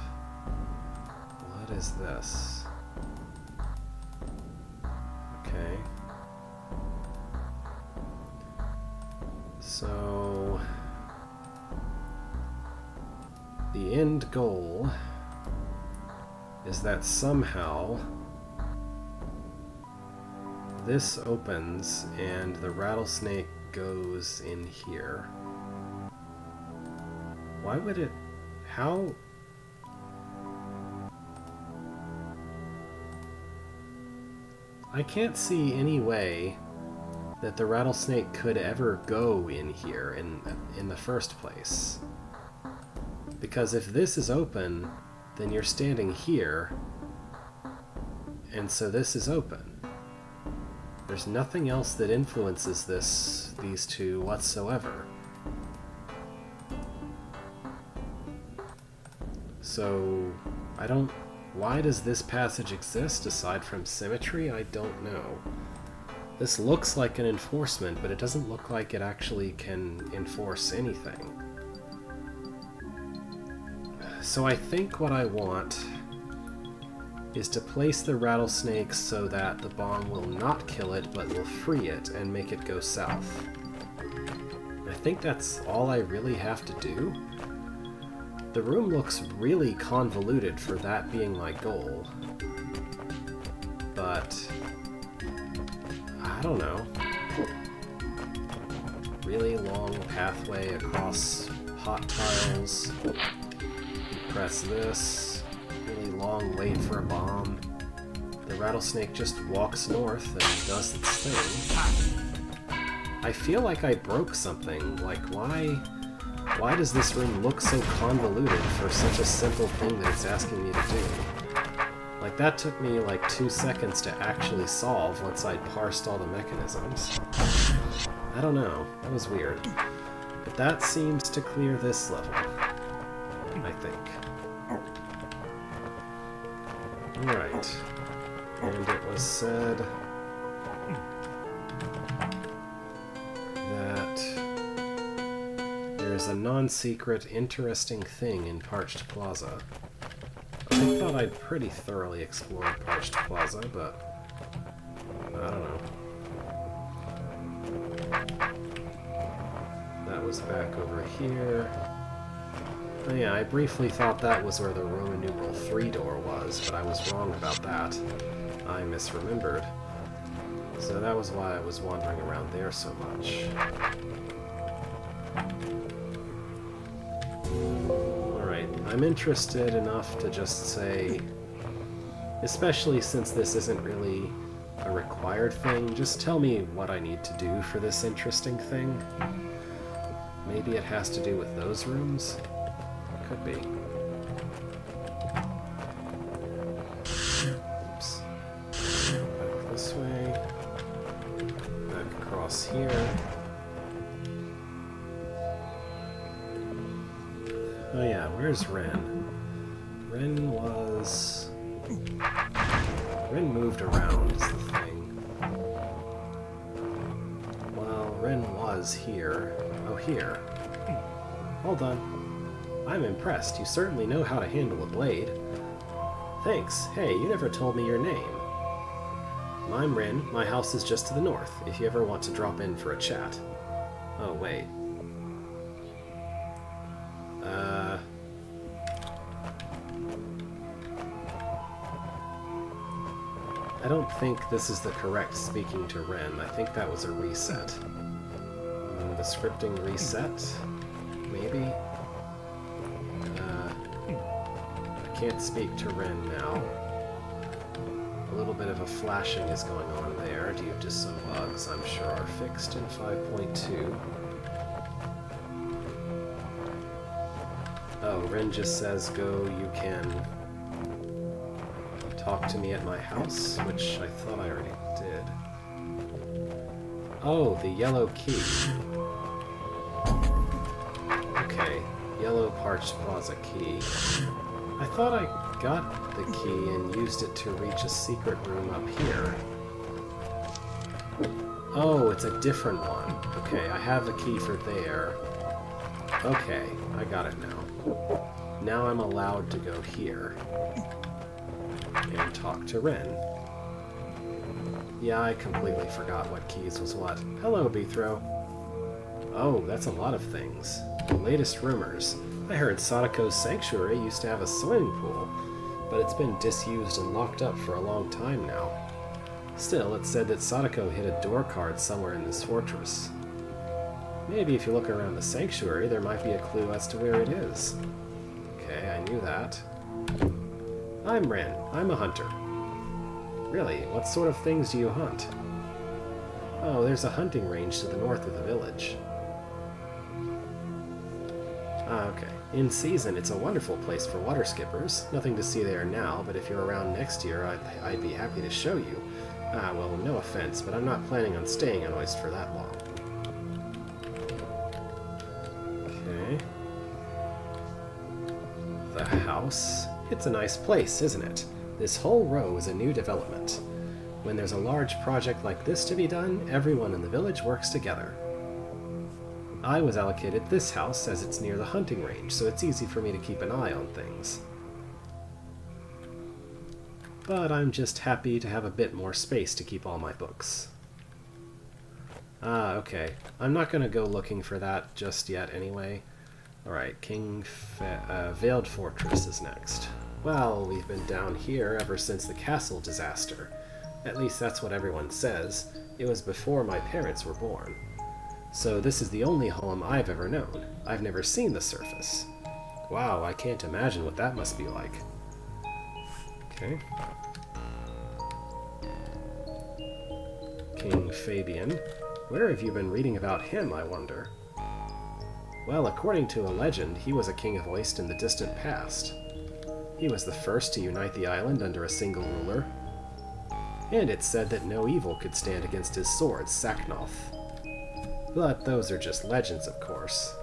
S1: What is this? Okay. So the end goal is that somehow this opens and the rattlesnake goes in here. Why would it... how... I can't see any way that the rattlesnake could ever go in here in the first place. Because if this is open, then you're standing here, and so this is open. There's nothing else that influences these two whatsoever. So, I don't... why does this passage exist aside from symmetry? I don't know. This looks like an enforcement, but it doesn't look like it actually can enforce anything. So I think what I want is to place the rattlesnake so that the bomb will not kill it, but will free it and make it go south. I think that's all I really have to do. The room looks really convoluted for that being my goal. But I don't know. Really long pathway across hot tiles. Press this. Really long wait for a bomb. The rattlesnake just walks north and does its thing. I feel like I broke something. Like, why does this room look so convoluted for such a simple thing that it's asking me to do? Like, that took me like 2 seconds to actually solve once I'd parsed all the mechanisms. I don't know. That was weird. But that seems to clear this level, I think. Alright. And it was said that there's a non-secret, interesting thing in Parched Plaza. I thought I'd pretty thoroughly explored Parched Plaza, but I don't know. That was back over here. Oh yeah, I briefly thought that was where the Roman numeral 3 door was, but I was wrong about that. I misremembered. So that was why I was wandering around there so much. Alright, I'm interested enough to just say, especially since this isn't really a required thing, just tell me what I need to do for this interesting thing. Maybe it has to do with those rooms? Could be. Oops. Back this way. Back across here. Oh yeah, where's Ren? Ren moved around is the thing. Well, Ren was here. Oh, here. Hold on. I'm impressed. You certainly know how to handle a blade. Thanks. Hey, you never told me your name. I'm Ren. My house is just to the north, if you ever want to drop in for a chat. Oh, wait. I don't think this is the correct speaking to Ren. I think that was a reset. The scripting reset? Maybe? can't speak to Ren now. A little bit of a flashing is going on there due to some bugs I'm sure are fixed in 5.2. Oh, Ren just says, go, you can talk to me at my house, which I thought I already did. Oh, the yellow key. Okay, yellow Parched Plaza key. I thought I got the key and used it to reach a secret room up here. Oh, it's a different one. Okay, I have the key for there. Okay, I got it now. Now I'm allowed to go here and talk to Ren. Yeah, I completely forgot what keys was what. Hello, Bithro. Oh, that's a lot of things. The latest rumors. I heard Sadako's sanctuary used to have a swimming pool, but it's been disused and locked up for a long time now. Still, it's said that Sadako hid a door card somewhere in this fortress. Maybe if you look around the sanctuary, there might be a clue as to where it is. Okay, I knew that. I'm Ren. I'm a hunter. Really, what sort of things do you hunt? Oh, there's a hunting range to the north of the village. Ah, okay. In season, it's a wonderful place for water skippers. Nothing to see there now, but if you're around next year, I'd be happy to show you. Ah, well, no offense, but I'm not planning on staying on Oyst for that long. Okay. The house. It's a nice place, isn't it? This whole row is a new development. When there's a large project like this to be done, everyone in the village works together. I was allocated this house as it's near the hunting range, so it's easy for me to keep an eye on things. But I'm just happy to have a bit more space to keep all my books. Ah, okay. I'm not going to go looking for that just yet anyway. Alright, Veiled Fortress is next. Well, we've been down here ever since the castle disaster. At least that's what everyone says. It was before my parents were born. So this is the only home I've ever known. I've never seen the surface. Wow, I can't imagine what that must be like. Okay. King Fabian. Where have you been reading about him, I wonder? Well, according to a legend, he was a king of Oyst in the distant past. He was the first to unite the island under a single ruler. And it's said that no evil could stand against his sword, Saknoth. But those are just legends, of course.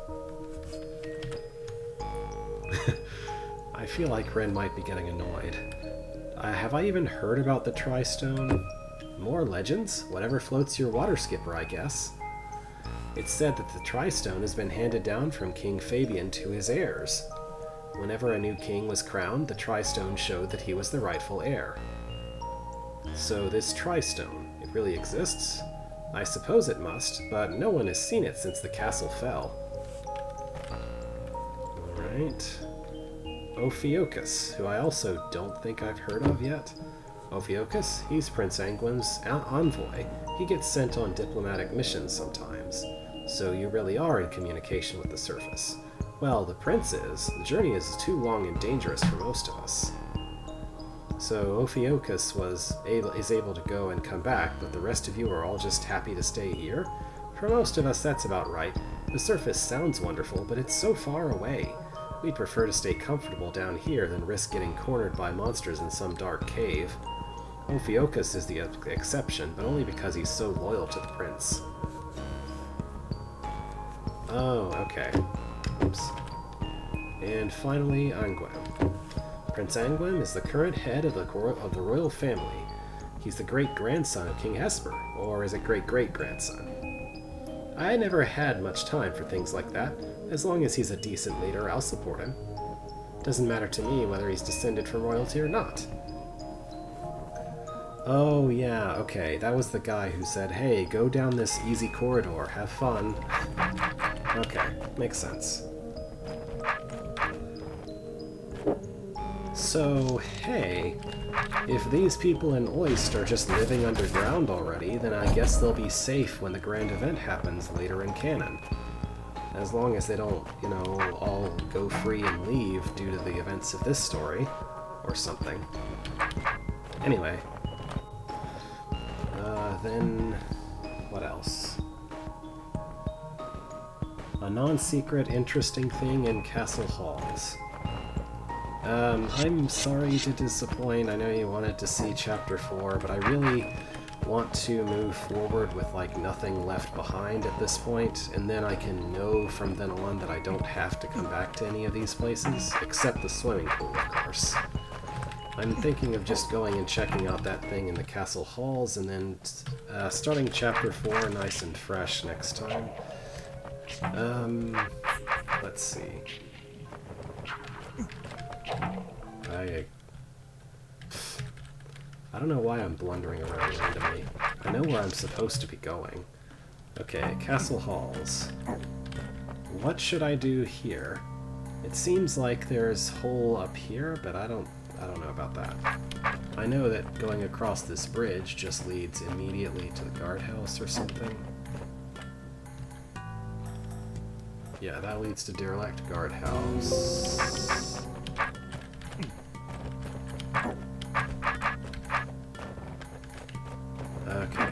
S1: I feel like Ren might be getting annoyed. Have I even heard about the Tri-Stone? More legends? Whatever floats your water skipper, I guess. It's said that the Tri-Stone has been handed down from King Fabian to his heirs. Whenever a new king was crowned, the Tri-Stone showed that he was the rightful heir. So this Tri-Stone, it really exists? I suppose it must, but no one has seen it since the castle fell. Alright. Ophiuchus, who I also don't think I've heard of yet. Ophiuchus, he's Prince Anguin's envoy. He gets sent on diplomatic missions sometimes. So you really are in communication with the surface. Well, the prince is. The journey is too long and dangerous for most of us. So Ophiuchus is able to go and come back, but the rest of you are all just happy to stay here? For most of us, that's about right. The surface sounds wonderful, but it's so far away. We'd prefer to stay comfortable down here than risk getting cornered by monsters in some dark cave. Ophiuchus is the exception, but only because he's so loyal to the prince. Oh, okay. Oops. And finally, Anguin. Prince Anguin is the current head of the royal family. He's the great-grandson of King Hesper, or is it great-great-grandson? I never had much time for things like that. As long as he's a decent leader, I'll support him. Doesn't matter to me whether he's descended from royalty or not. Oh yeah, okay, that was the guy who said, hey, go down this easy corridor, have fun. Okay, makes sense. So, hey, if these people in Oyst are just living underground already, then I guess they'll be safe when the grand event happens later in canon. as long as they don't, you know, all go free and leave due to the events of this story, or something. Anyway, then what else? A non-secret, interesting thing in Castle Halls. I'm sorry to disappoint. I know you wanted to see Chapter 4, but I really want to move forward with, like, nothing left behind at this point, and then I can know from then on that I don't have to come back to any of these places, except the swimming pool, of course. I'm thinking of just going and checking out that thing in the castle halls, and then starting Chapter 4 nice and fresh next time. Let's see. I don't know why I'm blundering around randomly. I know where I'm supposed to be going. Okay, Castle Halls. What should I do here? It seems like there's hole up here, but I don't know about that. I know that going across this bridge just leads immediately to the guardhouse or something. Yeah, that leads to Derelict Guardhouse. Okay.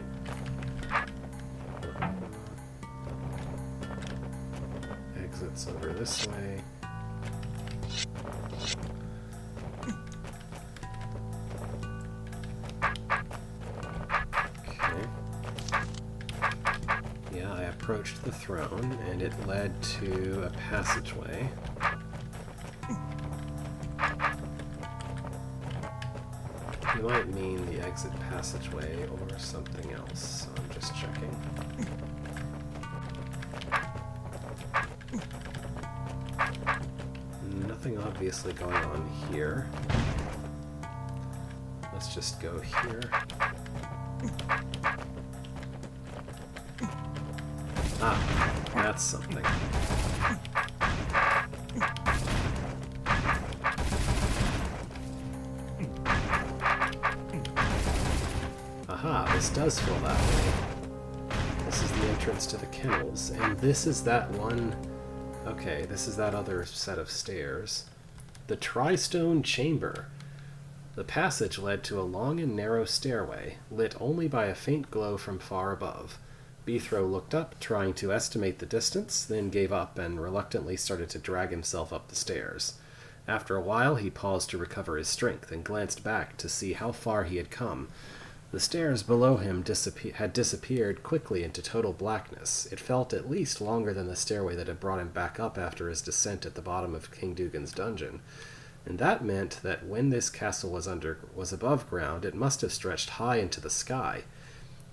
S1: Exits over this way. Okay. Yeah, I approached the throne, and it led to a passageway. You might mean the exit passageway or something else, so I'm just checking. Nothing obviously going on here. Let's just go here. Ah, that's something. Aha, this does feel that way. This is the entrance to the kennels, and this is that one... Okay, this is that other set of stairs. The Tri-Stone Chamber. The passage led to a long and narrow stairway, lit only by a faint glow from far above. Beethro looked up, trying to estimate the distance, then gave up and reluctantly started to drag himself up the stairs. After a while, he paused to recover his strength and glanced back to see how far he had come. The stairs below him had disappeared quickly into total blackness. It felt at least longer than the stairway that had brought him back up after his descent at the bottom of King Dugan's dungeon. And that meant that when this castle was above ground, it must have stretched high into the sky.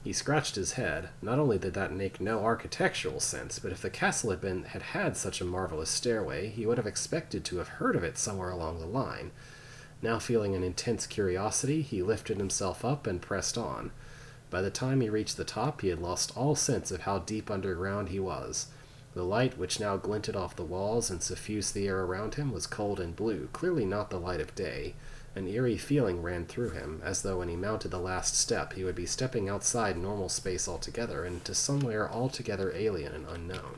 S1: He scratched his head. Not only did that make no architectural sense, but if the castle had had such a marvelous stairway, he would have expected to have heard of it somewhere along the line. Now feeling an intense curiosity, he lifted himself up and pressed on. By the time he reached the top, he had lost all sense of how deep underground he was. The light, which now glinted off the walls and suffused the air around him, was cold and blue, clearly not the light of day. An eerie feeling ran through him, as though when he mounted the last step, he would be stepping outside normal space altogether, and into somewhere altogether alien and unknown.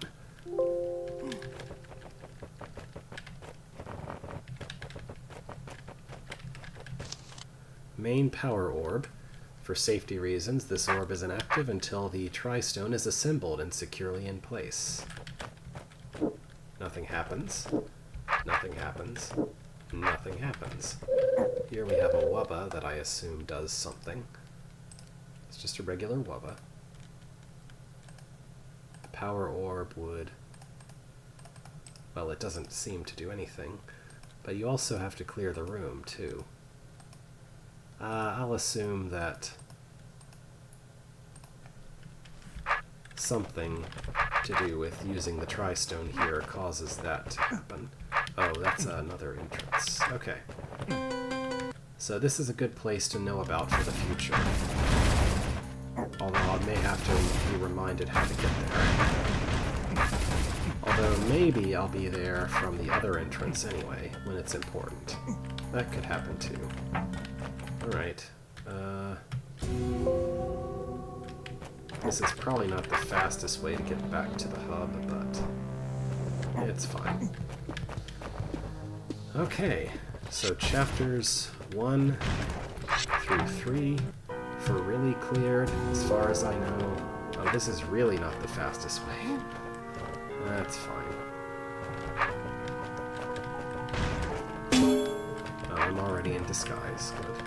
S1: Main power orb. For safety reasons, this orb is inactive until the Tri-Stone is assembled and securely in place. Nothing happens. Nothing happens. Nothing happens. Here we have a wubba that I assume does something. It's just a regular wubba. The power orb would... Well, it doesn't seem to do anything. But you also have to clear the room, too. I'll assume that something to do with using the Tri-Stone here causes that to happen. Oh, that's another entrance. Okay. So this is a good place to know about for the future. Although I may have to be reminded how to get there. Although maybe I'll be there from the other entrance anyway, when it's important. That could happen too. Alright. This is probably not the fastest way to get back to the hub, but It's fine. Okay, so chapters 1 through 3 for really cleared, as far as I know. Oh, this is really not the fastest way. That's fine. Oh, I'm already in disguise. Good.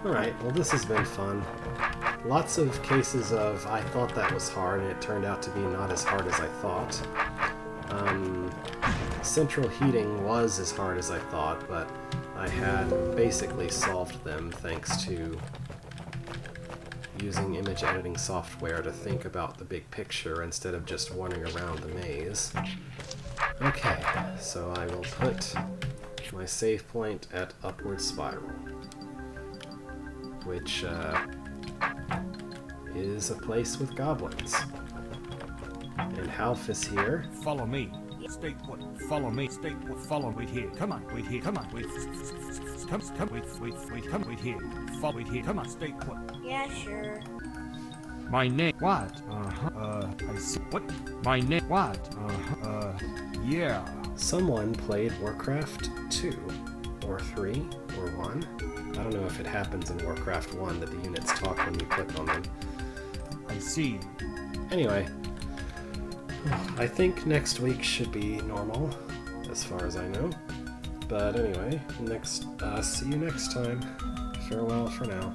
S1: Alright, well this has been fun. Lots of cases of I thought that was hard and it turned out to be not as hard as I thought. Central heating was as hard as I thought, but I had basically solved them thanks to using image editing software to think about the big picture instead of just wandering around the maze. Okay, so I will put my save point at Upward Spiral, which is a place with goblins. And Half is here.
S2: Follow me. Stay put. Follow me. Stay put. Follow. Wait here. Come on. Wait here. Come on. Wait. Come. Wait. Come. Wait here. Follow. Wait here. Come on. Stay put.
S3: Yeah, sure.
S2: My name. What? I see. What? My name. What? Yeah.
S1: Someone played Warcraft 2, or 3, or 1. I don't know if it happens in Warcraft 1 that the units talk when you click on them.
S2: I see.
S1: Anyway, I think next week should be normal, as far as I know. But anyway, see you next time. Farewell for now.